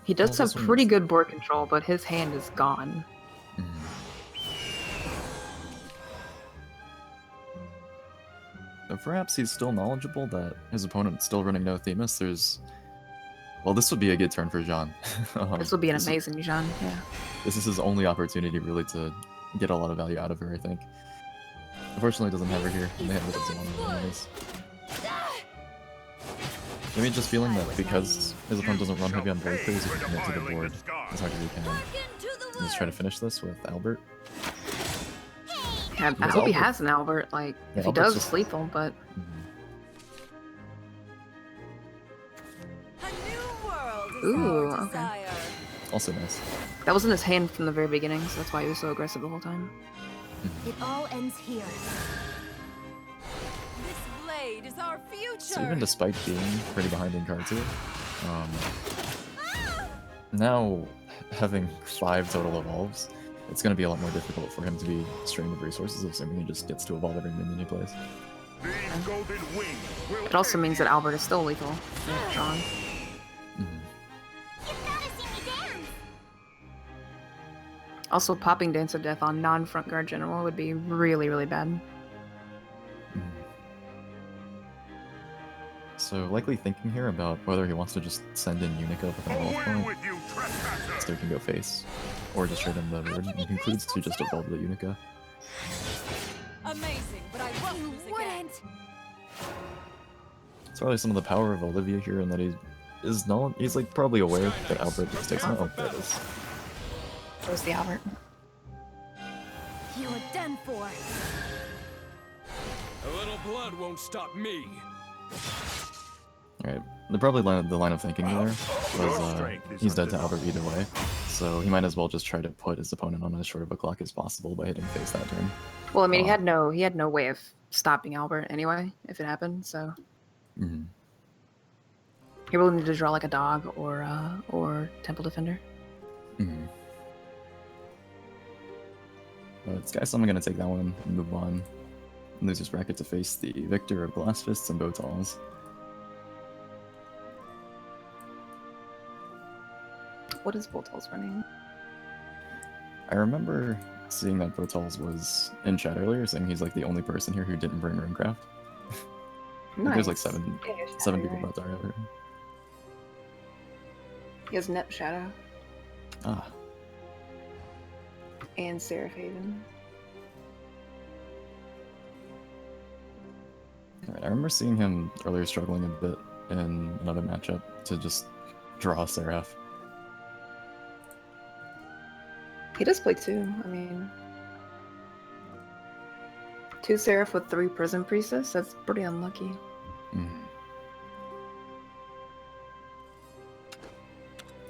He does Well, have this one pretty is- good board control, but his hand is gone. Perhaps he's still knowledgeable that his opponent's still running no Themis. Well, this would be a good turn for Jean. This will be an this is- amazing Jean, yeah. This is his only opportunity really to get a lot of value out of her, I think. Unfortunately, he doesn't have her here, and they have the Zilana anyways. Maybe just feeling that because his opponent doesn't run heavy on board clears, he can commit to the board as hard as he can. And just try to finish this with Albert. Yeah, I Because hope he Albert- has an Albert. Like, Yeah, if he Albert's does, just- it's lethal, but ooh, okay. Also nice. That was in his hand from the very beginning, so that's why he was so aggressive the whole time. It all ends here. This blade is our future. So even despite being pretty behind in cards here, now having 5 total evolves, it's going to be a lot more difficult for him to be strained of resources, assuming he just gets to evolve every minion he plays. These golden wings will It also end means that Albert is still lethal. Strong. You've gotta see me dance. Also, popping Dance of Death on non-front guard general would be really, really bad. So likely thinking here about whether he wants to just send in Unica with an evolve away point, with you, trespasser. so he can go face, or just trade him the word, and concludes to just evolve the Unica. Amazing, but I won't You lose again. wouldn't. It's probably some of the power of Olivia here, and that he's like probably aware that Albert just takes him out. Oh, there it is. Where's the Albert? You're done for. A little blood won't stop me. Alright, the line of thinking there was he's dead to Albert either way, so he might as well just try to put his opponent on as short of a clock as possible by hitting face that turn. Well, I mean, he had no way of stopping Albert anyway, if it happened. So he really needed to draw like a dog or Temple Defender. But Sky Summon gonna take that one and move on. And losers bracket to face the victor of Glass Fists and Botals. What is Boltals running? I remember seeing that Botals was in chat earlier, saying he's like the only person here who didn't bring Runecraft. I think there's like seven people about Dario here. He has Net Shadow Ah, and Seraph Haven. alright, I remember seeing him earlier struggling a bit in another matchup to just draw Seraph. He does play 2. I mean, 2 Seraph with 3 Prison Priestess. That's pretty unlucky.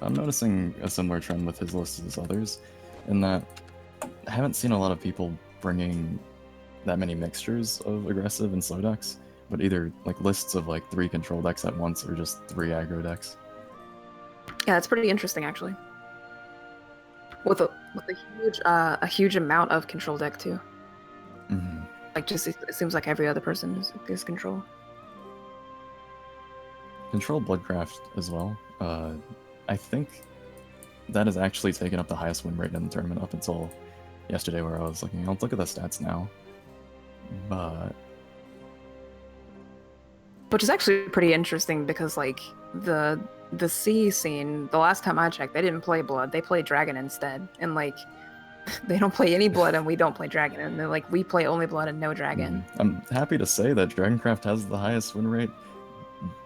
I'm noticing a similar trend with his list as others, in that I haven't seen a lot of people bringing that many mixtures of aggressive and slow decks, but either like lists of like 3 control decks at once or just 3 aggro decks. Yeah, that's pretty interesting actually. With a huge amount of control deck too. Like just it seems like every other person is control. Control Bloodcraft as well. I think that has actually taken up the highest win rate in the tournament up until yesterday, where I was looking. I'll look at the stats now, but Which is actually pretty interesting because like the C scene, the last time I checked, they didn't play Blood. They play Dragon instead. And like they don't play any Blood and we don't play Dragon. And they're like, we play only Blood and no Dragon. I'm happy to say that Dragoncraft has the highest win rate,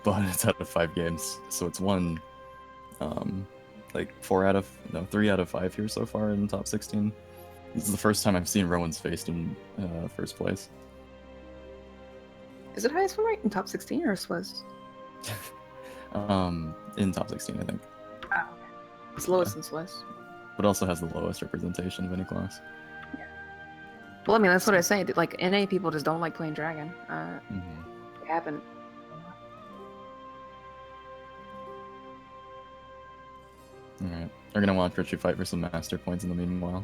but it's out of 5 games, so it's won like 3 out of 5 here so far in top 16. This is the first time I've seen Rowan's faced in first place. Is it highest win rate in top 16 or Swiss? In top 16, I think. Oh, okay. It's lowest in Swiss. But also has the lowest representation of any class. Well, I mean, that's what I say. Like, NA people just don't like playing Dragon. It happened. Alright. We're gonna watch Richie fight for some master points in the meanwhile.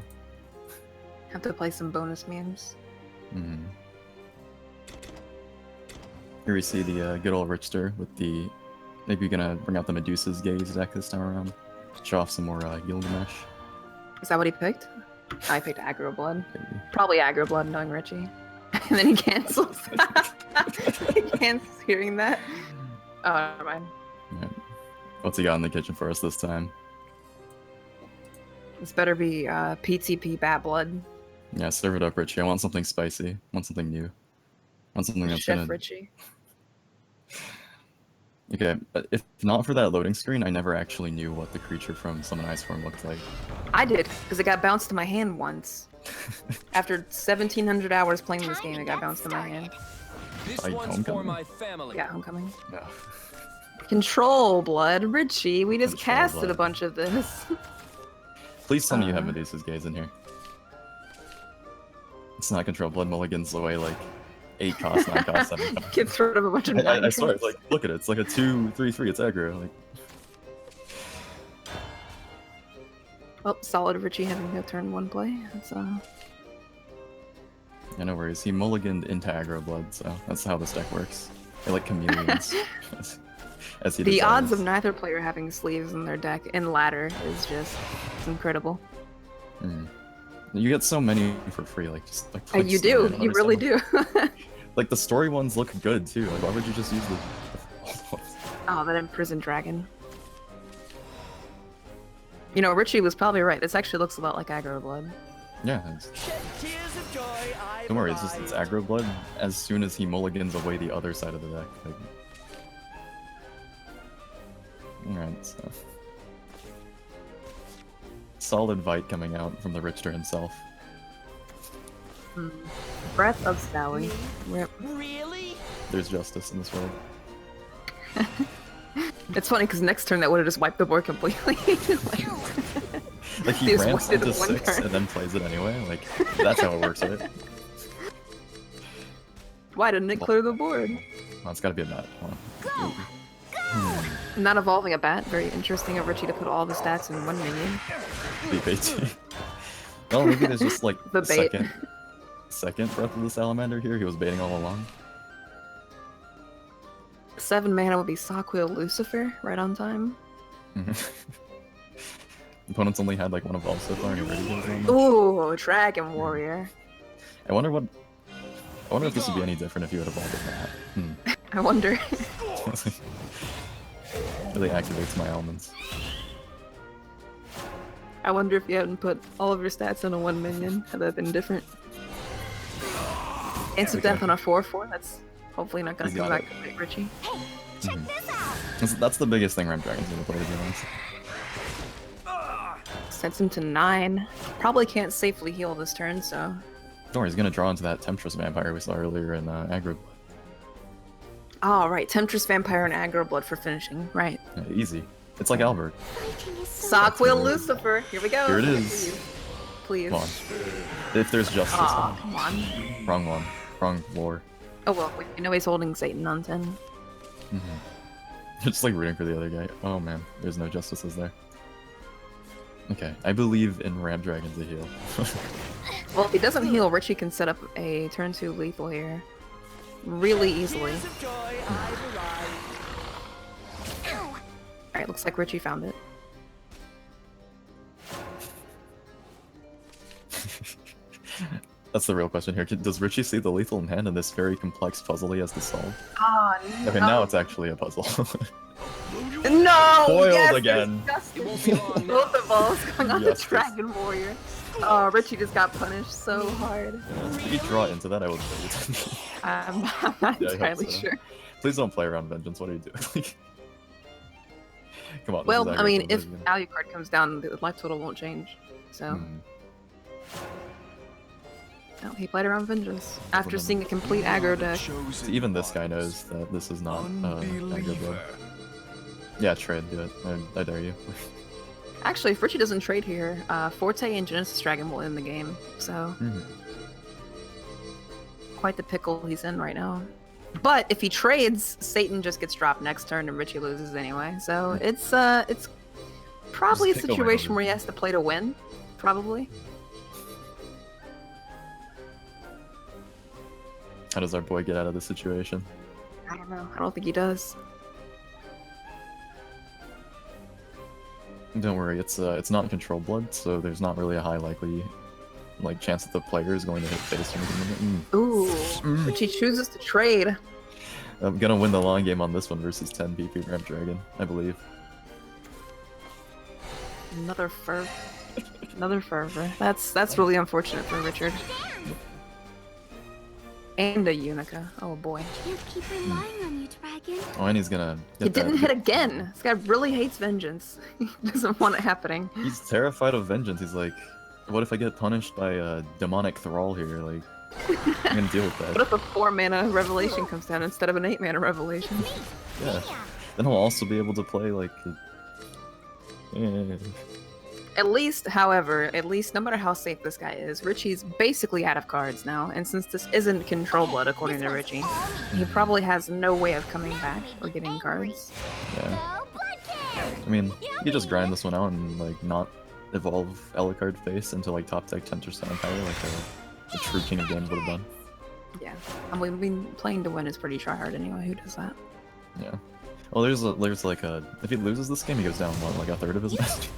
Have to play some bonus memes. Here we see the good old Richter with the... Maybe gonna bring out the Medusa's Gaze deck this time around. Show off some more Gilgamesh. Is that what he picked? I picked Aggro Blood. Maybe. Probably Aggro Blood, knowing Richie. And then he cancels. He cancels hearing that. Oh, never mind. Right. What's he got in the kitchen for us this time? This better be PTP Bad Blood. Yeah, serve it up, Richie. I want something spicy. I want something new. I want something that's Chef gonna... Richie. Okay, but if not for that loading screen, I never actually knew what the creature from Summon Ice Form looked like. I did, because it got bounced to my hand once. After 1,700 hours playing this game, it got bounced to my hand. This Like one's for Homecoming? my family. Yeah, Homecoming. No. Control Blood, Richie. We just Control casted Blood. a bunch of this. Please tell me you have Medusa's Gaze in here. It's not Control Blood mulligans away like 8 cost, 9 cost, 7 cost. Gets rid of a bunch of I swear, nine it's like, look at it. It's like a 2/3/3. It's aggro. Like, Well, solid Richie having a turn 1 play. That's yeah, no worries. He mulliganed into aggro blood, so that's how this deck works. They're like chameleons. as he the odds of desires. neither player having sleeves in their deck in ladder is just it's incredible. Mm. You get so many for free, like just like. You do. You really do. Like the story ones look good too. Like why would you just use the old ones? Oh, that imprisoned dragon. You know, Richie was probably right. This actually looks a lot like aggro blood. Yeah. Don't worry, it's aggro blood as soon as he mulligans away the other side of the deck. Like... Alright, so. Solid Vite coming out from the Richter himself. Breath of Sally. Rip. Really? There's justice in this world. It's funny because next turn that would have just wiped the board completely. Like he just ramps wasted into one 6 turn. and then plays it anyway. Like that's how it works, right? Why didn't it clear the board? Well, it's gotta be a bat. Hold on. Not evolving a bat. Very interesting of Richie to put all the stats in one minion. Beat bait. Well, maybe there's just like The bait. second Breath of the Salamander here. He was baiting all along. 7 mana would be Sockquill Lucifer, right on time. Opponents only had like one evolve so far, and he already goes on. Ooh, Dragon Warrior. I wonder if this would be any different if you had evolved a bat. I wonder. Really activates my elements. I wonder if you hadn't put all of your stats in a 1 minion, had that been different. Instant death on a 4/4. That's hopefully not gonna He's come got back to bite Richie. Check this out. That's the biggest thing Ram Dragon's gonna play, to be honest. Sets him to 9. Probably can't safely heal this turn, so. Don't worry, he's gonna draw into that Temptress Vampire we saw earlier in Aggro. Oh, right. Temptress Vampire and Aggro Blood for finishing. Right. Yeah, easy. It's like Albert. Fighting is so Sockquill Lucifer. Here we go. Here it is. Please. Come on. If there's justice. Aw, come on. Wrong one. Wrong lore. Oh well, we know he's holding Satan on 10. Just like rooting for the other guy. Oh man, there's no justices there. Okay, I believe in Ram Dragon to heal. Well, if he doesn't heal, Richie can set up a turn 2 lethal here. Really easily. Alright, looks like Richie found it. That's the real question here. Does Richie see the lethal in hand in this very complex puzzle he has to solve? Ah, no. Okay, now it's actually a puzzle. No! Foiled yes, again. It won't be long now. Both the balls going on Justice. the Dragon Warrior. Oh, Richie just got punished so hard. If you draw into that, I would wait. I'm not Yeah, I hope entirely so. sure. Please don't play around Vengeance. What are you doing? Come on. this Well, is I mean, Aggro if Blood, value card comes down, the life total won't change. So, no, he played around Vengeance after seeing a complete aggro deck. So even this guy knows that this is not Aggro Blood. Yeah, trade, do it. I dare you. Actually, if Richie doesn't trade here, Forte and Genesis Dragon will end the game. So, quite the pickle he's in right now. But if he trades, Satan just gets dropped next turn and Richie loses anyway. So it's probably a Just pick a situation winner. where he has to play to win. Probably. How does our boy get out of this situation? I don't know. I don't think he does. Don't worry, it's not control blood, so there's not really a high likely chance that the player is going to hit face or anything. Ooh, Richie chooses to trade. I'm gonna win the long game on this one versus 10 PP Ramp Dragon, I believe. Another fervor. Another fervor. That's really unfortunate for Richard. And a Unica. Oh boy. Can't keep relying on you, Dragon. Oh, and he's gonna get It didn't hit again. This guy really hates vengeance. He doesn't want it happening. He's terrified of vengeance. He's like, what if I get punished by a demonic thrall here? Like, I'm gonna deal with that. What if a 4-mana revelation comes down instead of an 8-mana revelation? Yeah. Then he'll also be able to play like. At least, however, no matter how safe this guy is, Richie's basically out of cards now, and since this isn't control blood according to Richie, he probably has no way of coming back or getting cards. Yeah. I mean, you just grind this one out and like not evolve Alucard face into like top deck Temptress Empire like a true King of Games would have done. Yeah, I mean, playing to win is pretty tryhard anyway. Who does that? Yeah. Well, there's like a if he loses this game, he goes down what, like a third of his match.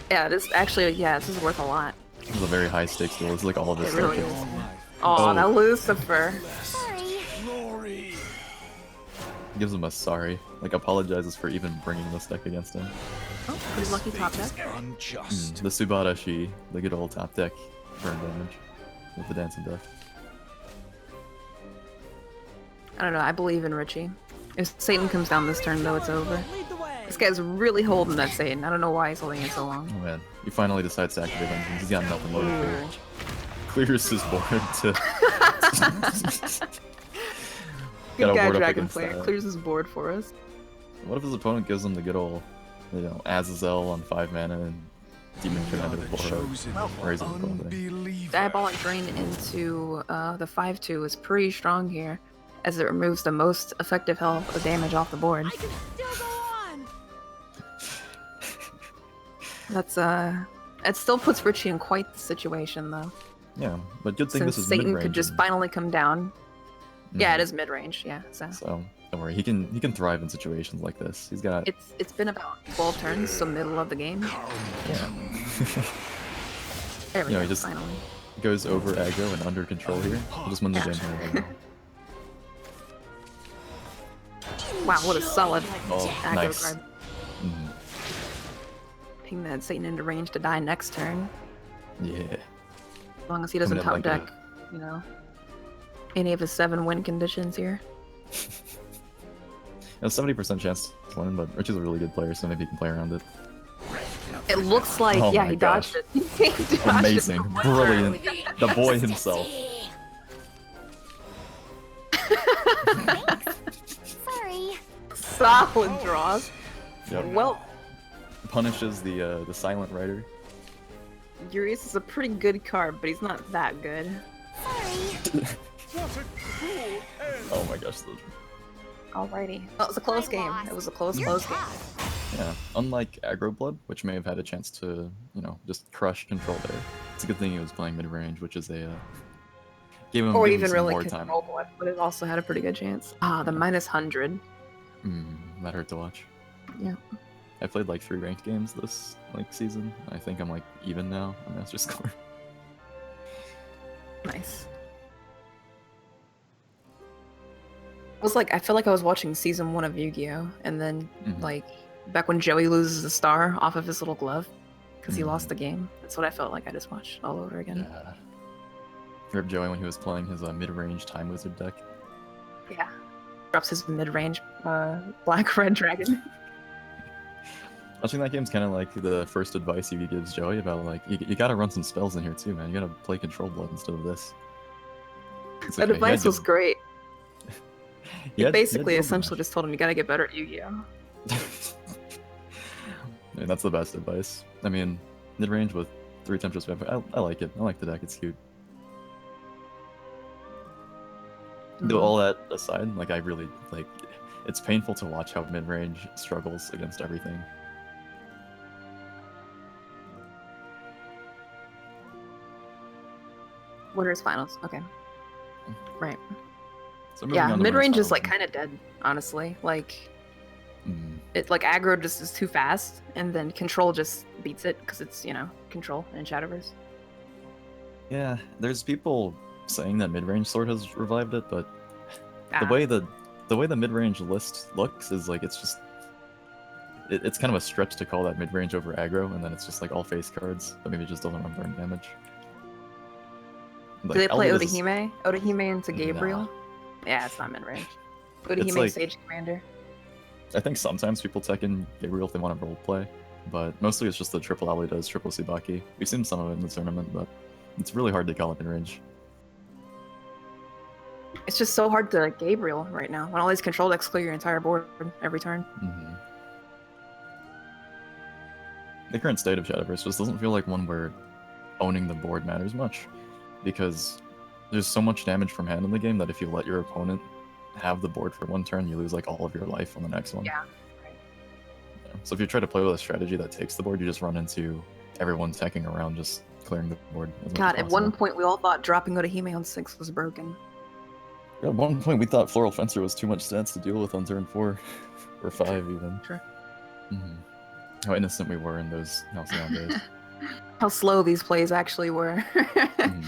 Yeah, this actually, this is worth a lot. This is a very high stakes deal. It's like all of his It really stuff. is. Oh, that Lucifer. Glory. Gives him a sorry. Like apologizes for even bringing this deck against him. Oh, pretty lucky top deck. Unjust. The Subarashi, the good old top deck burn damage with the Dancing Death. I don't know. I believe in Richie. If Satan comes down this turn, though, it's over. This guy's really holding that Satan. I don't know why he's holding it so long. Oh man, he finally decides to activate Vengeance. He's got nothing more to do. Clears his board to. Good guy, ward up Dragon against player. that. Clears his board for us. What if his opponent gives him the good old, Azazel on 5 mana and Demon Commander 4 raising the thing? Diabolic Drain into the 5/2 is pretty strong here, as it removes the most effective health of damage off the board. I can still go on. That's it still puts Richie in quite the situation though. Yeah, but good thing Since this is Satan mid-range. could just finally come down. Yeah, it is mid range. Yeah, so don't worry, he can thrive in situations like this. He's got. it's been about 12 turns, so middle of the game. Yeah. There we You know, go. he just Finally. goes over aggro and under control here. He'll just win the game here. Wow, what a solid Oh, aggro nice. card. Mhm. Ping that Satan into range to die next turn, Yeah. as long as he doesn't Coming top in like deck, any of his 7 win conditions here. A 70% chance to win, but Richie's a really good player, so maybe he can play around it. It looks like, Oh yeah, my he dodged gosh. it. He dodged it. Amazing, brilliant, the boy himself. Sorry. Solid draws. Yep. Well, Punishes the Silent Rider. Urias is a pretty good card, but he's not that good. Sorry. What a cruel end. Oh my gosh, those. Alrighty. Oh, it was a close game. It was a close game. Yeah, unlike Aggro Blood, which may have had a chance to, just crush control there. It's a good thing he was playing mid-range, which is a gave him Or gave him even some really more time. control blood, but it also had a pretty good chance. Ah, the -100. That hurt to watch. Yeah. I played like 3 ranked games this season. I think I'm like even now on Master Score. Nice. It was like, I feel like I was watching season 1 of Yu-Gi-Oh! And then, like, back when Joey loses the star off of his little glove because he lost the game. That's what I felt like I just watched all over again. Yeah. Rip Joey when he was playing his mid-range Time Wizard deck. Yeah. Drops his mid-range black-red dragon. Watching that game's kind of like the first advice Yugi gives Joey about like, you gotta run some spells in here too, man. You gotta play Control Blood instead of this. It's That okay, advice was great. he had Basically, build essentially just told him you gotta get better at Yu-Gi-Oh! I mean, that's the best advice. I mean, mid-range with 3 Temptress Vampire, I like it. I like the deck, it's cute. Though all that aside, like I really, it's painful to watch how mid-range struggles against everything. Winners finals. Okay. Right. So moving Yeah, on to mid-range winners is like finals. kind of dead, honestly. Like, it like aggro just is too fast, and then control just beats it because it's control in Shadowverse. Yeah, there's people saying that mid-range sword has revived it, but the way the mid-range list looks is like it's kind of a stretch to call that mid-range over aggro, and then it's just like all face cards, but maybe it just doesn't run burn damage. Do they play Odahime? Odahime into Gabriel? Nah. Yeah, it's not mid-range. Odahime like, Sage Commander. I think sometimes people tech in Gabriel if they want to roleplay, but mostly it's just the triple Ali does, triple Tsubaki. We've seen some of it in the tournament, but it's really hard to call it mid-range. It's just so hard to Gabriel right now. When all these control decks clear your entire board every turn. Mm-hmm. The current state of Shadowverse just doesn't feel like one where owning the board matters much, because there's so much damage from hand in the game that if you let your opponent have the board for one turn, you lose like all of your life on the next one. Yeah. Right. Yeah. So if you try to play with a strategy that takes the board, you just run into everyone teching around, just clearing the board as much God, as at possible. one point we all thought dropping Odahime on 6 was broken. At one point we thought Floral Fencer was too much stats to deal with on turn 4, or 5 even. Sure. Mm-hmm. How innocent we were in those Halcyon days. How slow these plays actually were. Mm-hmm.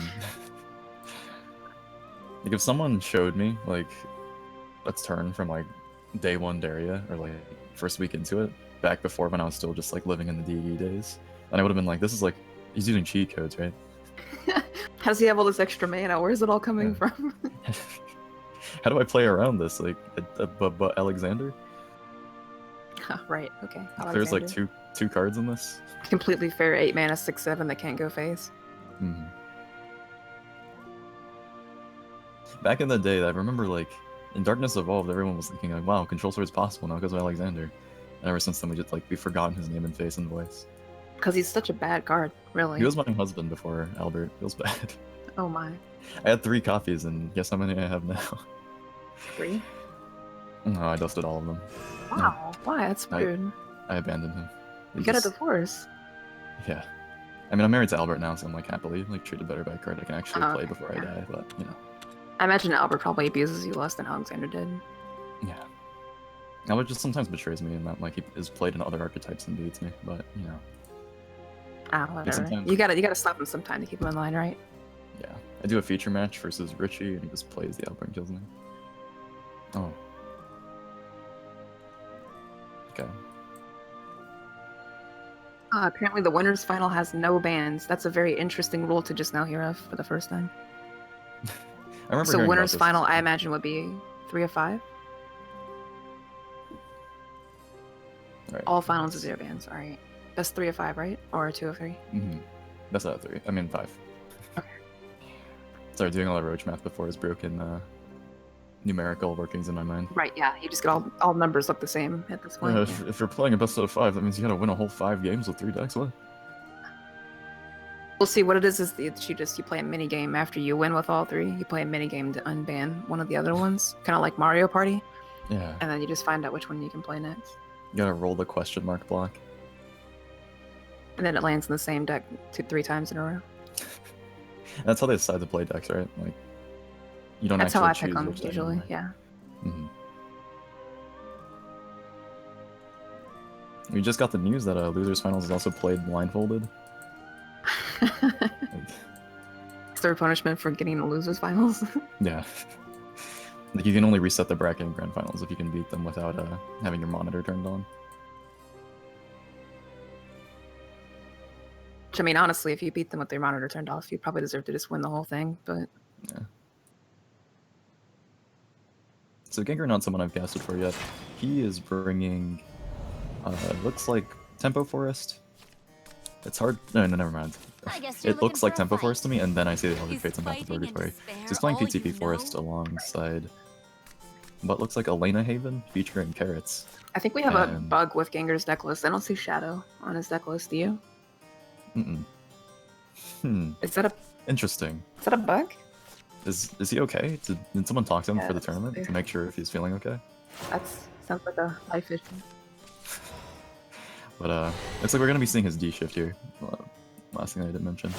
Like if someone showed me like a turn from like day 1 Daria, or like first week into it, back before when I was still just like living in the DE days, and I would have been like, this is like, he's using cheat codes, right? How does he have all this extra mana? Where's it all coming from? How do I play around this? Like, Alexander? Right, okay. There's like Alexander. two cards in this. Completely fair 8 mana 6/7 that can't go face. Mm-hmm. Back in the day, I remember like in Darkness Evolved, everyone was thinking like, "Wow, Control Sword's possible now because of Alexander." And ever since then, we've forgotten his name and face and voice. Because he's such a bad card, really. He was my husband before Albert. Feels bad. Oh my. I had 3 copies, and guess how many I have now? 3? No, I dusted all of them. Wow. Why? That's weird. I abandoned him. You got a divorce. Yeah. I mean, I'm married to Albert now, so I'm like happily like treated better by a card I can actually play before I die. But you know. I imagine Albert probably abuses you less than Alexander did. Yeah. Albert just sometimes betrays me, and that like he is played in other archetypes and beats me. But you know. Ah, whatever. sometimes- You gotta stop him sometime to keep him in line, right? Yeah. I do a feature match versus Richie, and he just plays the Albert and kills me. Oh. Okay. Apparently the winners final has no bans. That's a very interesting rule to just now hear of for the first time. I remember So hearing about winners this. final, I imagine, would be 3 of 5. Right. All finals is 0 bans. All right. That's 3 of 5, right? Or 2 of 3? Mm-hmm. That's not 3. I mean 5. Okay. Sorry, doing all that roach math before is broken numerical workings in my mind. Right. Yeah. You just get all numbers look the same at this point. Yeah, if you're playing a best out of 5, that means you gotta win a whole 5 games with 3 decks. What? We'll see. What it is you play a mini game after you win with all 3. You play a mini game to unban one of the other ones, kind of like Mario Party, Yeah. and then you just find out which one you can play next. You gotta roll the question mark block. And then it lands in the same deck 3 times in a row. That's how they decide to play decks, right? Like, you don't That's how I actually pick choose them which deck usually. you play. Yeah. Mm-hmm. We just got the news that Losers Finals is also played blindfolded. It's their punishment for getting the losers finals. Yeah. Like, you can only reset the bracket in Grand Finals if you can beat them without having your monitor turned on. Which, I mean, honestly, if you beat them with their monitor turned off, you probably deserve to just win the whole thing, but... Yeah. So Gengar, not someone I've casted for yet. He is bringing, looks like Tempo Forest. It's hard. No, never mind. It looks like Tempo Forest to me, and then I see the Elder Fates and Path of Purgatory. So he's playing PTP Forest alongside what looks like Elena Haven, featuring Carrots. I think we have a bug with Gengar's deck list. I don't see Shadow on his deck list, do you? Is that a bug? Is he okay? Did someone talk to him for the tournament to make sure if he's feeling okay? Sounds like a life issue. But looks like we're gonna be seeing his D shift here. Last thing I didn't mention.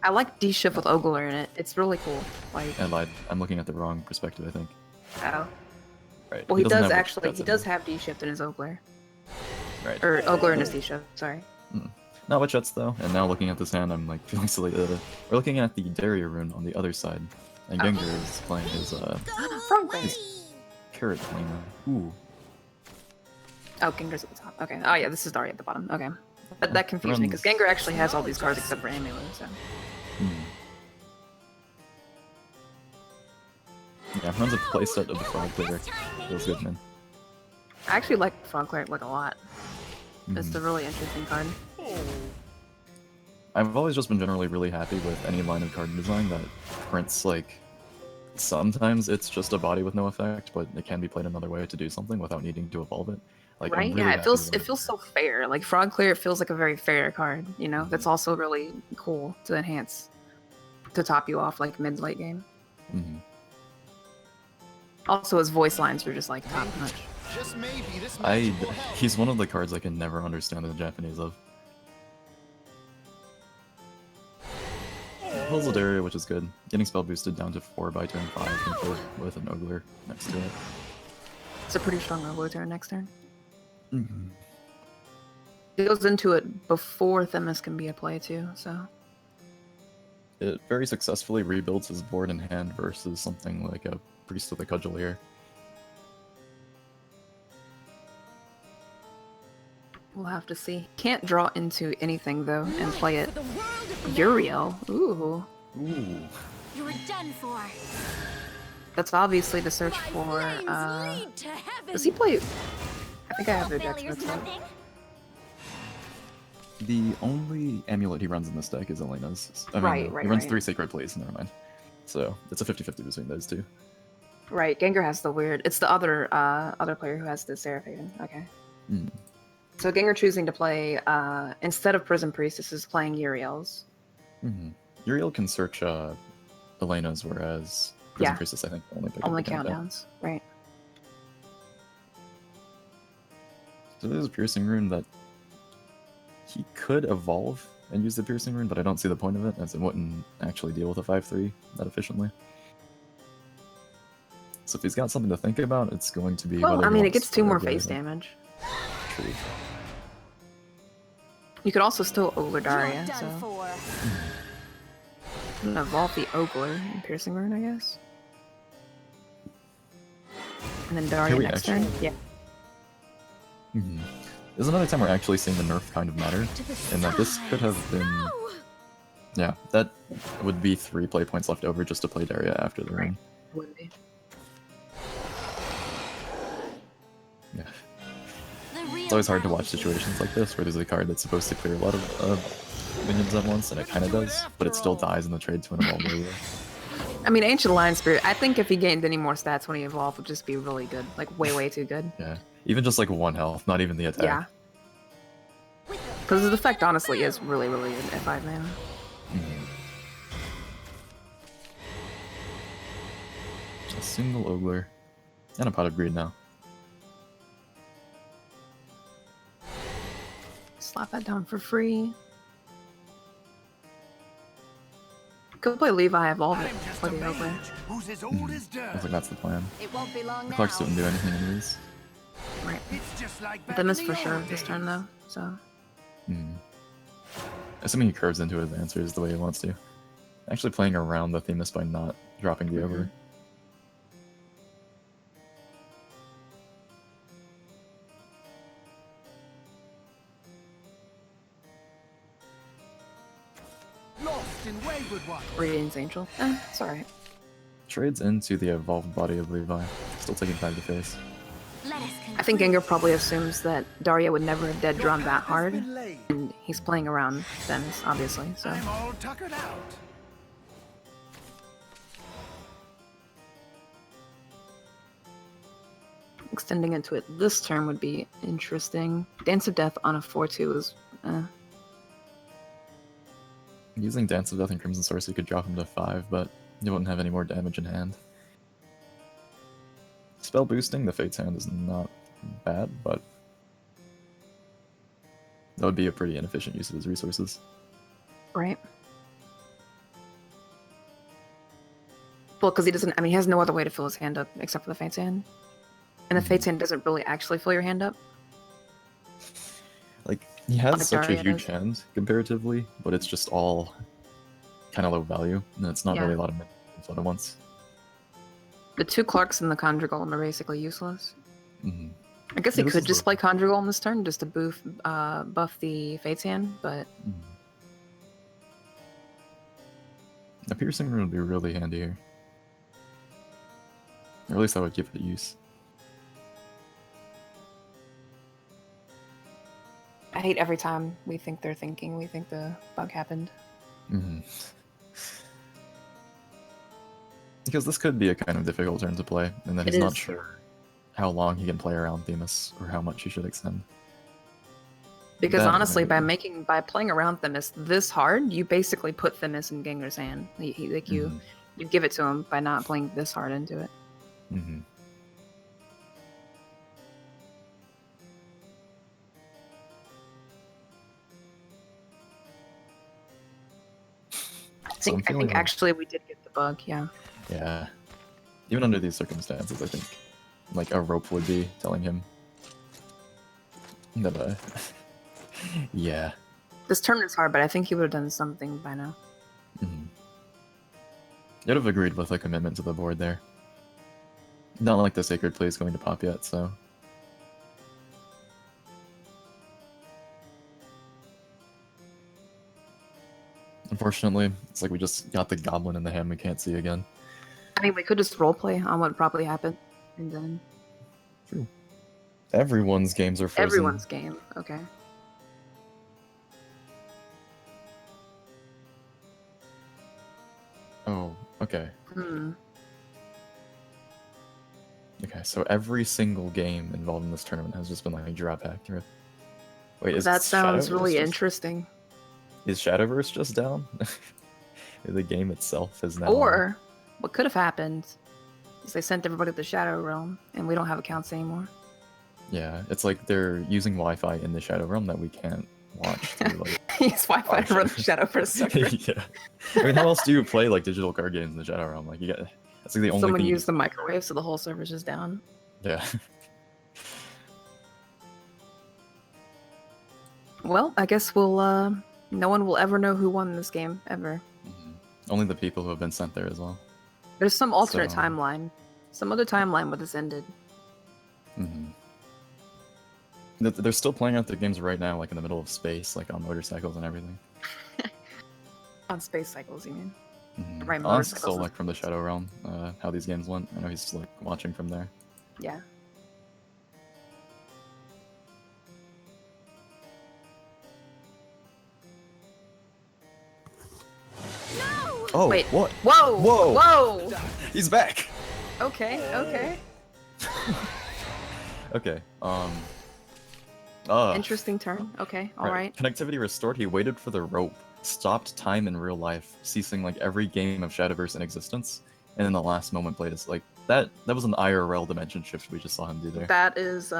I like D shift with Ogler in it. It's really cool. Like, I lied. I'm looking at the wrong perspective, I think. oh. Right. Well, he doesn't does have actually. Jets He in does there. have D-shift in his Ogler. Right. Or Ogler in his D-shift, sorry. Not with Jets though, and now looking at this hand, I'm like feeling silly. We're looking at the Daria rune on the other side, and Gengar is playing his Frog Player. carrot flamer. Ooh. Oh, Gengar's at the top. Okay. Oh yeah, this is Daria at the bottom. Okay. That confused me, because Gengar actually has all these cards except for Amulet, so... Yeah, runs a playset of the Frog Player. Feels good, man. I actually like Frog Cleric like a lot. It's a really interesting card. I've always just been generally really happy with any line of card design that prints, like, sometimes it's just a body with no effect, but it can be played another way to do something without needing to evolve it. Like, Right? I'm really Yeah, it happy feels with so fair. Like Frog Cleric feels like a very fair card, you know? That's also really cool to enhance, to top you off like mid-late game. Also, his voice lines are just like top notch. Just maybe this magic will help. He's one of the cards I can never understand the Japanese of. Pulls a Daria, which is good. Getting spell boosted down to 4 by turn 5 and 4 with an Ogler next to it. It's a pretty strong Ogler turn next turn. He goes into it before Themis can be a play too, so... It very successfully rebuilds his board in hand versus something like a Priest with a Cudgel here. We'll have to see. Can't draw into anything though and play it. Uriel. Ooh. Ooh. You're done for. That's obviously to search for, does he play... I think I have their decks mixed up. The only amulet he runs in this deck is Elena's. I mean, Right, he runs right. 3 Sacred Plays, never mind. So, it's a 50-50 between those two. Right, Gengar has the weird... It's the other player who has the Seraphine. Okay. So Gengar choosing to play, instead of Prison Priestess, is playing Uriel's. Uriel can search Elena's, whereas Prison Priestess, I think, only pick up Only the countdown. countdowns. Right. So there's a Piercing Rune that he could evolve and use the Piercing Rune, but I don't see the point of it, as it wouldn't actually deal with a 5-3 that efficiently. So if he's got something to think about, it's going to be... Well, whether I he mean, it wants gets 2 to more go face with it. damage. True. You could also still Ogler Daria, You're done so... for. I'm gonna evolve the Ogler in Piercing Rune, I guess. And then Daria we next actually- turn. Yeah. There's another time we're actually seeing the nerf kind of matter, in that this could have been... Yeah, that would be 3 play points left over just to play Daria after the ring. Would be. Yeah. The real It's always hard to battle watch situations like this, where there's a card that's supposed to clear a lot of minions at once, and it kind of does, but it still dies in the trade to an evolved warrior. I mean, Ancient Lion Spirit, I think if he gained any more stats when he evolved, would just be really good. Like, way too good. Yeah, even just like 1 health, not even the attack. Yeah. Because his effect, honestly, is really good at 5 mana. A single Ogler. And a Pot of Greed now. Slap that down for free. Could play Levi, evolve it for the Ogler. Who's as old as dirt. I think that's the plan. It won't be long The now. Clarks don't do anything anyways. Right. It's just like back Them is in for the sure old this turn, days. though, so... Assuming he curves into his answers the way he wants to. Actually playing around the Themis by not dropping the over. Lost in wayward one. Radiant's Angel. It's alright. Trades into the evolved body of Levi. Still taking 5 to face. Let us I think conclude. Gengar probably assumes that Daria would never have dead drawn that hard, Been laid. and he's playing around Themis, obviously, so... I'm all tuckered out. Extending into it this turn would be interesting. Dance of Death on a 4-2 is... Using Dance of Death and Crimson Source, you could drop him to 5, but you wouldn't have any more damage in hand. Spell boosting, the Fate's Hand is not bad, but that would be a pretty inefficient use of his resources. Right. Well, because he doesn't... I mean, he has no other way to fill his hand up except for the Fate's Hand. And the Fate's Hand doesn't really actually fill your hand up. Like, he has Like such a Daria huge does. hand comparatively, but it's just all kind of low value, and it's not Yeah. really a lot of minions at once. The 2 Clarks and the Conjure Golem are basically useless. Mm-hmm. I guess Yeah, he this could is just the- play Conjure Golem this turn just to buff the Fate's Hand, but A piercing rune would be really handy here. Or at least I would give it use. I hate every time we think they're thinking we think the bug happened. Mm-hmm. Because this could be a kind of difficult turn to play, and then It he's not is. sure how long he can play around Themis, or how much he should extend. Because That honestly, maybe- by playing around Themis this hard, you basically put Themis in Gengar's hand. You give it to him by not playing this hard into it. Mm-hmm. So I'm I feeling think like- actually we did get the bug, yeah. Yeah. Even under these circumstances, I think like a rope would be telling him that yeah. This tournament's hard, but I think he would have done something by now. Mm-hmm. I'd have agreed with a commitment to the board there. Not like the Sacred Play is going to pop yet, so. Unfortunately, it's like we just got the goblin in the hand we can't see again. I mean, we could just roleplay on what probably happened, and then Everyone's games are frozen. everyone's game. Okay. Oh, okay. Hmm. Okay, so every single game involved in this tournament has just been like drop accurate. Wait, is That sounds Shadowverse really just- interesting. Is Shadowverse just down? The game itself is now. Or what could have happened is they sent everybody to the Shadow Realm, and we don't have accounts anymore. Yeah, it's like they're using Wi-Fi in the Shadow Realm that we can't watch through. Like, Use Wi-Fi to run the Shadowverse server. yeah. I mean, how else do you play like digital card games in the Shadow Realm? Like, you get that's like the only Someone thing. used the microwave, so the whole server's just down. Yeah. Well, I guess we'll. No one will ever know who won this game ever. Only the people who have been sent there as well. There's some alternate So- timeline, some other timeline where this ended. Mm-hmm. They're still playing out their games right now, like in the middle of space, like on motorcycles and everything. On space cycles, you mean? Mm-hmm. Right, Honest motorcycles. still like from the Shadow Realm, how these games went. I know he's like watching from there. Yeah. Oh, Wait. what? Whoa! Whoa! Whoa! He's back. Okay, okay. Okay. Interesting turn. Okay, Right. alright. Connectivity restored. He waited for the rope, stopped time in real life, ceasing like every game of Shadowverse in existence, and in the last moment played us like that. That was an IRL dimension shift we just saw him do there. That is,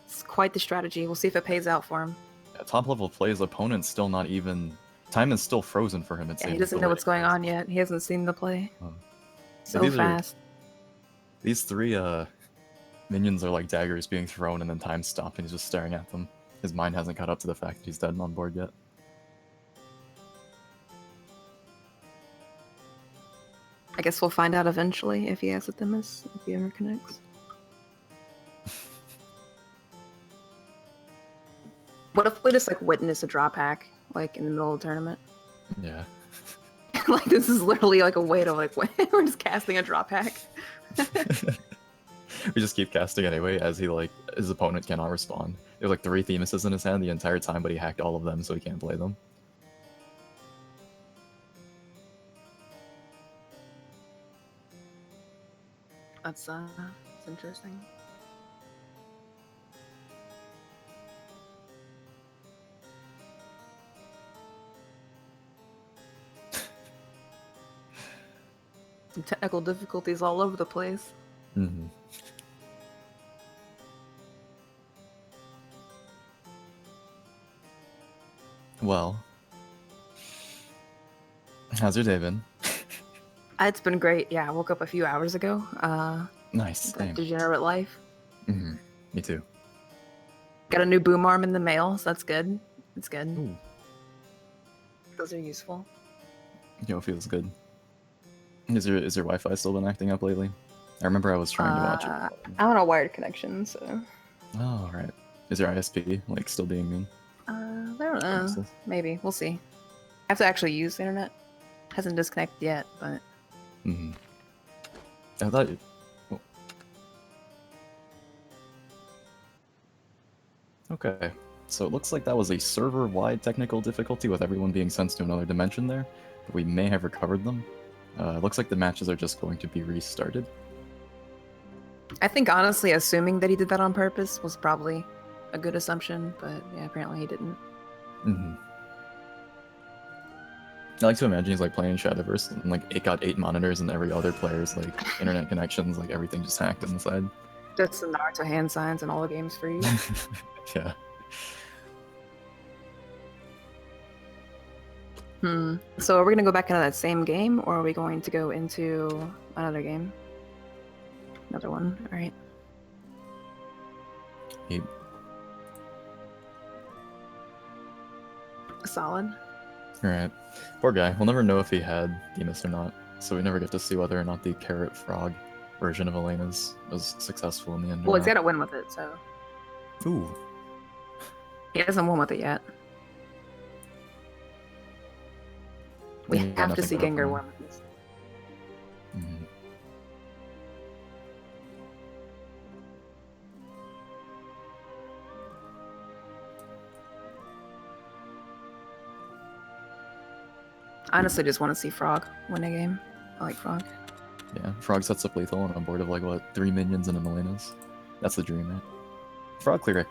it's quite the strategy. We'll see if it pays out for him. Yeah, top level play, his opponent's still not even. Time is still frozen for him. It Yeah, seems. he doesn't the know way what's it going goes. on yet. He hasn't seen the play. Oh. So these are- fast. These three minions are like daggers being thrown, and then time stopped, and he's just staring at them. His mind hasn't caught up to the fact that he's dead and on board yet. I guess we'll find out eventually if he has a Themis, if he ever connects. What if we just like witness a drop hack, like in the middle of the tournament? Yeah. Like this is literally like a way to like we're just casting a drop hack. We just keep casting anyway, as he like his opponent cannot respond. There's like 3 Themises in his hand the entire time, but he hacked all of them, so he can't play them. That's interesting. Some technical difficulties all over the place. Mm-hmm. Well, how's your day been? It's been great. Yeah, I woke up a few hours ago. Nice. That Same. degenerate life. Me too. Got a new boom arm in the mail, so that's good. It's good. Ooh. Those are useful. You know, it feels good. Is your Wi-Fi still been acting up lately? I remember I was trying to watch it. I'm on a wired connection, so. Oh, right. Is your ISP like still being mean? I don't know. Maybe. We'll see. I have to actually use the internet. Hasn't disconnected yet, but. I thought. Oh. Okay. So it looks like that was a server-wide technical difficulty with everyone being sent to another dimension there, but we may have recovered them. Looks like the matches are just going to be restarted. I think honestly, assuming that he did that on purpose was probably a good assumption, but yeah, apparently he didn't. I like to imagine he's like playing Shadowverse and like it got 8 monitors and every other player's like internet connections, like everything just hacked inside. Just the Naruto hand signs in all the games for you. Yeah. So are we gonna go back into that same game, or are we going to go into another game? Another one, alright. Yep. Solid. Alright. Poor guy. We'll never know if he had Demus or not, so we never get to see whether or not the Carrot Frog version of Elena's was successful in the end. Well, he's gotta win with it, so. Ooh. He hasn't won with it yet. We have to see Gengar win with this. I honestly just want to see Frog win a game. I like Frog. Yeah, Frog sets up lethal on a board of like, what, 3 minions and a Melena's? That's the dream, man. Frog Cleric.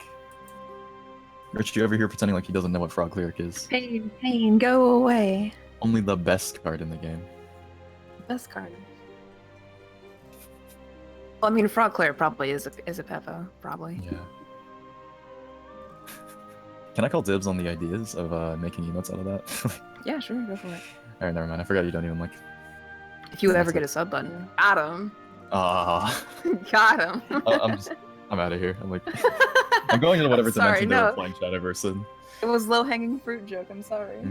Rich, you ever here pretending like he doesn't know what Frog Cleric is? Pain, go away. Only the best card in the game. Best card. Well, I mean, Frog Cleric probably is a Peppo, probably. Yeah. Can I call dibs on the ideas of making emotes out of that? Yeah, sure, go for it. Alright, never mind. I forgot you don't even like. If you ever get a sub button, got him. Ah. Got him. I'm out of here. I'm like, I'm going into whatever dimension they were playing Shadowverse in. It was low hanging fruit joke. I'm sorry. I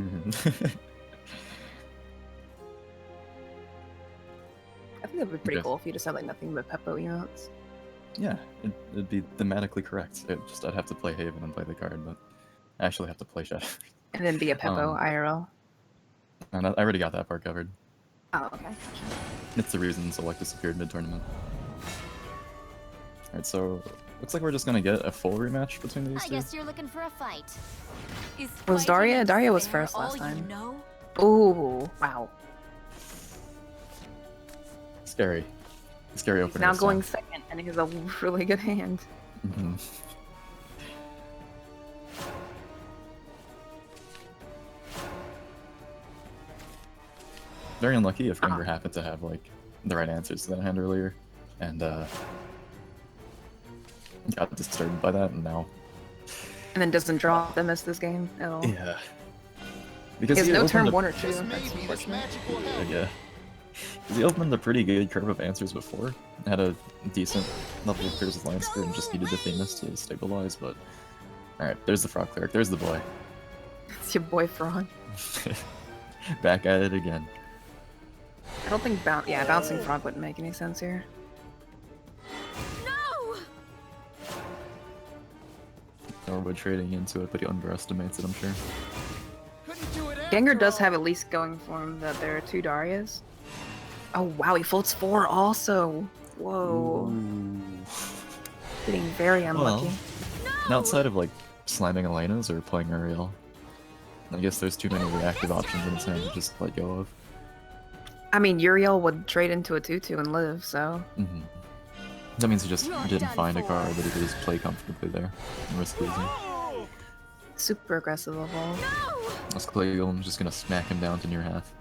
think that'd be pretty cool if you just had like nothing but Peppo emotes. Yeah, it'd be thematically correct. I'd have to play Haven and play the card, but I actually have to play Shadowverse. And then be a Peppo IRL. And I already got that part covered. Oh, okay. It's the reason Select disappeared mid-tournament. Alright, so looks like we're just gonna get a full rematch between these two. I guess you're looking for a fight. Was Daria? Daria was first last time. Ooh, wow. Scary. Scary opener. He's now going second, and he has a really good hand. Very unlucky if Gengar happened to have like the right answers to that hand earlier, and got disturbed by that, and now. And then doesn't draw the miss this game at all. Yeah. Because he has no turn the... 1 or 2. That's unfortunate. Yeah. Because he opened a pretty good curve of answers before. Had a decent level of Pierce's Line Skirt and just needed the famous to stabilize, but. Alright, there's the Frog Cleric, there's the boy. It's your boy Frog. Back at it again. I don't think bouncing Frog wouldn't make any sense here. No! Norwood trading into it, but he underestimates it, I'm sure. Gengar does have at least going for him that there are 2 Darias. Oh wow, he folds 4 also. Whoa. Ooh. Getting very unlucky. Well, outside of like slamming Elena's or playing Ariel, I guess there's too many reactive options in his hand to just let go of. I mean, Uriel would trade into a 2/2 and live, so. That means he just didn't find a card that he could just play comfortably there and risk losing. Super aggressive evolve. This Claygolem just gonna smack him down to near half.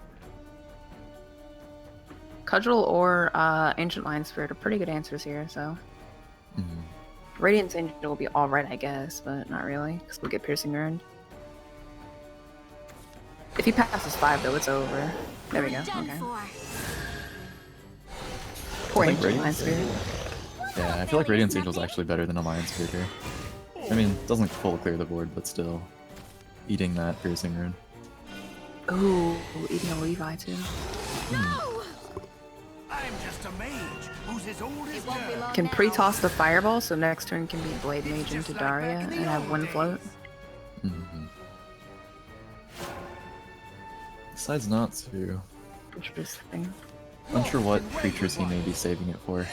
Cudgel or Ancient Lion Spirit are pretty good answers here, so. Radiance Angel will be alright, I guess, but not really, because we'll get Piercing Urn. If he passes 5, though, it's over. There we go, okay. Poor Ancient Lion Spirit. Yeah, I feel like Radiance Angel's actually better than Alliance Beard here. I mean, it doesn't fully clear the board, but still eating that piercing rune. Ooh, eating a Levi too. I'm just a mage who's as old as dirt. Can pre-toss the fireball, so next turn can be Blade Mage into Daria and have Wind Float. Decides not to. Interesting. Unsure what creatures he may be saving it for.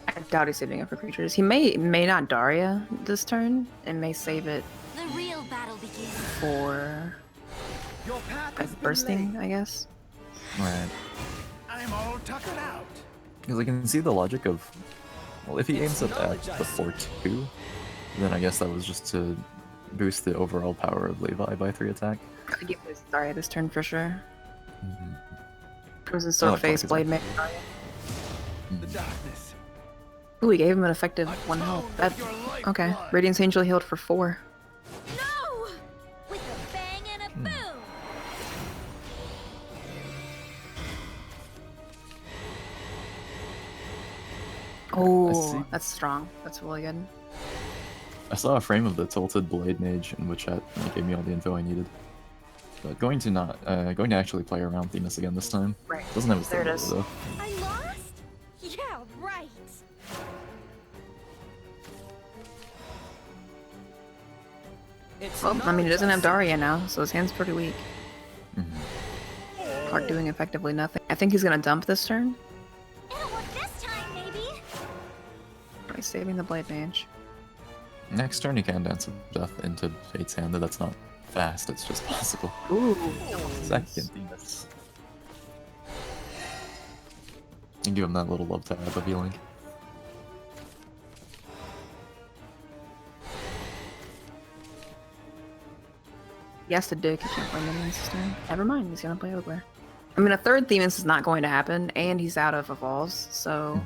I doubt he's saving it for creatures. He may not Daria this turn, and may save it The real battle begins. for Your path like, bursting, I guess. Right. I'm all tuckered out. Because I can see the logic of, well, if he aims it at the 4-2, then I guess that was just to boost the overall power of Levi by 3 attack. Gotta give this Daria this turn for sure. Crimson Oh, Sword fuck, Face, is Blade that- Mage, Daria. The darkness. Ooh, he gave him an effective 1 health. That, okay, Radiance Angel healed for 4. No! With a bang and a boom! Oh, that's strong. That's really good. I saw a frame of the tilted Blade Mage in the chat, and it gave me all the info I needed. But going to actually play around Themis again this time. Right. Doesn't have a There it stable is. though. I lost? Yeah, right. Well, I mean, he doesn't have Daria now, so his hand's pretty weak. Mm-hmm. Clark doing effectively nothing. I think he's gonna dump this turn. It'll work this time, maybe. By saving the Blade Mage. Next turn he can Dance of Death into Fate's Hand, but that's not fast, it's just possible. Ooh. Second Themis. And give him that little love tab of healing. He has to dig. He can't play minions this turn. Never mind. He's gonna play Ogre. I mean, a third Themis is not going to happen, and he's out of Evolves, so...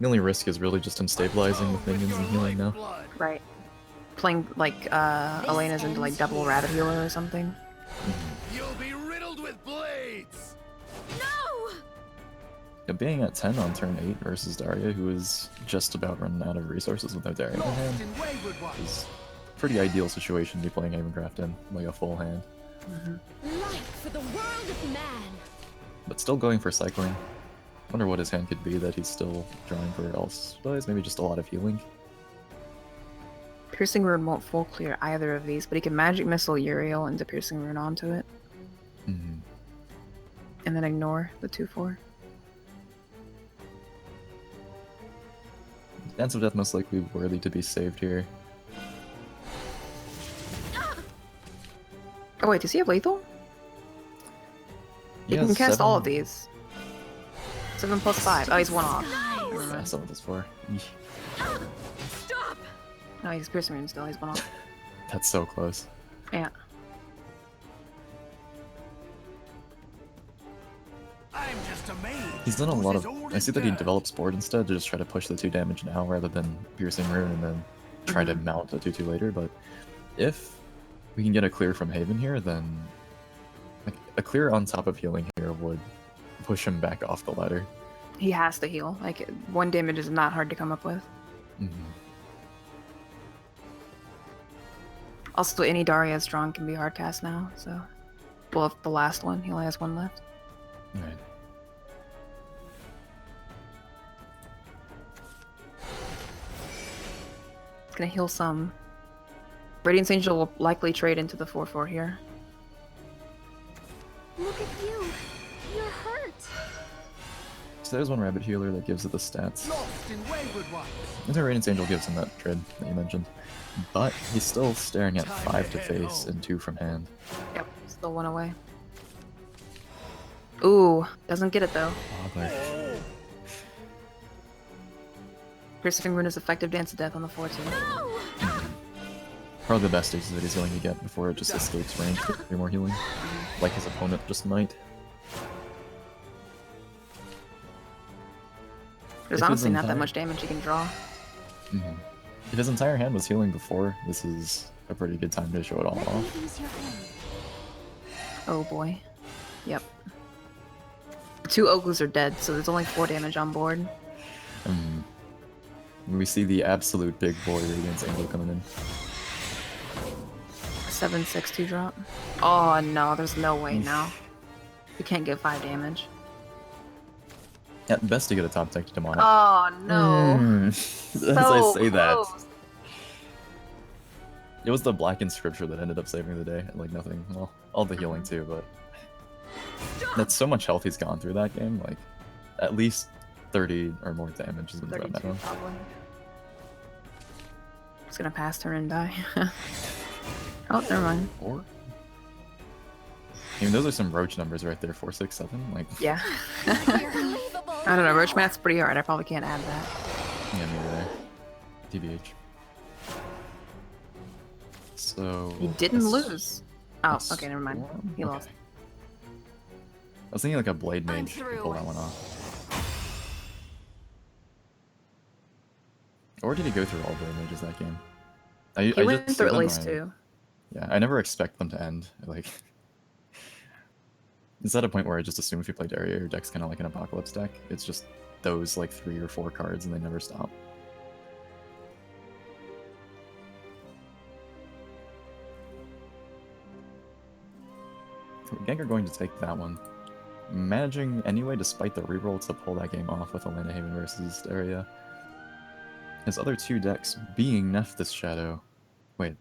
The only risk is really just in stabilizing with minions and healing now. Right. Playing, like, Elena's into, like, double Rabbit Healer or something. You'll be riddled with blades. No! Yeah, being at 10 on turn 8 versus Daria, who is just about running out of resources with no Daria in hand, Lost in wayward ones. is a pretty ideal situation to be playing Havencraft in, like a full hand. Light for the world of man. But still going for cycling. Wonder what his hand could be that he's still drawing for else. Otherwise, maybe just a lot of healing. Piercing Rune won't full clear either of these, but he can Magic Missile Uriel into Piercing Rune onto it. Mm-hmm. And then ignore the 2/4. Dance of Death most likely worthy to be saved here. Oh wait, does he have lethal? He He can has cast all 7 of these. 7 plus 5. Oh, he's 1 off. Never Yeah, mind. some of this 4. Eesh. Stop! No, he's Piercing Rune still. He's 1 off. That's so close. Yeah. I'm just a mage. He's done a who's lot as of... old I as see that he dirt. develops Board instead to just try to push the 2 damage now rather than Piercing Rune and then try to mount a 2/2 later, but if we can get a clear from Haven here, then like, a clear on top of healing here would push him back off the ladder. He has to heal. Like, 1 damage is not hard to come up with. Also, any Daria strong can be hard cast now, so... Well, if the last one, he only has 1 left. Right. It's gonna heal some. Radiance Angel will likely trade into the 4/4 here. Look at you. You're hurt. So there's one Rabbit Healer that gives it the stats. Lost in wayward ones. And the Radiance Angel gives him that trade that you mentioned. But he's still staring at 5 to face and 2 from hand. Yep, still 1 away. Ooh, doesn't get it though. Piercing Rune is effective Dance of Death on the 4/2. Probably the best is that he's going to get before it just escapes range for 3 more healing. Like his opponent just might. There's If his honestly not that entire- much damage he can draw. If his entire hand was healing before, this is a pretty good time to show it all Let me off. use your hand. Oh boy. Yep. 2 Ogres are dead, so there's only 4 damage on board. We see the absolute big warrior against Angel coming in. 760 drop. Oh no, there's no way now. You can't get 5 damage. At best to get a top deck demonic. Oh no. As I say that. Close. It was the blackened scripture that ended up saving the day. Like nothing. Well, all the healing too, but that's so much health he's gone through that game. Like at least 30 or more damage has been thrown at him. Probably. Just gonna pass turn and die. Oh, never mind. Or I mean, those are some roach numbers right there. 4, 6, 7. Like Yeah. I don't know. Roach math's pretty hard. I probably can't add that. yeah, me either. TBH. So He didn't that's- lose. Oh, that's okay, never mind. 4? He Okay. lost. I was thinking like a blade I'm mage could through. pull that one off. Or did he go through all blade mages that game? He went just through see at them, least 2. Yeah, I never expect them to end. Like, it's at a point where I just assume if you play Daria, your deck's kind of like an Apocalypse deck. It's just those like 3 or 4 cards and they never stop. Gengar going to take that one. Managing anyway, despite the reroll, to pull that game off with Elena Haven versus Daria. His other 2 decks being Nephthys Shadow. Wait, am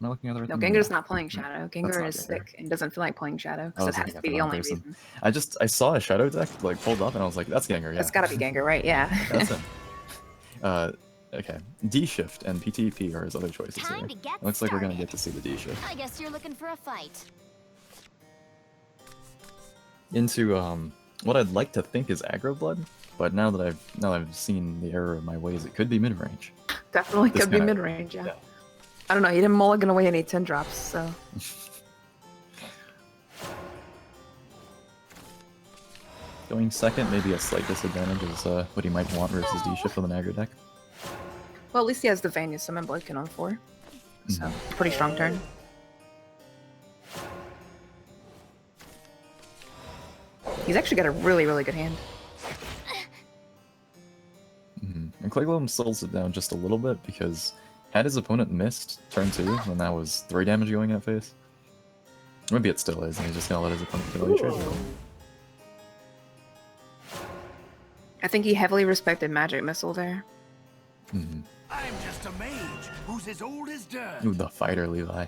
I looking at the right No, thing? Gengar's not playing Shadow. Gengar not is Gengar. sick and doesn't feel like playing Shadow. I Because was it has looking to at be the the wrong only person. reason. I saw a Shadow deck like pulled up and I was like, that's Gengar, yeah. It's gotta be Gengar, right? Yeah. That's him. Okay. D shift and PTP are his other choices here. Time to get Looks like we're gonna started. get to see the D shift. I guess you're looking for a fight. Into what I'd like to think is aggro blood, but now that I've seen the error of my ways, it could be mid range. Definitely This could be kinda- mid-range, yeah. yeah. I don't know, he didn't mulligan away any 10 drops, so... Going second, maybe a slight disadvantage is what he might want versus D shift with an aggro deck. Well, at least he has the Vanya Summon Bloodkin on 4. So, pretty strong turn. He's actually got a really, really good hand. And Claygloom slows it down just a little bit because had his opponent missed turn 2, then that was 3 damage going at face. Maybe it still is, and he's just gonna let his opponent kill each other. I think he heavily respected Magic Missile there. I'm just a mage who's as old as dirt. Ooh, the fighter, Levi.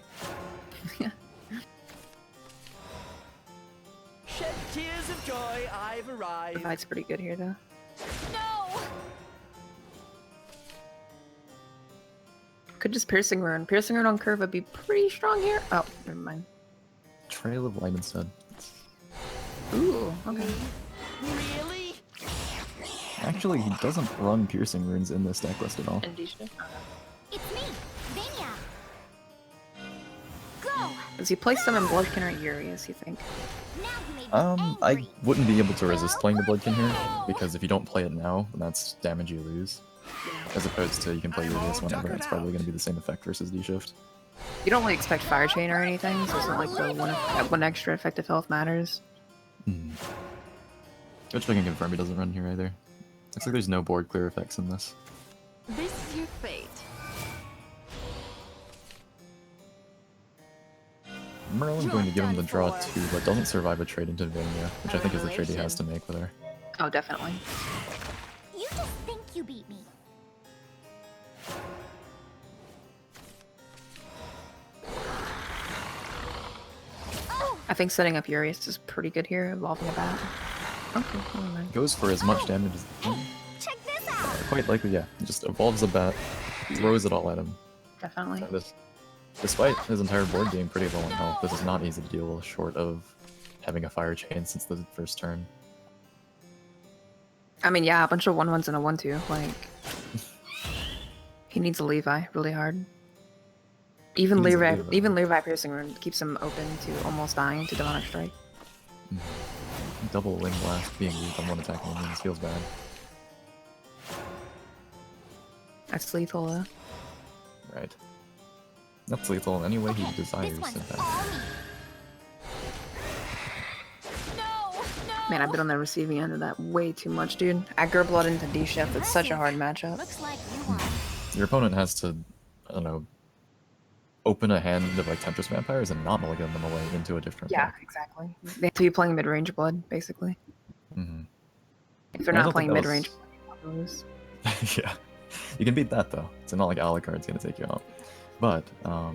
Shed tears of joy, I've The arrived. fight's pretty good here, though. No! Could just Piercing Rune. Piercing Rune on curve would be pretty strong here. Oh, never mind. Trail of Light instead. Ooh, okay. Really? Actually, he doesn't run piercing runes in this deck list at all. And D shift. It's me, Vania. Go! Does he play Summon Bloodkin or Urias, you think? Now you made me I angry. wouldn't be able to resist playing the Bloodkin here, because if you don't play it now, then that's damage you lose. As opposed to you can play Urias whenever, it's probably going to be the same effect versus D shift. You don't really expect Fire Chain or anything, so it's not like the one extra effective health matters. Which I can confirm he doesn't run here either. Looks like there's no board clear effects in this. This is your fate. Merlin's going to give him the draw 2, but doesn't survive a trade into Vania, which I think is the trade he has to make with her. Oh, definitely. You just think you beat me. I think setting up Urias is pretty good here, evolving a bat. Okay, never mind. Goes for as much damage as he can. Check this out! Quite likely, yeah. Just evolves a bat, throws it all at him. Definitely. So this, despite his entire board being pretty low on health, this is not easy to deal with short of having a fire chain since the first turn. I mean, yeah, a bunch of 1-1s and a 1-2. Like, he needs a Levi really hard. Even He needs a Levi, Levi. even Levi Piercing Rune keeps him open to almost dying to Demonic Strike. Double Wing Blast being used on one attack minions feels bad. That's lethal, though. Right. That's lethal in any way he desires, This one's in fact. all me. No! No! Man, I've been on the receiving end of that way too much, dude. Aggro Blood into D-Chef, it's such a hard matchup. Looks like you won. Your opponent has to, I don't know, open a hand of like Temptress Vampires and not mulligan them away into a different Yeah, deck. exactly. They have to be playing mid-range Blood, basically. Mm-hmm. If they're I not don't think playing that mid-range, was- they'll lose. Yeah, you can beat that though. It's not like Alucard's gonna take you out. But I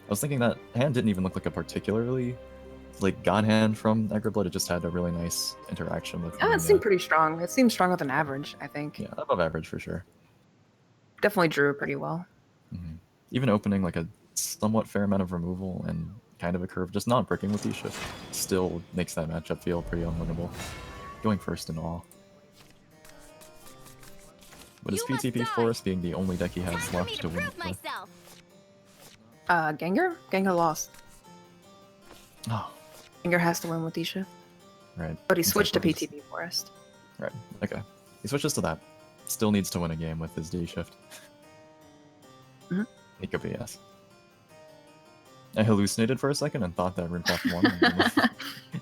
was thinking that hand didn't even look like a particularly like god hand from Aggro Blood. It just had a really nice interaction with. Oh, it seemed pretty strong. It seemed stronger than average, I think. Yeah, above average for sure. Definitely drew pretty well. Mm-hmm. Even opening like a somewhat fair amount of removal and kind of a curve, just not bricking with D-Shift, still makes that matchup feel pretty unwinnable. Going first in all. But his PTP Forest being the only deck he has left to win with. Gengar? Gengar lost. Oh, Gengar has to win with D-Shift. right. But he It's switched like to with his- PTP Forest. Right, okay. He switches to that. Still needs to win a game with his D-Shift. Mhm. It could be yes. I hallucinated for a second and thought that RuneCraft won.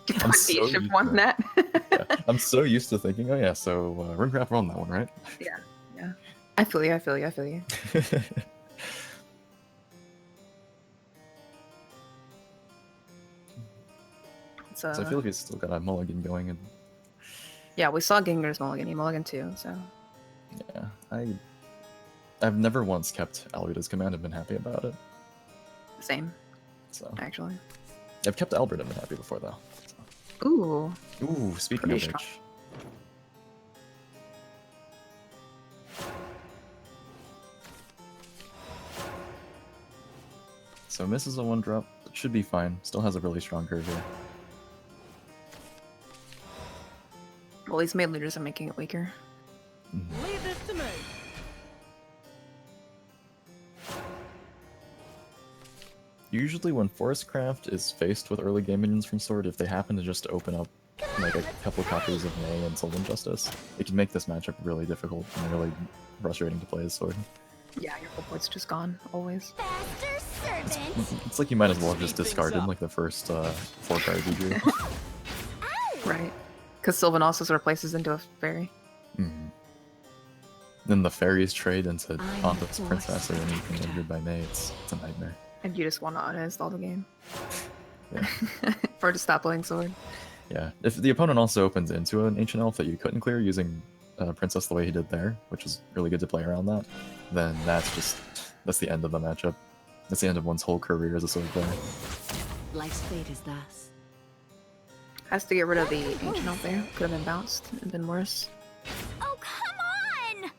You thought D-Shift used won to- that? Yeah, I'm so used to thinking, oh yeah, so RuneCraft won that one, right? Yeah. I feel you, I feel you, I feel you. So I feel like he's still got a mulligan going, and Yeah, we saw Gengar's mulligan. He mulligan too, so. yeah, I've never once kept Alrita's command and been happy about it. Same, So actually. I've kept Albert and been happy before though. Ooh. Ooh, speaking Pretty of strong. which. So misses a 1-drop, but should be fine. Still has a really strong curve here. Well, these mid leaders are making it weaker. Leave this to me. Usually when Forestcraft is faced with early game minions from Sword, if they happen to just open up like a couple copies of May and Soul Injustice, it can make this matchup really difficult and really frustrating to play as Sword. Yeah, your full board's just gone, always. Faster, servant. It's like you might as well have just discarded like the first 4 cards you drew. Right. Because Sylvan also sort of places into a fairy. Mm-hmm. Then the fairies trade into Pontiff's Princess or anything injured by May. It's a nightmare. And you just want to uninstall the game. Yeah. Or to stop playing Sword. Yeah. If the opponent also opens into an Ancient Elf that you couldn't clear using Princess the way he did there, which is really good to play around that, then that's the end of the matchup. That's the end of one's whole career as a Sword player. Life's fate is thus. Has to get rid of the Ancient Elf there. Could have been bounced and been worse. Oh, come on!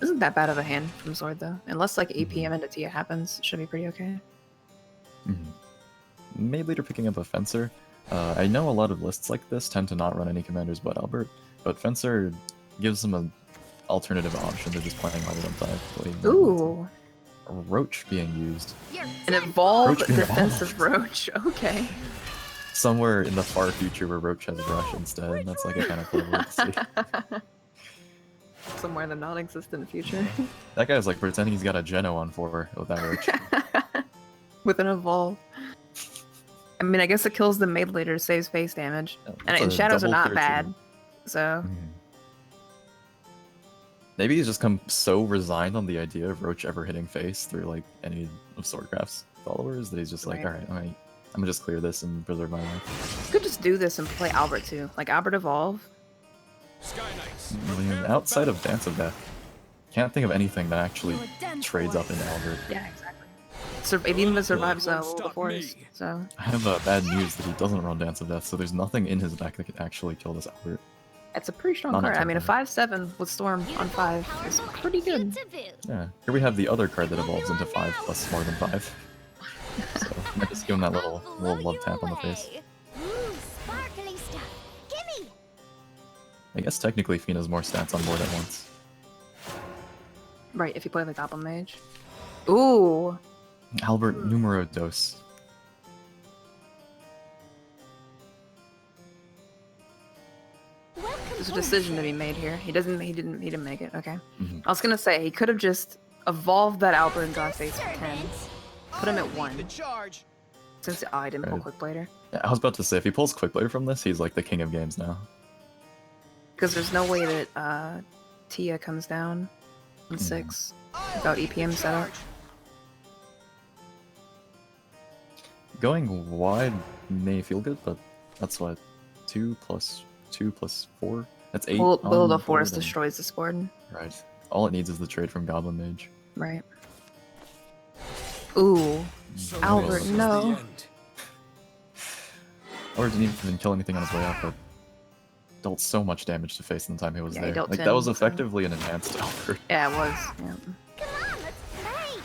Isn't that bad of a hand from Sword, though? Unless, like, APM into Tia happens, it should be pretty okay. Mm-hmm. Made leader picking up a Fencer. I know a lot of lists like this tend to not run any commanders but Albert, but Fencer gives them an alternative option to just playing Albert on 5. Ooh. A Roach being used. An evolved Roach defensive Roach. Okay. Somewhere in the far future where Roach has Rush instead. That's like a kind of cool way to see. Somewhere in the non-existent future. That guy's like pretending he's got a Geno on 4 with that Roach. With an evolve. I mean, I guess it kills the mid leader, saves face damage. That's And a shadows are double not clear bad. too. So, Maybe he's just come so resigned on the idea of Roach ever hitting face through like any of Swordcraft's followers that he's just like, Right. alright, I'm gonna just clear this and preserve my life. you could just do this and play Albert too. Like, Albert evolve. I mean, outside of Dance of Death, can't think of anything that actually trades up into Albert. Yeah, exactly. It even survives Will the Forest, so. I have bad news that he doesn't run Dance of Death, so there's nothing in his deck that could actually kill this Albert. It's a pretty strong Not card. I mean, a temporary. 5/7 with Storm on 5 is pretty good. Yeah, here we have the other card that evolves into 5 plus more than 5. So, I might just give him that little love tap on the face. Ooh, sparkly stuff. Gimme! I guess technically Fina's more stats on board at once. Right, if you play the Goblin Mage. Ooh! Albert numero dos. There's a decision to be made here. He didn't make it, okay. Mhm. I was gonna say, he could have just evolved that Albert and gone face for 10. Put him at 1. The charge. Since, oh, I didn't pull Right. Quick Blader. I was about to say, if he pulls Quick Blade from this, he's like the king of games now. Because there's no way that Tia comes down on 6 without EPM setup. Going wide may feel good, but that's what 2 plus 2 plus 4. That's 8. Will on the board Forest and- destroys this board. Right. All it needs is the trade from Goblin Mage. Right. Ooh. So Albert, this is no. the end. Or didn't even kill anything on his way out, but dealt so much damage to face in the time he was Yeah, he there. dealt Like 10, that was so- effectively an enhanced Albert. Yeah, it was. Yeah. Come on, let's play.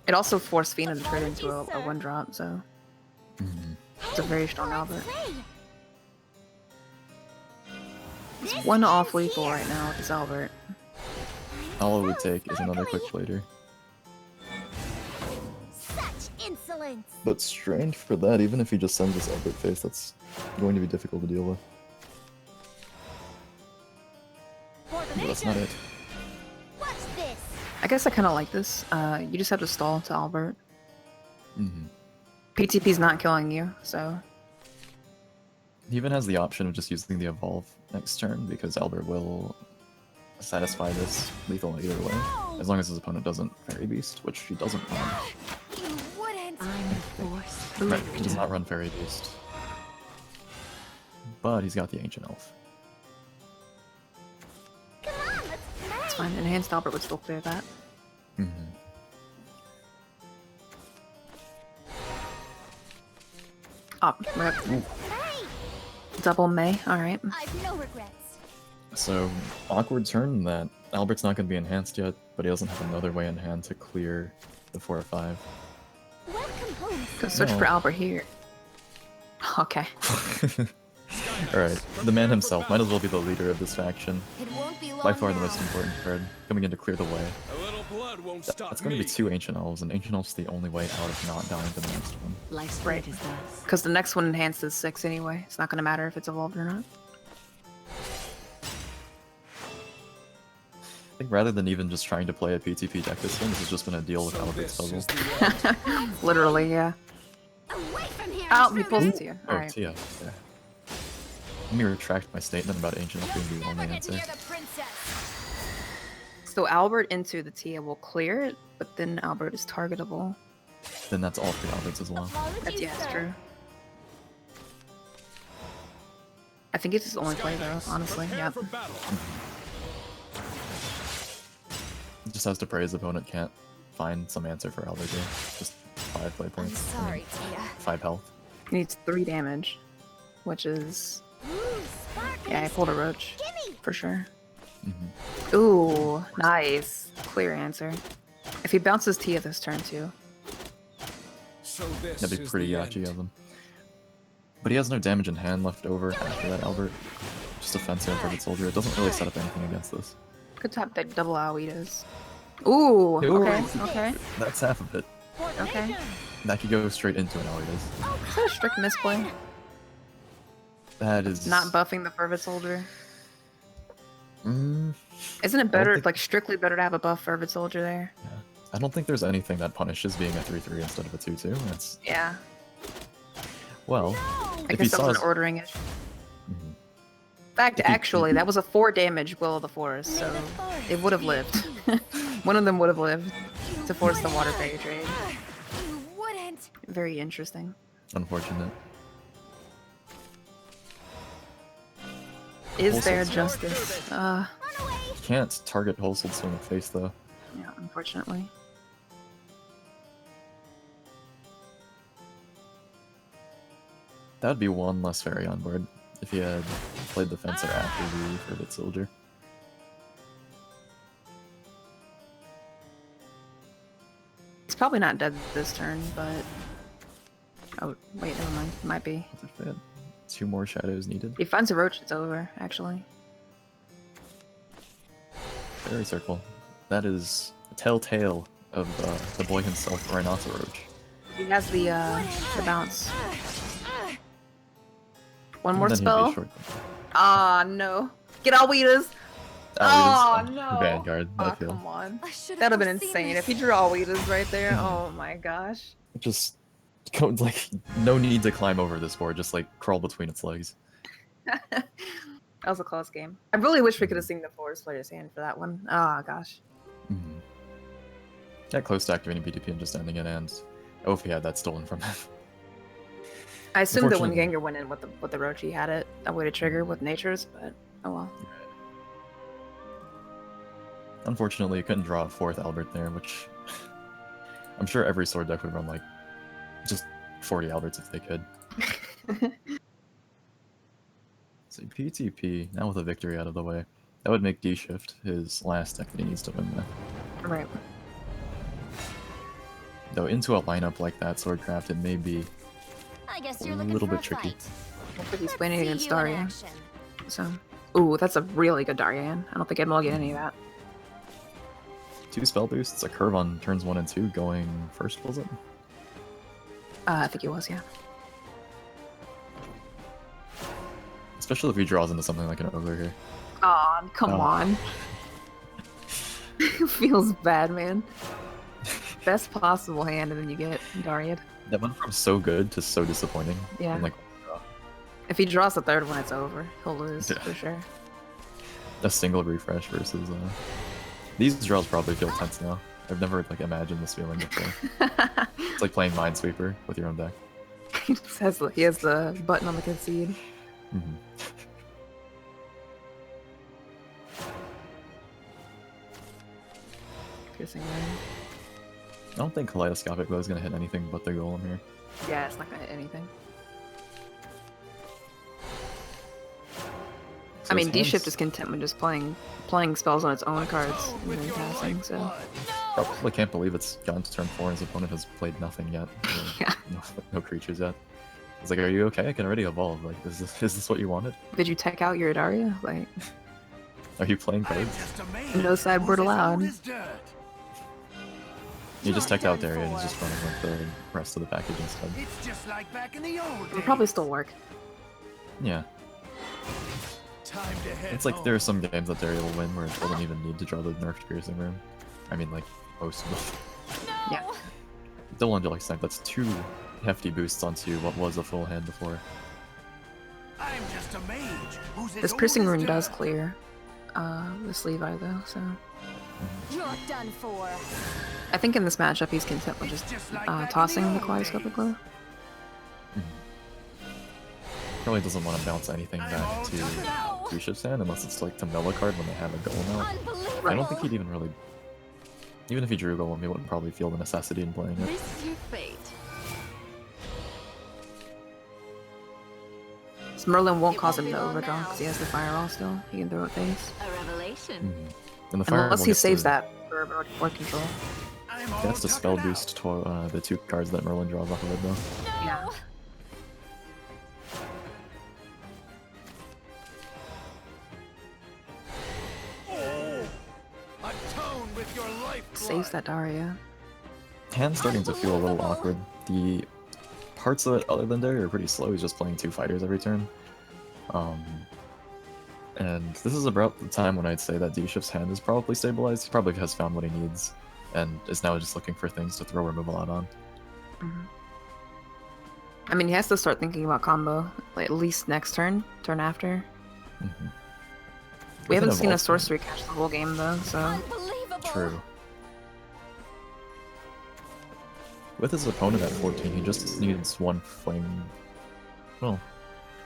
It also forced Fina to turn into a 1-drop, so it's a very strong Albert. It's one off lethal right now with this Albert. All it would take is another Quick Blader. Such insolence. But strained for that, even if he just sends this Albert face, that's going to be difficult to deal with. But that's not it. Watch this. I guess I kind of like this. You just have to stall to Albert. PTP's not killing you, so He even has the option of just using the Evolve next turn, because Albert will satisfy this lethal either way, as long as his opponent doesn't Fairy Beast, which he doesn't run. You wouldn't. I'm the force. Right, he does not run Fairy Beast. But he's got the Ancient Elf. Come on, let's play. it's fine. Enhanced Albert would still clear that. Up, rip. Play. Double May, alright. I've no regrets. So, awkward turn that Albert's not going to be enhanced yet, but he doesn't have another way in hand to clear the 4 or 5. Welcome home. Go search for Albert here. Okay. Alright, the man himself might as well be the leader of this faction. It won't be long By far the now. most important card, coming in to clear the way. A little blood won't stop That's going to me. be 2 Ancient Elves, and Ancient Elves the only way out of not dying to the next one. Life's Right. fate is thus. Because the next one enhances 6 anyway. It's not going to matter if it's evolved or not. I think rather than even just trying to play a PTP deck this game, this is just going to deal with So Albert's this puzzle. is the end. Literally, yeah. Away from here. Oh, he pulls it to you. Oh, Alright. Tia. Yeah. Let me retract my statement about Ancient Elf being the Never only get answer. near the princess. So Albert into the Tia will clear it, but then Albert is targetable. Then that's all 3 Alberts as well. Apologies, That's sir. true. I think it's his only play though, honestly. Prepare Yep. for battle. Just has to pray his opponent can't find some answer for Albert here. Just 5 play I'm points. sorry, Tia. 5 health. He needs 3 damage, which is Ooh, sparkly. yeah. I pulled a roach Gimme. for sure. Mm-hmm. Ooh, nice, clear answer. If he bounces Tia this turn too, So this That'd be is pretty the yachi end. of him. But he has no damage in hand left over after that Albert. Just a Fence and Perfect Soldier. It doesn't really set up anything against this. could tap that double Aoitas. Ooh, okay, okay, That's half of it. okay. That could go straight into an Allidas. Is that a strict misplay? That is... Not buffing the Fervent Soldier. Mm, Isn't it better, think- like strictly better to have a buff Fervent Soldier there? I don't think there's anything that punishes being a 3-3 instead of a 2-2. That's... Yeah, Well, I if he guess that saw was his... an ordering issue. Mhm. In fact, If he- actually, that was a 4 damage Will of the Forest, so it would have lived. One of them would have lived to force the Water Fairy trade. You wouldn't. Very interesting. Unfortunate. Is Also- there justice? Run away. Can't target Wholesale Swing of Face though. Yeah, unfortunately. That would be one less fairy on board if he had played the Fencer after the Fervent Soldier. He's probably not dead this turn, but... Oh, wait, never mind. Might be. What if they had 2 more shadows needed? If he finds a roach, it's over, actually. Fairy Circle. That is a telltale of the boy himself, Rhinoceroach. He has the bounce. One more And then he'd be spell. short. Ah, no. Get all Weedas! Oh, no. Vanguard, Oh, I feel. come on. I should That'd have been foreseen insane. this. If he drew all Weedas right there, oh my gosh. Just Like, no need to climb over this board, just like crawl between its legs. That was a close game. I really wish we could have seen the Forest Player's hand for that one. Oh gosh. Mm-hmm. Got close to activating BTP and just ending it, and Ophi had that stolen from him. I assumed that when Unfortunately- Gengar went in with the Roach, he had it that way to trigger with Nature's, but oh well. Unfortunately, you couldn't draw a 4th Albert there, which I'm sure every sword deck would run like just 40 Alberts if they could. So PTP, now with a victory out of the way, that would make D-Shift his last deck that he needs to win with. Right. Though into a lineup like that, Swordcraft, it may be I guess a you're looking little for bit a tricky. fight. Looks like he's Let's playing see against you in Daria. action. So, ooh, that's a really good Darien. I don't think I'd get any of that. 2 spell boosts, a curve on turns 1 and 2 going first, was it? I think he was, yeah. Especially if he draws into something like an ogre here. Aw, come Oh. on. Feels bad, man. Best possible hand, and then you get Dariad. That went from so good to so disappointing. Yeah. And like If he draws the third one, it's over. He'll lose, Yeah. for sure. a single refresh versus these draws probably feel tense now. I've never like imagined this feeling before. It's like playing Minesweeper with your own deck. he has the button on the concede. Mm-hmm. Piercing Ring. I don't think Kaleidoscopic Glow is going to hit anything but the golem here. Yeah, it's not gonna hit anything. So I mean, his D-Shift hands is content with just playing spells on its own cards and then passing, so... probably can't believe it's gotten to turn 4 and his opponent has played nothing yet. Yeah. No creatures yet. It's like, are you okay? I can already evolve. Like, is this what you wanted? Did you tech out your Adaria? Like, Are you playing cards? no sideboard allowed. You just teched out there and he's just running with the rest of the package instead. It's just like back in the old It'll probably still work. Yeah. Time to head It's like home. there are some games that Daria will win where it doesn't even need to draw the nerfed piercing room. I mean, like, most of them. Yeah. Double Angelic Snipe, that's 2 hefty boosts onto what was a full hand before. I'm just a mage who's as This old piercing as rune does dirt. clear this Levi though, so You're done for. I think in this matchup he's content with just tossing the Kaleidoscopic Glow. Probably doesn't want to bounce anything back to No! D-Shift's hand unless it's like to mill a card when they have a golem out. Unbelievable. I don't think he'd even really... Even if he drew a golem, he wouldn't probably feel the necessity in playing it. This is your fate. So Merlin won't cause him to overdraw because he has the Firewall still. He can throw it face. A revelation. And the Fireball Unless he gets saves to, that for board control. I'm He all has to spell tuckered out. boost the 2 cards that Merlin draws off of it, though. Yeah. Atone with your life Saves that Daria. Hand's starting to feel a little awkward. The parts of it other than Daria are pretty slow. He's just playing 2 fighters every turn. And this is about the time when I'd say that D-Shift's hand is probably stabilized. He probably has found what he needs, and is now just looking for things to throw removal out on. I mean, he has to start thinking about combo, like at least next turn after. Mhm. We With an haven't seen a evolved sorcery catch the whole game though, so Unbelievable. True. With his opponent at 14, he just needs 1 flame... Well,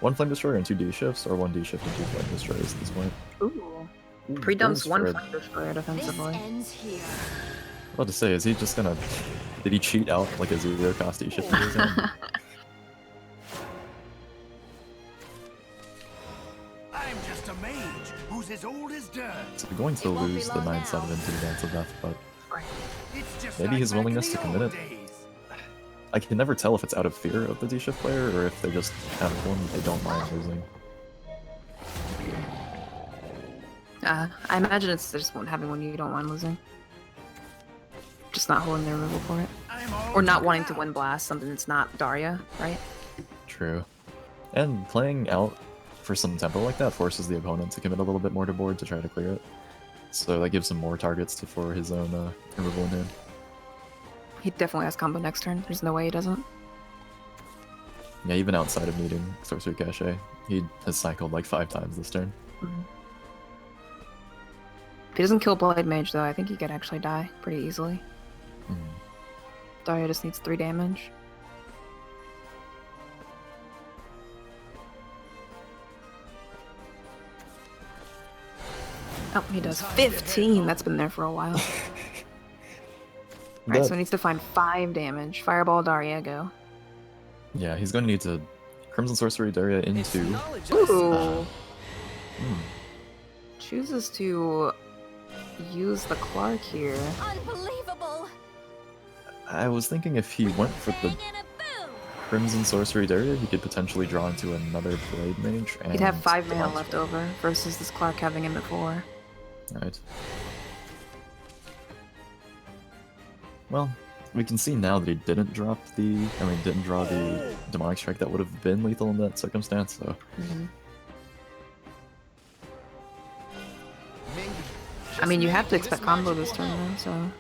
1 flame destroyer and 2 D-Shifts, or 1 D-Shift and 2 flame destroyers at this point. ooh, pre-dumps goes one for it. flame destroyer This defensively. ends here. I was about to say, is he just gonna... Did he cheat out like a 0-cost D-Shift in his hand? I'm just a mage who's as old as dirt. So we're going to It won't be lose the long 9-7 now. into the Dance of Death, but It's just Maybe like his back in willingness the to commit old it. days. I can never tell if it's out of fear of the D-Shift player, or if they just have one that they don't mind losing. I imagine it's just having one you don't want losing. Just not holding their removal for it. I'm all Or not tuckered wanting to out. win blast, something that's not Daria, right? True. And playing out for some tempo like that forces the opponent to commit a little bit more to board to try to clear it. So that gives him more targets for his own removal in hand. He definitely has combo next turn. There's no way he doesn't. Yeah, even outside of needing Sorcery Cache, he has cycled like 5 times this turn. If he doesn't kill Blade Mage, though, I think he could actually die pretty easily. Daria just needs 3 damage. Oh, he does 15! That's been there for a while. Alright, so he needs to find 5 damage. Fireball Daria, go. Yeah, he's going to need to Crimson Sorcery Daria into... Ooh! Chooses to use the Clark here. Unbelievable. I was thinking if he went for the Crimson Sorcery Daria, he could potentially draw into another Blade Mage. And He'd have 5 mana left over versus this Clark having him at 4. Right. Well, we can see now that he didn't drop the... didn't draw the Demonic Strike that would have been lethal in that circumstance, so... I mean, you have to expect combo this turn, though, so...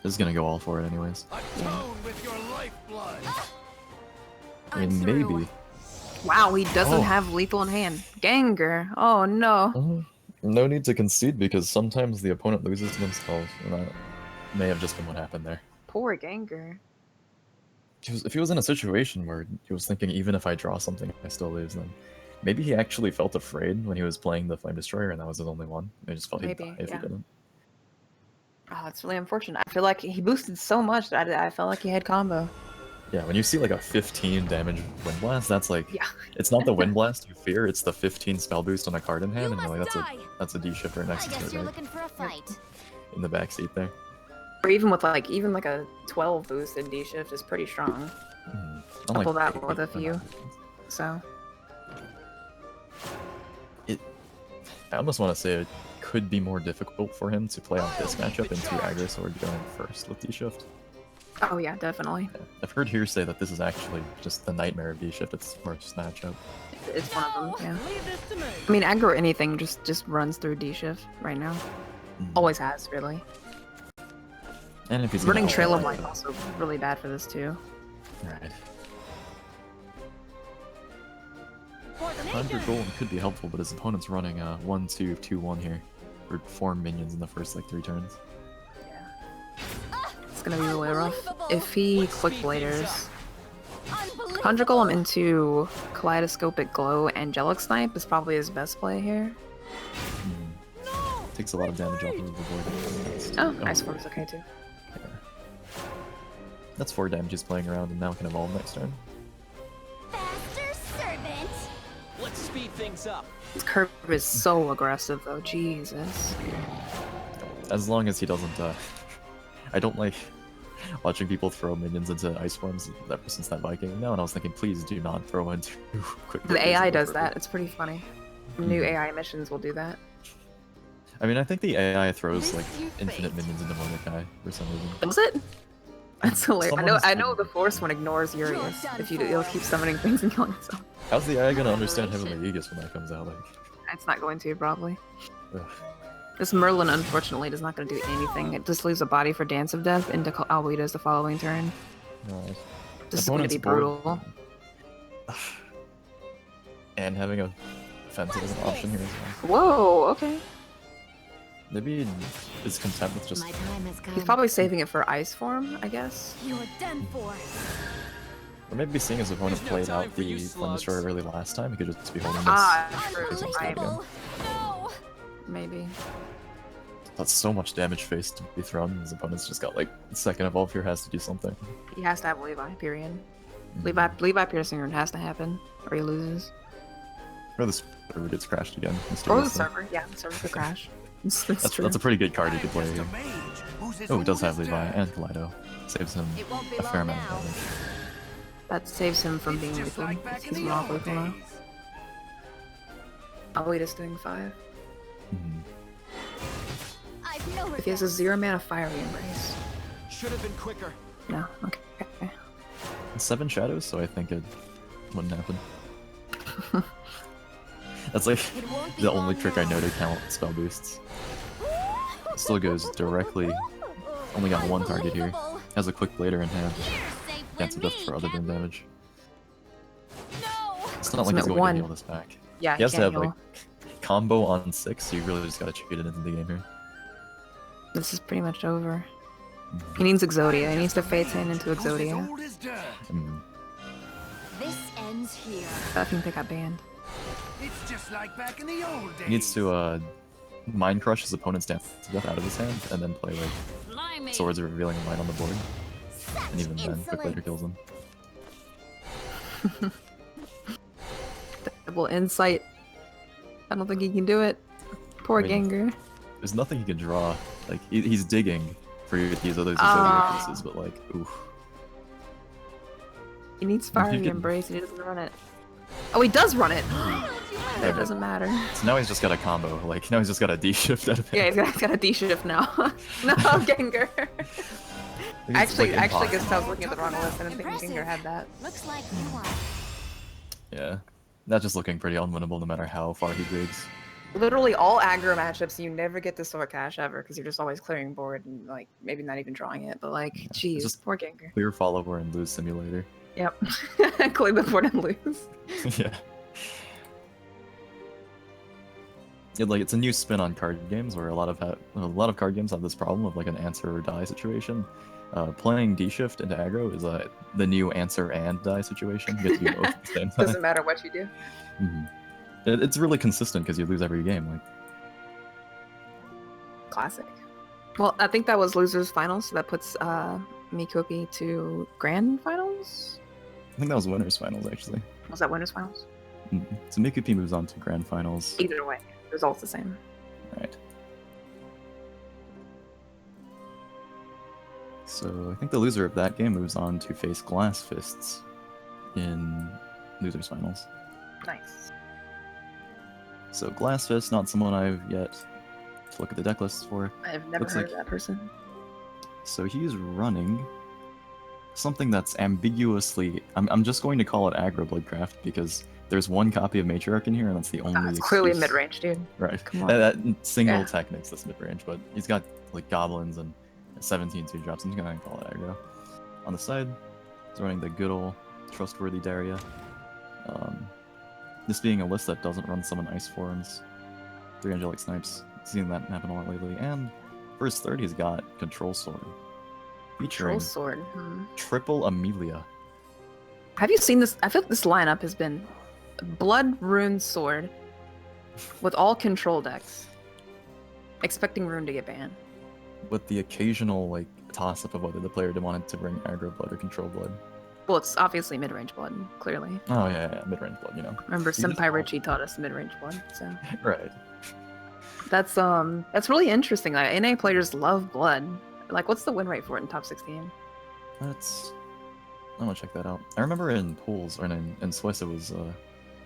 This is gonna go all for it anyways. Atone with your lifeblood. I mean, maybe. Wow, he doesn't have lethal in hand. Gengar! Oh no! No need to concede because sometimes the opponent loses to themselves, and that may have just been what happened there. Poor Gengar. If he was in a situation where he was thinking, even if I draw something, I still lose, then maybe he actually felt afraid when he was playing the Flame Destroyer, and that was his only one. He just felt he'd die if he didn't. Oh, it's really unfortunate. I feel like he boosted so much that I felt like he had combo. Yeah, when you see like a 15 damage Wind Blast, that's like... It's not the Wind Blast you fear, it's the 15 spell boost on a card in hand, and you're like, that's a D-shifter next to it, Looking for a fight. In the backseat there. Or even with like a 12 boosted D-shift is pretty strong. Couple that with a few. So... I almost want to say it could be more difficult for him to play out this matchup into Aggro Sword going first with D-shift. Oh yeah, definitely. Yeah. I've heard hearsay that this is actually just the nightmare of D-shift, it's worst matchup. It's one of them, yeah. I mean, aggro anything just runs through D-shift right now. Always has, really. And if he's running Trail of Light also really bad for this too. Right. 100 Golem could be helpful, but his opponent's running 1-2, 2-1 here. For 4 minions in the first like 3 turns. It's gonna be really rough. If he Quick Bladers, Conjure Golem into Kaleidoscopic Glow, Angelic Snipe is probably his best play here. Takes a lot of damage off of the board. Oh, Ice Form is okay too. Yeah. That's 4 damage he's playing around, and now can evolve next turn. Faster servant. Let's speed things up. His curve is so aggressive though, Jesus. As long as he doesn't, I don't like watching people throw minions into ice forms ever since that Viking. No, and I was thinking, please do not throw into quick. The AI does that. It's pretty funny. New AI missions will do that. I mean, I think the AI throws like infinite minions into Mordecai for some reason. Does it? That's hilarious. I know the Force one ignores Urius. If you'll keep summoning things and killing itself. How's the AI gonna understand Heavenly Aegis when that comes out? Like, it's not going to probably. Ugh. This Merlin, unfortunately, is not going to do anything. It just leaves a body for Dance of Death into Albedo's the following turn. Right. This is going to be brutal. And having a offensive as an option here as well. Whoa, okay. Maybe is content with just... He's probably saving it for Ice Form, I guess. You are done for. Or maybe seeing his opponent played out the Flame Destroyer early last time, he could just be holding this. No. Maybe. That's so much damage face to be thrown, his opponent's just got like second evolve here, has to do something. He has to have Levi, period. Levi Piercing Rune has to happen, or he loses. Or the server gets crashed again. Or the server, yeah, the server could crash. That's a pretty good card you could play here. Oh, he does have Levi and Kaleido. Saves him a fair amount of damage. That saves him from being lethal. He's not lethal now. Albedo's doing 5. If he has a 0 mana Fiery Embrace. Should have been quicker. No, okay. 7 shadows, so I think it wouldn't happen. That's like the only trick I know to count spell boosts. It still goes directly. Only got 1 target here. Has a quick blader in hand. Cancel death for other than damage. It's not like he's Ultimate going one. to heal this back. Yeah, He has to can't have heal. like combo on 6, so you really just gotta cheat it into the game here. This is pretty much over. He needs Exodia. He needs to Fate's Hand into Exodia. This ends here. I think they got banned. It's just like back in the old days. He needs to Mind Crush his opponent's Dance to Death out of his hand, and then play like Blimey. Swords of Revealing Light on the board. Such And even then, Quick Later insolence. kills him. Double Insight. I don't think he can do it. Poor I mean, Gengar. There's nothing he can draw. Like, he's digging for you to use other Exodia pieces, but like, oof. He needs Fiery Embrace and he doesn't run it. Oh, he does run it! It doesn't matter. So now he's just got a combo. Like, now he's just got a D shift out of it. Yeah, he's got a D shift now. No, Gengar! Actually, I guess I was looking at the wrong list. I didn't think Gengar had that. Looks like you won. Yeah. That's just looking pretty unwinnable no matter how far he digs. Literally all aggro matchups, you never get the Sword Cash ever because you're just always clearing board and like maybe not even drawing it. But like, jeez, just poor Gengar. Clear follower and lose simulator. Yep. Clear the board and lose. Yeah. Yeah, like it's a new spin on card games where a lot of card games have this problem of like an answer or die situation. Playing D shift into aggro is the new answer and die situation. You get to do both at the same time. Doesn't matter what you do. It's really consistent because you lose every game. Like, Classic. Well, I think that was losers finals, so that puts Mopi to grand finals. I think that was winners finals actually. Was that winners finals? So Mopi moves on to grand finals. Either way, results the same. Right. So I think the loser of that game moves on to face Glass Fists in losers finals. Nice. So Glass Fist, not someone I've yet to look at the deck lists for. I've never heard of that person. So he's running something that's ambiguously. I'm just going to call it aggro Bloodcraft because there's one copy of Matriarch in here, and that's the only. It's clearly excuse. mid-range, dude. Right. Come on. That single tech makes this mid-range, but he's got like goblins and 17 2-drops. I'm just gonna call it aggro. On the side, he's running the good old trustworthy Daria. This being a list that doesn't run summon ice forms, 3 angelic snipes. Seen that happen a lot lately. And for his third, he's got Control Sword, featuring Control Sword. triple Amelia. Have you seen this? I feel like this lineup has been Blood Rune Sword with all control decks, expecting Rune to get banned. With the occasional like toss-up of whether the player wanted to bring aggro blood or control blood. Well, it's obviously mid-range blood, clearly. Oh yeah, mid-range blood, you know. Remember, You just- Senpai Richie taught us mid-range blood, so Right. that's really interesting. Like, NA players love blood. Like, what's the win rate for it in top 16? I'm gonna check that out. I remember in pools or in Swiss it was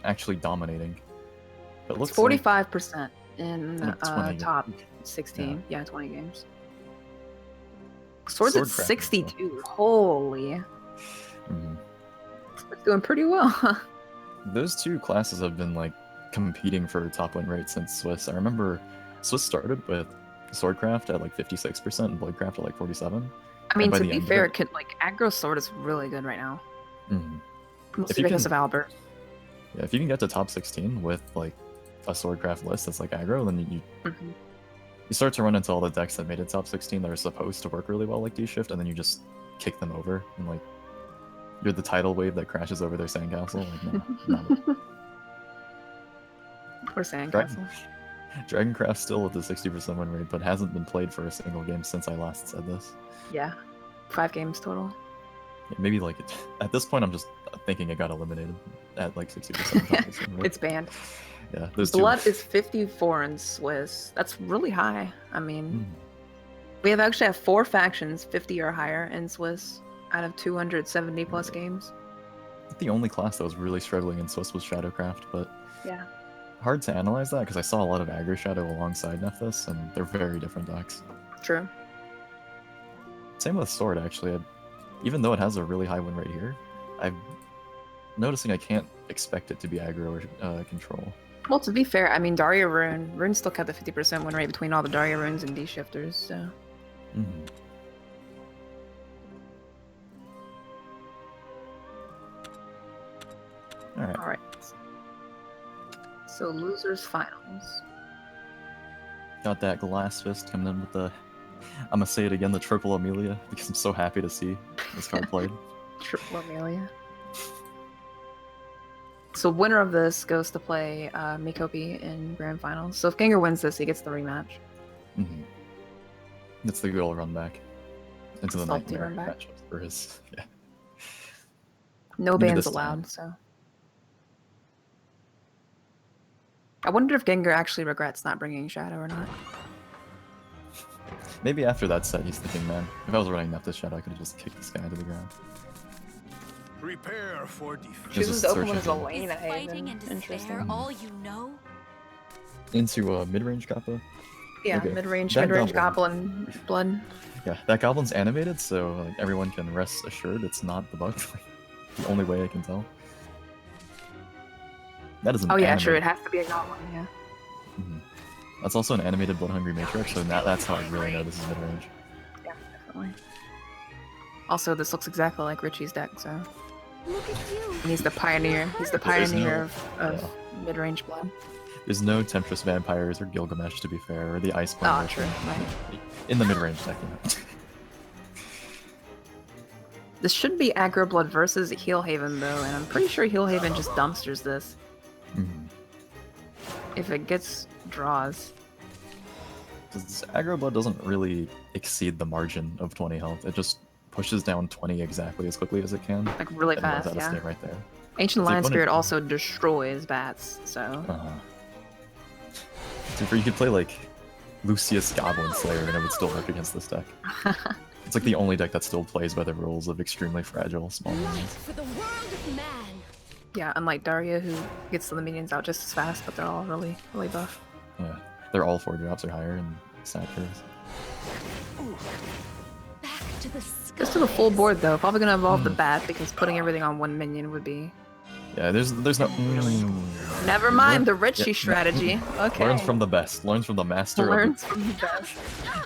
actually dominating. But it It's looks 45% in Like 20. top 16. Yeah, 20 games. Swords at Swordcraft 62. Holy. Mhm. It's doing pretty well. Those two classes have been like competing for top win rate since Swiss. I remember Swiss started with Swordcraft at like 56% and Bloodcraft at like 47. I mean, by to the be end of fair, it- aggro sword is really good right now. Mhm. Mostly you because can- of Albert. Yeah, if you can get to top 16 with like a Swordcraft list that's like aggro, then you start to run into all the decks that made it top 16 that are supposed to work really well like D-Shift, and then you just kick them over, and like you're the tidal wave that crashes over their sandcastle. Like, no. Poor Sandcastle. Dragoncraft still with the 60% win rate, but hasn't been played for a single game since I last said this. Yeah. 5 games total. Yeah, maybe like at this point I'm just thinking it got eliminated at like 60%. It's banned. Yeah, those Blood two. is 54 in Swiss. That's really high. I mean, Hmm. we actually have 4 factions 50 or higher in Swiss out of 270 plus games. The only class that was really struggling in Swiss was Shadowcraft, but Yeah. hard to analyze that because I saw a lot of aggro Shadow alongside Nephthys, and they're very different decks. True. Same with Sword, actually. Even though it has a really high win rate here, I'm noticing I can't expect it to be aggro or control. Well, to be fair, I mean, Daria Rune still kept the 50% win rate between all the Daria Runes and D-Shifters, so. Mhm. Alright. So losers finals. Got that glass fist coming in with the. I'm gonna say it again, the triple Amelia, because I'm so happy to see this card played. Triple Amelia. So winner of this goes to play Mopi in grand finals. So if Gengar wins this, he gets the rematch. Mm-hmm. It's the good old run back into the Salty nightmare run back. matchups for his. Yeah. No Maybe bans this allowed, time. so. I wonder if Gengar actually regrets not bringing Shadow or not. Maybe after that set, he's thinking, man, if I was running up this Shadow, I could have just kicked this guy to the ground. Prepare for defeat. Chooses to open one as a searching lane at Fighting Haven. and despair Interesting. all you know? Into mid-range Kappa. Yeah, Okay. mid-range That goblin blood. Yeah, that goblin's animated, so like, everyone can rest assured it's not the bug. The only way I can tell. That is an Oh yeah, animated... sure, it has to be a goblin, yeah. Mhm. That's also an animated Blood Hungry Matrix, so that's how I really know this is mid-range. Yeah, definitely. Also, this looks exactly like Richie's deck, so... Look at you. And he's the pioneer. He's the There's pioneer no- of mid-range blood. There's no Temptress Vampires or Gilgamesh, to be fair, or the Iceborne. Oh, true, right. In the mid-range deck, you know. This should be Aggro Blood versus Heal Haven, though, and I'm pretty sure Heal Haven just dumpsters this. Mhm. If it gets draws. Because Aggro Blood doesn't really exceed the margin of 20 health. It just pushes down 20 exactly as quickly as it can. Like, really and knows fast, how to yeah. stay right there. Ancient So Lion opponent- Spirit also destroys bats, so... Uh-huh. So you could play, like, Lucius Goblin Slayer and it would still work against this deck. It's like the only deck that still plays by the rules of extremely fragile small Light minions. for the world of man. Yeah, unlike Daria, who gets the minions out just as fast, but they're all really, really buff. Yeah, they're all 4 drops or higher in stat curves. Back to the sky. Just to the full board, though. Probably gonna evolve the bat, because putting everything on one minion would be... Yeah, there's no... Never mind the Richie Yeah. strategy. Okay. Learns from the best. Learns from the master Learns of from the best.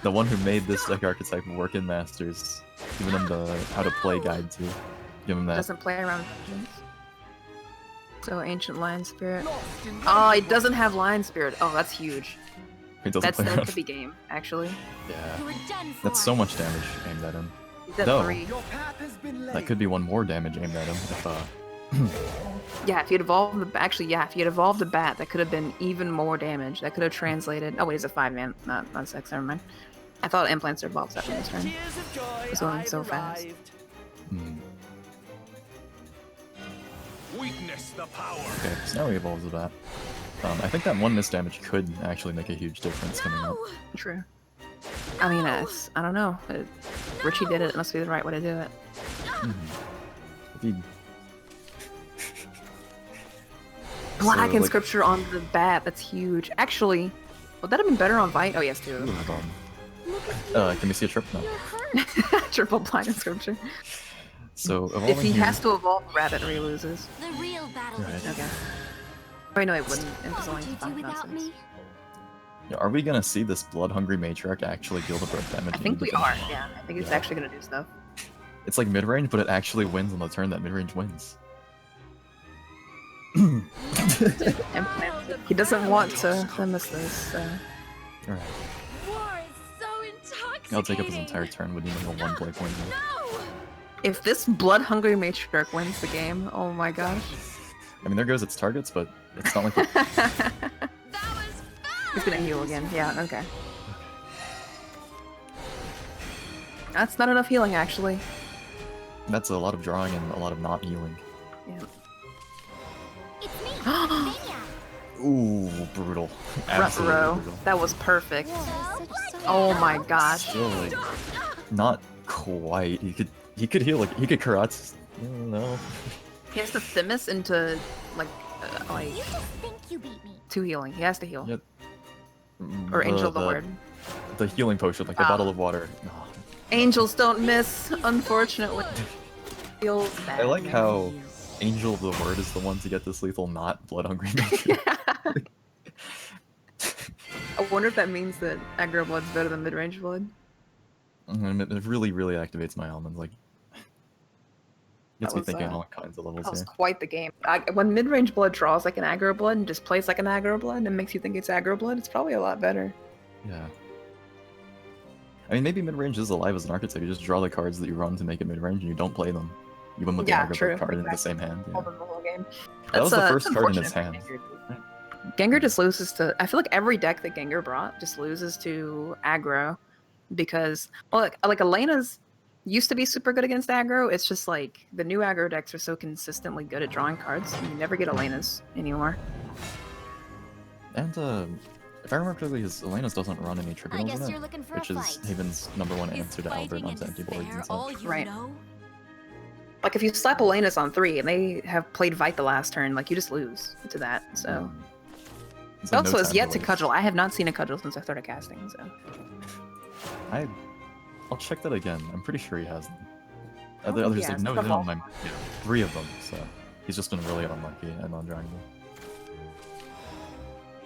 the one who made this deck archetype work in Masters. Giving him the how to play guide too. Give him that. Doesn't play around dungeons. So Ancient Lion Spirit. Oh, it doesn't have Lion Spirit. Oh, that's huge. He doesn't That's play the around. heavy game, actually. Yeah. You're done for. That's so much damage aimed at him. He's at No. 3. Your path has been laid. That could be one more damage aimed at him if Yeah, if you'd evolved the actually, yeah, if you'd evolved the bat, that could have been even more damage. That could have translated. Oh wait, it's a 5-man, not 6. Never mind. I thought implants are evolved after this turn. Tears of joy, It's going I've so fast. arrived. Witness the power. Okay, so now he evolves the bat. I think that one miss damage could actually make a huge difference coming up. True. I mean, I don't know. Richie did it. It must be the right way to do it. If he... Black So, like- inscripture on the bat. That's huge. Actually, would that have been better on Vite? Oh yes, too. Can we see a trip? No. Triple black inscripture. So If evolving he here... has to evolve the rabbit, or he loses. The real battle. Right. Okay. Wait, no, it wouldn't. It was What only would you 5 do without nonsense. me? Yeah, are we gonna see this Blood Hungry Matriarch actually deal the breath damage? I think we into are. finish? Yeah, I think it's Yeah. actually gonna do stuff. It's like mid-range, but it actually wins on the turn that mid-range wins. He doesn't want to miss this. So. Alright. War is so intoxicating. I'll take up his entire turn with even a 1 play point. No. If this blood hungry matriarch wins the game, oh my gosh. I mean, there goes its targets, but it's not like... That was He's gonna heal again. Yeah, okay. That's not enough healing, actually. That's a lot of drawing and a lot of not healing. Yeah. It's me, Xenia. Ooh, brutal. Front Absolutely row. brutal. That was perfect. Oh my gosh. Still, like, not quite. He could heal, like, he could karate. No. He has to Themis into, like You just think you beat me. 2 healing. He has to heal. Yep. Or Angel of the Word. The healing potion, like the Ah. bottle of water. Oh. Angels don't miss, unfortunately. Feels bad. I like how Angel of the Word is the one to get this lethal, not Blood Hungry. I wonder if that means that aggro blood's better than mid-range blood. And it really, really activates my elements. Like, Gets me thinking all kinds of levels That was here. quite the game. When mid-range blood draws like an aggro blood and just plays like an aggro blood and makes you think it's aggro blood, it's probably a lot better. Yeah. I mean, maybe mid-range is alive as an archetype. You just draw the cards that you run to make it mid-range, and you don't play them. You win with the aggro blood card in the same hand. Yeah. Hold them the whole game. That was the That's first card in his unfortunate hand. for Gengar just loses to. I feel like every deck that Gengar brought just loses to aggro, because well, like Elena's used to be super good against aggro. It's just like the new aggro decks are so consistently good at drawing cards. You never get Elena's anymore. And if I remember correctly, his Elena's doesn't run any I tribunals guess in you're it, looking for a which is fight. Haven's #1 Is answer to Albert fighting onto in empty boards despair and all stuff. you Right. know? Like if you slap Elena's on 3 and they have played Vite the last turn, like you just lose to that. So It's it like no also has time yet to waste. cudgel. I have not seen a cudgel since I started casting. So I'll check that again. I'm pretty sure he has them. Oh, There's yeah, like it's no like a hit on vault. my 3 of them, so he's just been really unlucky and undrawable.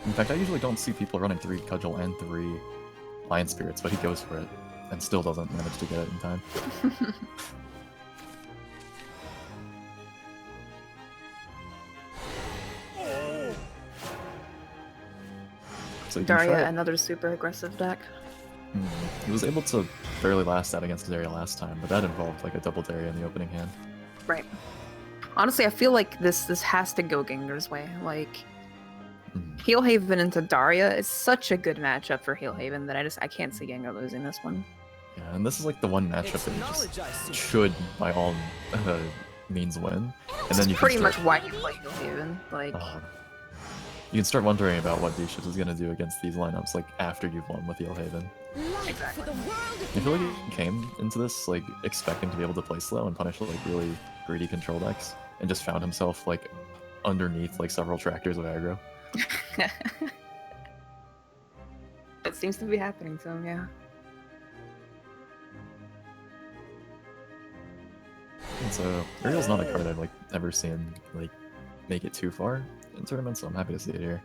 In fact, I usually don't see people running 3 cudgel and 3 lion spirits, but he goes for it and still doesn't manage to get it in time. So you can Daria, try it. another super aggressive deck. He was able to barely last that against Daria last time, but that involved like a double Daria in the opening hand. Right. Honestly, I feel like this has to go Gengar's way. Like, Heelhaven into Daria is such a good matchup for Heelhaven that I can't see Gengar losing this one. Yeah, and this is like the one matchup It's that you knowledge I just seek. should, by all means, win. And then you Pretty can much start, why you play Heelhaven. Like, you can start wondering about what D-Shift is gonna do against these lineups, like after you've won with Heelhaven. exactly. I feel like he came into this like expecting to be able to play slow and punish like really greedy control decks, and just found himself like underneath like several tractors of aggro. It seems to be happening, so yeah. And so Ariel's not a card I've like ever seen like make it too far in tournaments, so I'm happy to see it here.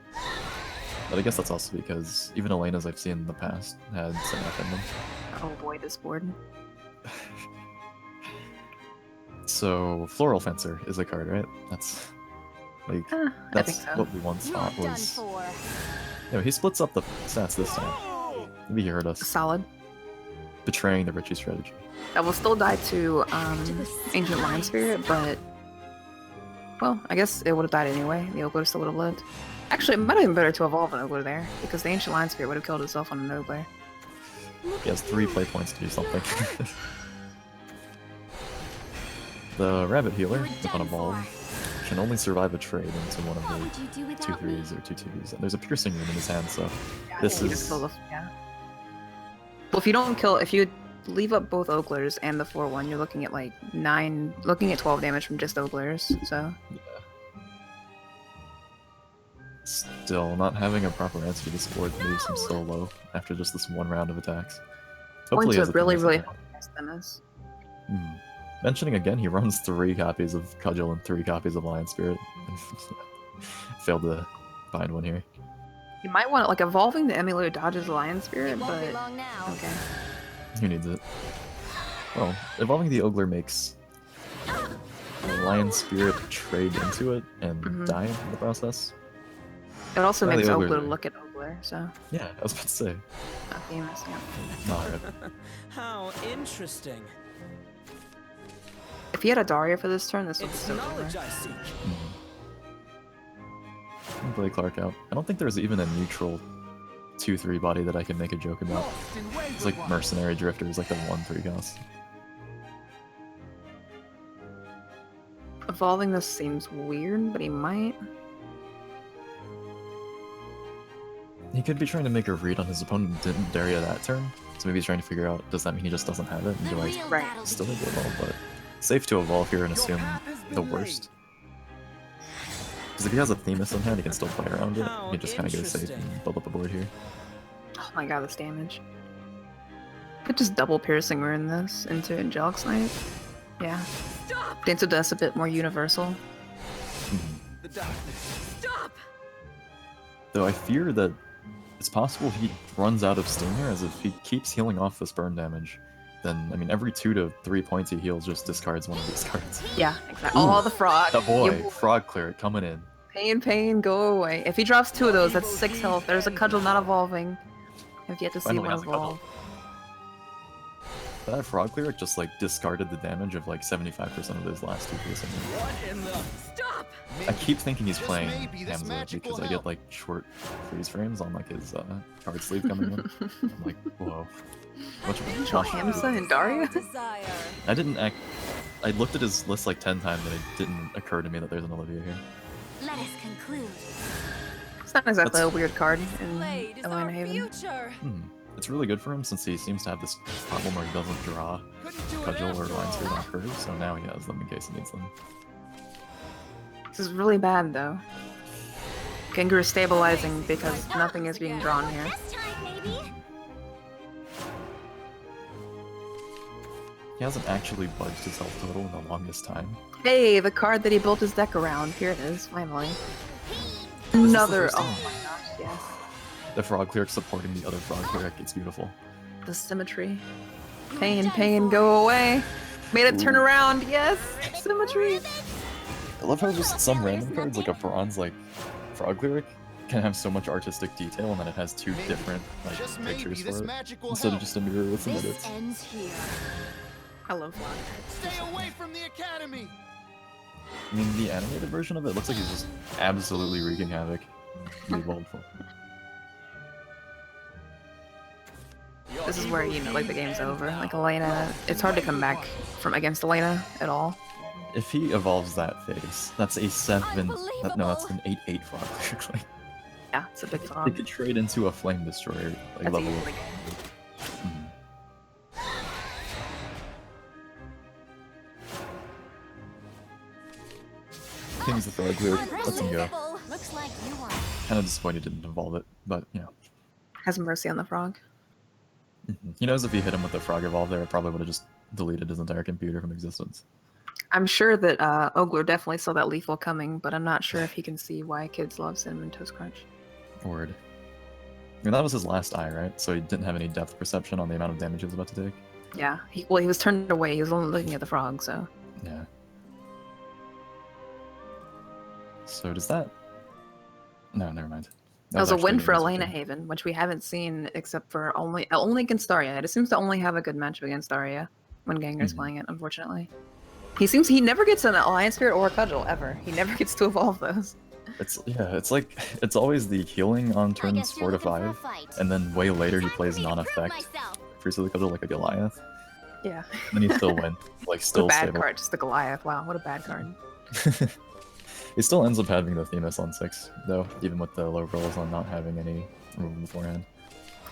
But I guess that's also because even Elena's I've seen in the past had some F in them. Oh boy, this board. So Floral Fencer is a card, right? That's like I that's think so. what we once thought Done was. for. He splits up the stats this time. Maybe he heard us Solid. betraying the Richie strategy. I will still die to Ancient Lion Spirit, but well, I guess it would have died anyway. The Ogler still would have lived. Actually, it might have been better to evolve an Ogler there, because the Ancient Lion Spirit would have killed itself on an Ogler. He has 3 play points to do something. The Rabbit Healer, if on Evolve, can only survive a trade into one What of would you do the without 2/3s or 2/2s. And there's a Piercing Rune in his hand, so Yeah, this you just is... kill the, yeah. Well, if you don't kill, if you leave up both Oglers and the 4/1, you're looking at like 12 damage from just Oglers. So Still, not having a proper answer to this board leaves him so low after just this one round of attacks. Hopefully points he has are a really, Thanos really in hand. against Thanos. Mentioning again, he runs 3 copies of Cudgel and 3 copies of Lion Spirit. And failed to find one here. You might want to like evolving the emulator dodges Lion Spirit, It won't be but long now. okay. Who needs it? Well, evolving the Ogler makes the Lion Spirit trade into it and die in the process. It also Yeah, the makes Ogler Ogler there. look at Ogler, so Yeah, I was about to say. not famous. Yeah. Alright. How interesting. If he had a Daria for this turn, this would be It's so knowledge over. I seek. I'll play Clark out. I don't think there's even a neutral 2/3 body that I can make a joke about. It's like Mercenary Drifters, like the 1/3 cost. Evolving this seems weird, but he might. He could be trying to make a read on his opponent and didn't Daria that turn. So maybe he's trying to figure out, does that mean he just doesn't have it? And do I Right. still need to evolve? But safe to evolve here and assume the worst. Because if he has a Themis in hand, he can still play around it. How He can just kind of go safe interesting. and build up a board here. Oh my god, this damage. Could just double Piercing Rune this into Angelic Snipe. Yeah. Dance of Death's a bit more universal. The darkness. Stop! Though I fear that it's possible he runs out of steam here, as if he keeps healing off this burn damage, then I mean every 2 to 3 points he heals just discards one of these cards. Yeah, exactly. Oh, the frog. The boy, You- frog cleric coming in. Pain, go away. If he drops 2 of those, that's 6 health. There's a cudgel not evolving. I've yet to see Finally one has a cudgel. evolve. That frog cleric just like discarded the damage of like 75% of those last 2 piercing. What in the... Stop! I keep thinking he's Just playing maybe this Hamza magic because will I get help. like short freeze frames on like his card sleeve coming in. I'm like, whoa. Much of a Oh, Hamza and Daria? I didn't act. I looked at his list like 10 times and it didn't occur to me that there's an Olivia here. Let us conclude. It's not exactly That's- a weird card in Elena Haven. It's really good for him since he seems to have this problem where he doesn't draw cudgel or lines for that curve, so now he has them in case he needs them. This is really bad though. Gengar is stabilizing because nothing is being drawn here. This time, maybe. He hasn't actually budged his health total in the longest time. Hey, the card that he built his deck around. Here it is, finally. This is the Another. first Oh time. my gosh, yes. The frog cleric supporting the other frog cleric, it's beautiful. The symmetry. Pain, go away. Made it turn around. Yes, symmetry. I love how just some random cards, like a bronze, like frog cleric, can have so much artistic detail, and then it has 2 different like Just maybe pictures this for it, magic will instead of help. just a mirror with some This edits. ends here. I love Flock. Stay away from the academy. I mean, the animated version of it looks like he's just absolutely wreaking havoc. The evolved form. This is where, you know, like the game's over. Like Elena, it's hard to come back from against Elena at all. If he evolves that face, that's a 7. No, that's an 8/8 frog cleric. Like, Yeah, it's a big it frog. could trade into a flame destroyer like That's level. easily. King's the frog cleric. Lets him go. Unbelievable. Looks like you won. Kind of disappointed he didn't evolve it, but you know. Has mercy on the frog. He knows if he hit him with the frog evolve there, it probably would have just deleted his entire computer from existence. I'm sure that Ogler definitely saw that lethal coming, but I'm not sure if he can see why kids love Cinnamon Toast Crunch. Word. I mean, that was his last eye, right? So he didn't have any depth perception on the amount of damage he was about to take. Yeah, he was turned away. He was only looking at the frog, so. Yeah. So does that... No, never mind. That was a actually win for gonna be Elena something. Haven, which we haven't seen except for only against Daria. It seems to only have a good matchup against Daria when Gengar's playing it, unfortunately. He never gets an Alliance Spirit or a Cudgel, ever. He never gets to evolve those. It's like, it's always the healing on turns guess you're 4 to looking for a 5, fight. and then way later he Time for plays me to prove non-effect. myself. Freeze the Cudgel like a Goliath, Yeah. and then he still win. Like, What a still bad stable. card, just the Goliath. Wow, what a bad card. He still ends up having the Themis on 6, though, even with the low rolls on not having any removal beforehand.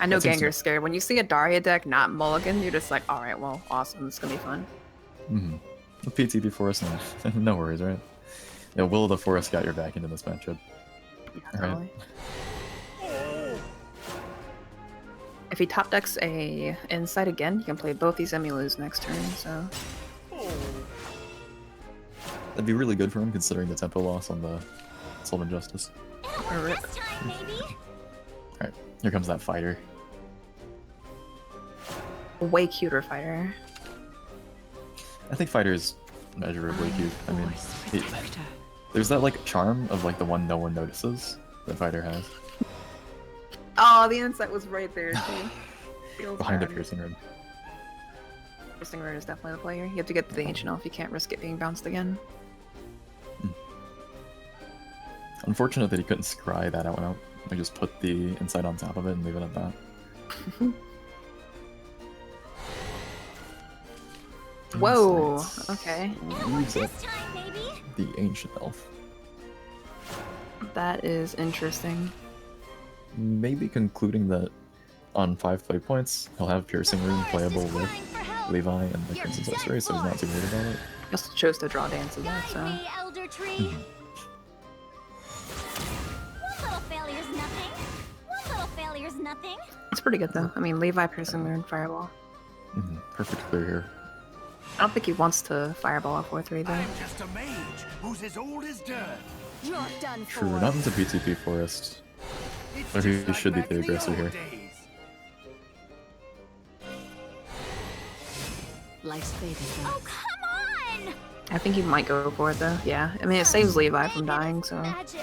I know That seems to- Gengar's scared. When you see a Daria deck not mulligan, you're just like, alright, well, awesome, it's gonna be fun. Mm-hmm. The PTP Forest, no worries, right? Yeah, Will of the Forest got your back into this matchup. Yeah, Alright. totally. If he top decks a Insight again, he can play both these Emulus next turn, so... That'd be really good for him considering the tempo loss on the Soul of Injustice. Rip. This time, maybe. Alright, here comes that fighter. Way cuter fighter. I think fighter is measurably cute. I mean, there's that like charm of like the one no one notices that fighter has. Oh, the Insight was right there, too. Feels Behind the bad. piercing red. Piercing Rod is definitely the player. You have to get to the Ancient Elf, you can't risk it being bounced again. Unfortunate that he couldn't scry that out. Like just put the Insight on top of it and leave it at that. Whoa, Insight okay. leaves up This time, maybe. the Ancient Elf. That is interesting. Maybe concluding that on 5 play points, he'll have Piercing Rune playable with Levi and the Crimson Sorcery, so he's not too worried about it. He also chose to draw dance of that, Guide so... me, Elder Tree. One little failure's nothing. One little failure's nothing. It's pretty good, though. I mean, Levi, Piercing Rune, Fireball. Perfect clear here. I don't think he wants to Fireball a 4-3, though. I'm just a mage who's as old as dirt. You're done for. True, not into PTP Forest. It's Or he just like should be back the in aggressor old here. days. Life's fate is Oh, thus. come on! I think he might go for it though. Yeah, I mean it saves Levi from dying, so. Magic.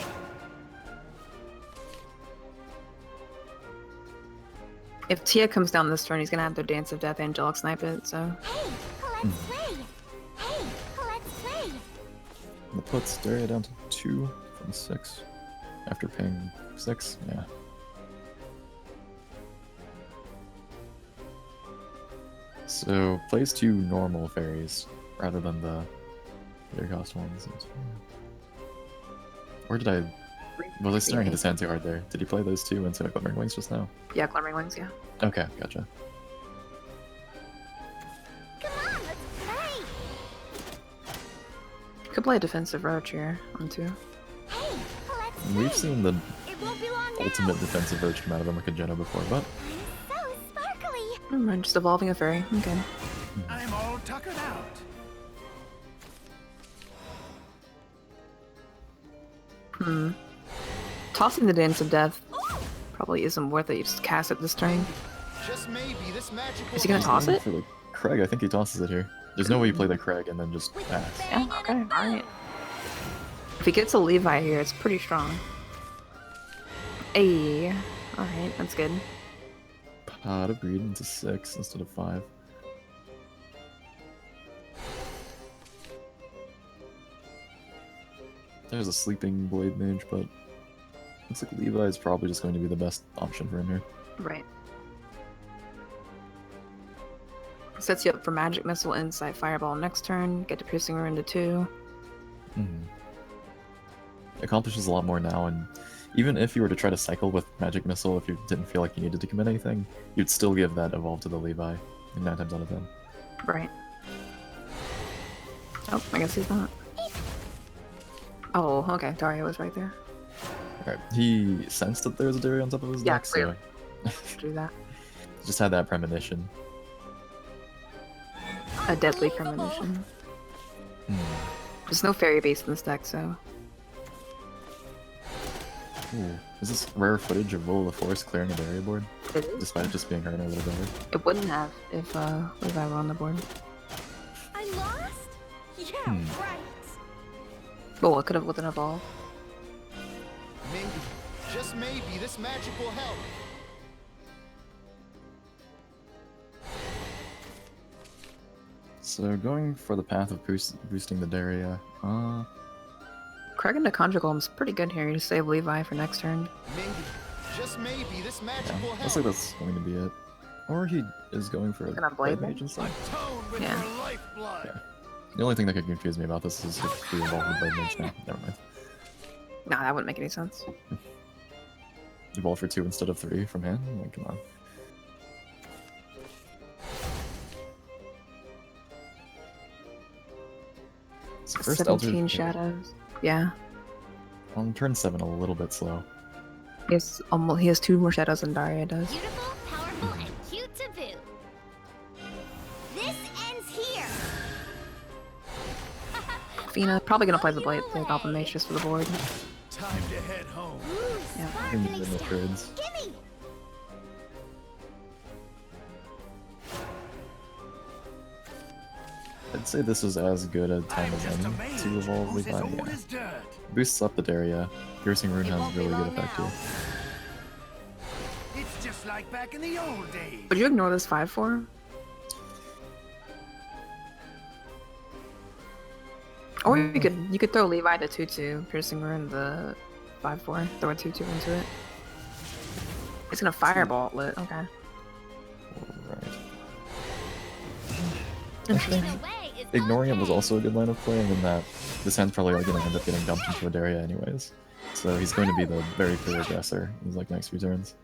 If Tia comes down this turn, he's gonna have their Dance of Death Angelic snipe it, so. Hey, let's play. Hey, let's play. That puts Daria down to 2 from 6 after paying 6. Yeah. So plays 2 normal fairies rather than the bigger cost ones. Or did I? Was I staring at his hand too hard there? Did he play those 2 instead of Glimmering Wings just now? Yeah, Glimmering Wings, yeah. Okay, gotcha. Come on, let's play. Could play a defensive roach here on 2. Hey, let's play. We've seen the It won't be long now. ultimate defensive roach come out of them like a Jenna before, but So sparkly. Never mind, just evolving a fairy. Okay. I'm all tuckered out. Tossing the Dance of Death probably isn't worth it. You just cast it this turn. Just maybe this magic will Is he gonna help. toss it? for the Craig, I think he tosses it here. There's no way you play the Craig and then just pass. Yeah, okay, alright. If he gets a Levi here, it's pretty strong. Ayy. Alright, that's good. Pot of Greed into 6 instead of 5. There's a Sleeping Blade Mage, but looks like Levi is probably just going to be the best option for him here. Right. Sets you up for Magic Missile, Insight, Fireball next turn. Get to Piercing Rune to 2. Accomplishes a lot more now, and even if you were to try to cycle with Magic Missile, if you didn't feel like you needed to commit anything, you'd still give that Evolve to the Levi 9 times out of 10. Right. Oh, I guess he's not. Oh, okay. Daria was right there. Alright, he sensed that there was a Daria on top of his Yeah, deck, so clearly. Do that. just had that premonition. A deadly premonition. There's no fairy base in this deck, so. Ooh, is this rare footage of Will of the Forest clearing a Daria board? It is. Despite it just being her and her little brother? It wouldn't have if Levi were on the board. I lost? Yeah, right. Well, it could have with an evolve. Maybe, just maybe, this magic will help. So going for the path of boosting the Daria, Craig into Conjugal is pretty good here. You just save Levi for next turn. Maybe, just maybe, this magic yeah, will looks help. like that's going to be it. Or he is going for a Gonna Blade Blade Mage instead. Atone with Yeah. your lifeblood. Yeah. The only thing that could confuse me about this is if we evolve the Blade Mage now. Never mind. Nah, that wouldn't make any sense. Evolve for 2 instead of 3 from hand? Like, come on. So first 17 Eldritch shadows. Yeah. on turn 7 a little bit slow. He has 2 more shadows than Daria does. Beautiful, powerful, and cute to boot. This ends here. Fina probably gonna play the Goblin Mage just for the board. Time to head home. Ooh, Yeah. In sparkly the stuff. trades. Gimme. I'd say this is as good a time I'm as just a any mage to evolve who's as Levi. old Yeah. as dirt. Boosts up the Daria. Piercing Rune It has won't be really good long effect now. here. It's just like back in the old days. Would you ignore this 5/4? Or you could throw Levi to 2/2, Piercing Rune the 5/4, throw a 2/2 into it. It's gonna fireball lit. Okay. Right. Interesting. Either way is Ignoring it was okay. also a good line of play, and that this hand's probably going to end up getting dumped into a Daria anyways. So he's going to be the very clear aggressor in his next few turns.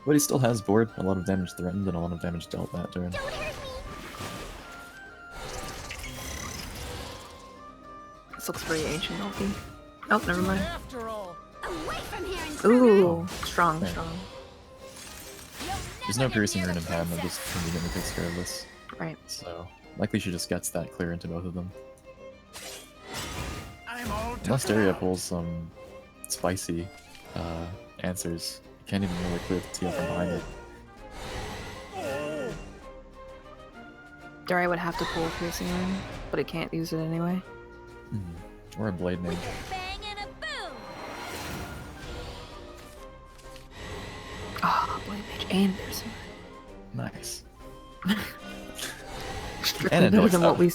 But he still has board, a lot of damage threatened, and a lot of damage dealt that turn. Don't hurt me. This looks pretty ancient, Mopi. Oh, never mind. After all, Away from here and Ooh, strong, Yeah. strong. There's no piercing rune in hand that just conveniently takes care of this. Right. So likely she just gets that clear into both of them. I'm all Unless tuckered Daria out. pulls some spicy answers, you can't even really clear the TL from behind it. Daria would have to pull piercing in, but it can't use it anyway. Or a blade mage. Bang and a boom. Oh, blade mage and piercing. Nice. Strictly And better angelic than what we.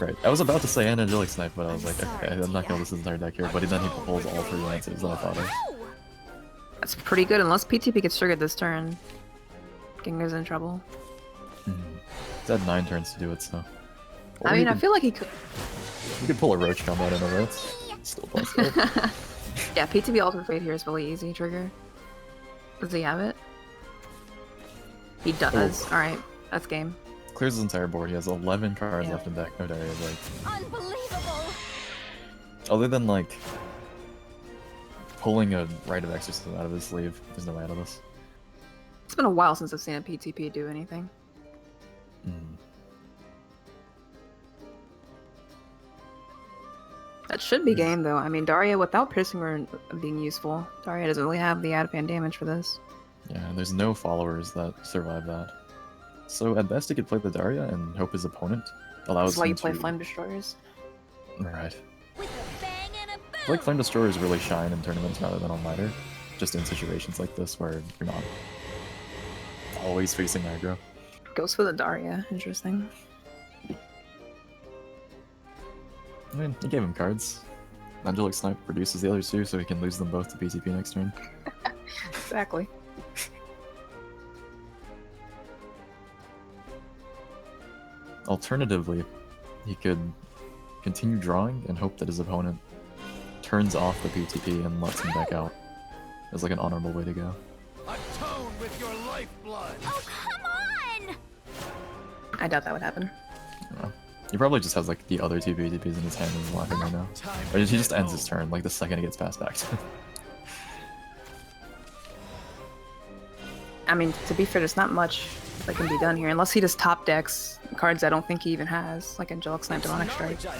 Right. I was about to say angelic snipe, but I was like, okay, I'm not gonna listen to this entire deck here. But then he pulls all 3 lances that I thought of. That's pretty good, unless PTP gets triggered this turn. Gengar's in trouble. He's had 9 turns to do it, so. Or I mean, I could, feel like he could. you could pull a roach combat in over it. Still possible. Yeah, PTP Ultimate Fate here is really easy trigger. Does he have it? He does. Alright, that's game. Clears his entire board. He has 11 cards left in deck. No Daria, like. Unbelievable. Other than like pulling a Rite of Exorcism out of his sleeve, there's no way out of this. It's been a while since I've seen a PTP do anything. That should be game though. I mean, Daria without Piercing Rune being useful. Daria doesn't really have the out-of-hand damage for this. Yeah, there's no followers that survive that. So at best he could play the Daria and hope his opponent allows That's why him you play to... Flame Destroyers. Right. With a bang and a boom. I feel like Flame Destroyers really shine in tournaments rather than on ladder. Just in situations like this where you're not always facing aggro. Goes for the Daria. Interesting. I mean, he gave him cards. Angelic Snipe reduces the other 2 so he can lose them both to PTP next turn. Exactly. Alternatively, he could continue drawing and hope that his opponent turns off the PTP and lets him back out. As like an honorable way to go. Atone with your lifeblood. Oh, come on! I doubt that would happen. Yeah. He probably just has like the other 2 PTPs in his hand and he's laughing right now. Or he just ends his turn like the second he gets passed back to him. I mean, to be fair, there's not much that can be done here, unless he just top decks cards I don't think he even has, like Angelic Snipe, Demonic Strike. I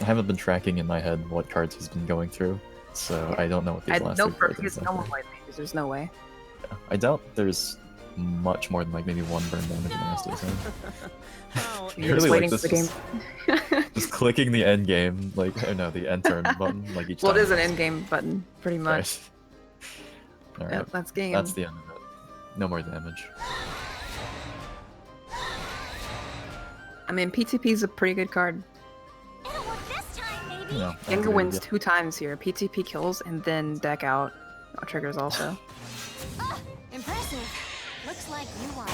haven't been tracking in my head what cards he's been going through, so I don't know what these last 3 cards He has no more white pages, there's no way. Yeah. I doubt there's much more than like maybe 1 burn damage in the rest of his hand. You're just waiting for the game. Just clicking the end game, like, oh no, the end turn button, like each Well, time. it is an end game button, pretty much. Right. Yeah, Alright, that's game. that's the end of it. No more damage. I mean, PTP is a pretty good card. It'll work this time, maybe. No, Gengar wins 2 times here. PTP kills and then deck out. Triggers also. Impressive. Looks like you won.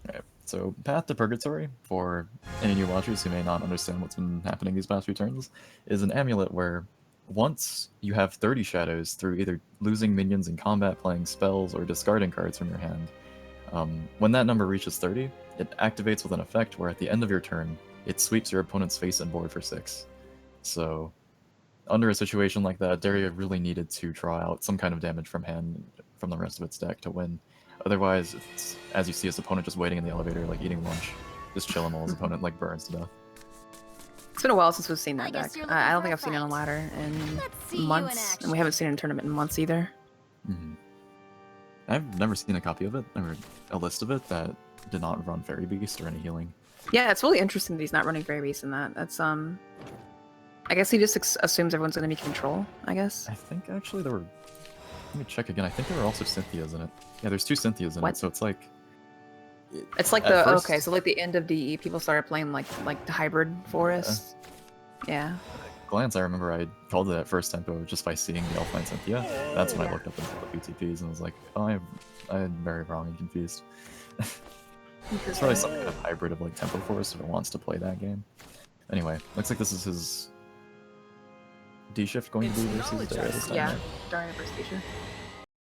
Alright, so Path to Purgatory, for any new watchers who may not understand what's been happening these past few turns, is an amulet where once you have 30 shadows through either losing minions in combat, playing spells, or discarding cards from your hand, when that number reaches 30, it activates with an effect where at the end of your turn, it sweeps your opponent's face and board for 6. So, under a situation like that, Daria really needed to draw out some kind of damage from hand from the rest of its deck to win. Otherwise, it's, as you see his opponent just waiting in the elevator, like eating lunch, just chilling while his opponent like burns to death. It's been a while since we've seen that deck. you're I don't looking think for I've a seen it on fight. ladder in Let's see you in months, and we haven't seen it in a tournament in months either. I've never seen a copy of it, or a list of it, that did not run Fairy Beast or any healing. Yeah, it's really interesting that he's not running Fairy Beast in that. That's I guess he just assumes everyone's gonna be control. I guess. I think actually there were. Let me check again. I think there were also Cynthias in it. Yeah, there's 2 Cynthias in What? it, so it's like. It's like At the first- okay, so like the end of DE, people started playing like the hybrid forest. Yeah. Glance, I remember I called it at first tempo just by seeing the Elfline Cynthia. That's when I looked up into the PTPs and was like, oh, I'm very wrong and confused. It's probably some kind of hybrid of like Tempo Forest if it wants to play that game. Anyway, looks like this is his D shift going to be versus Daria this time. Yeah. right? Daria versus Tisha.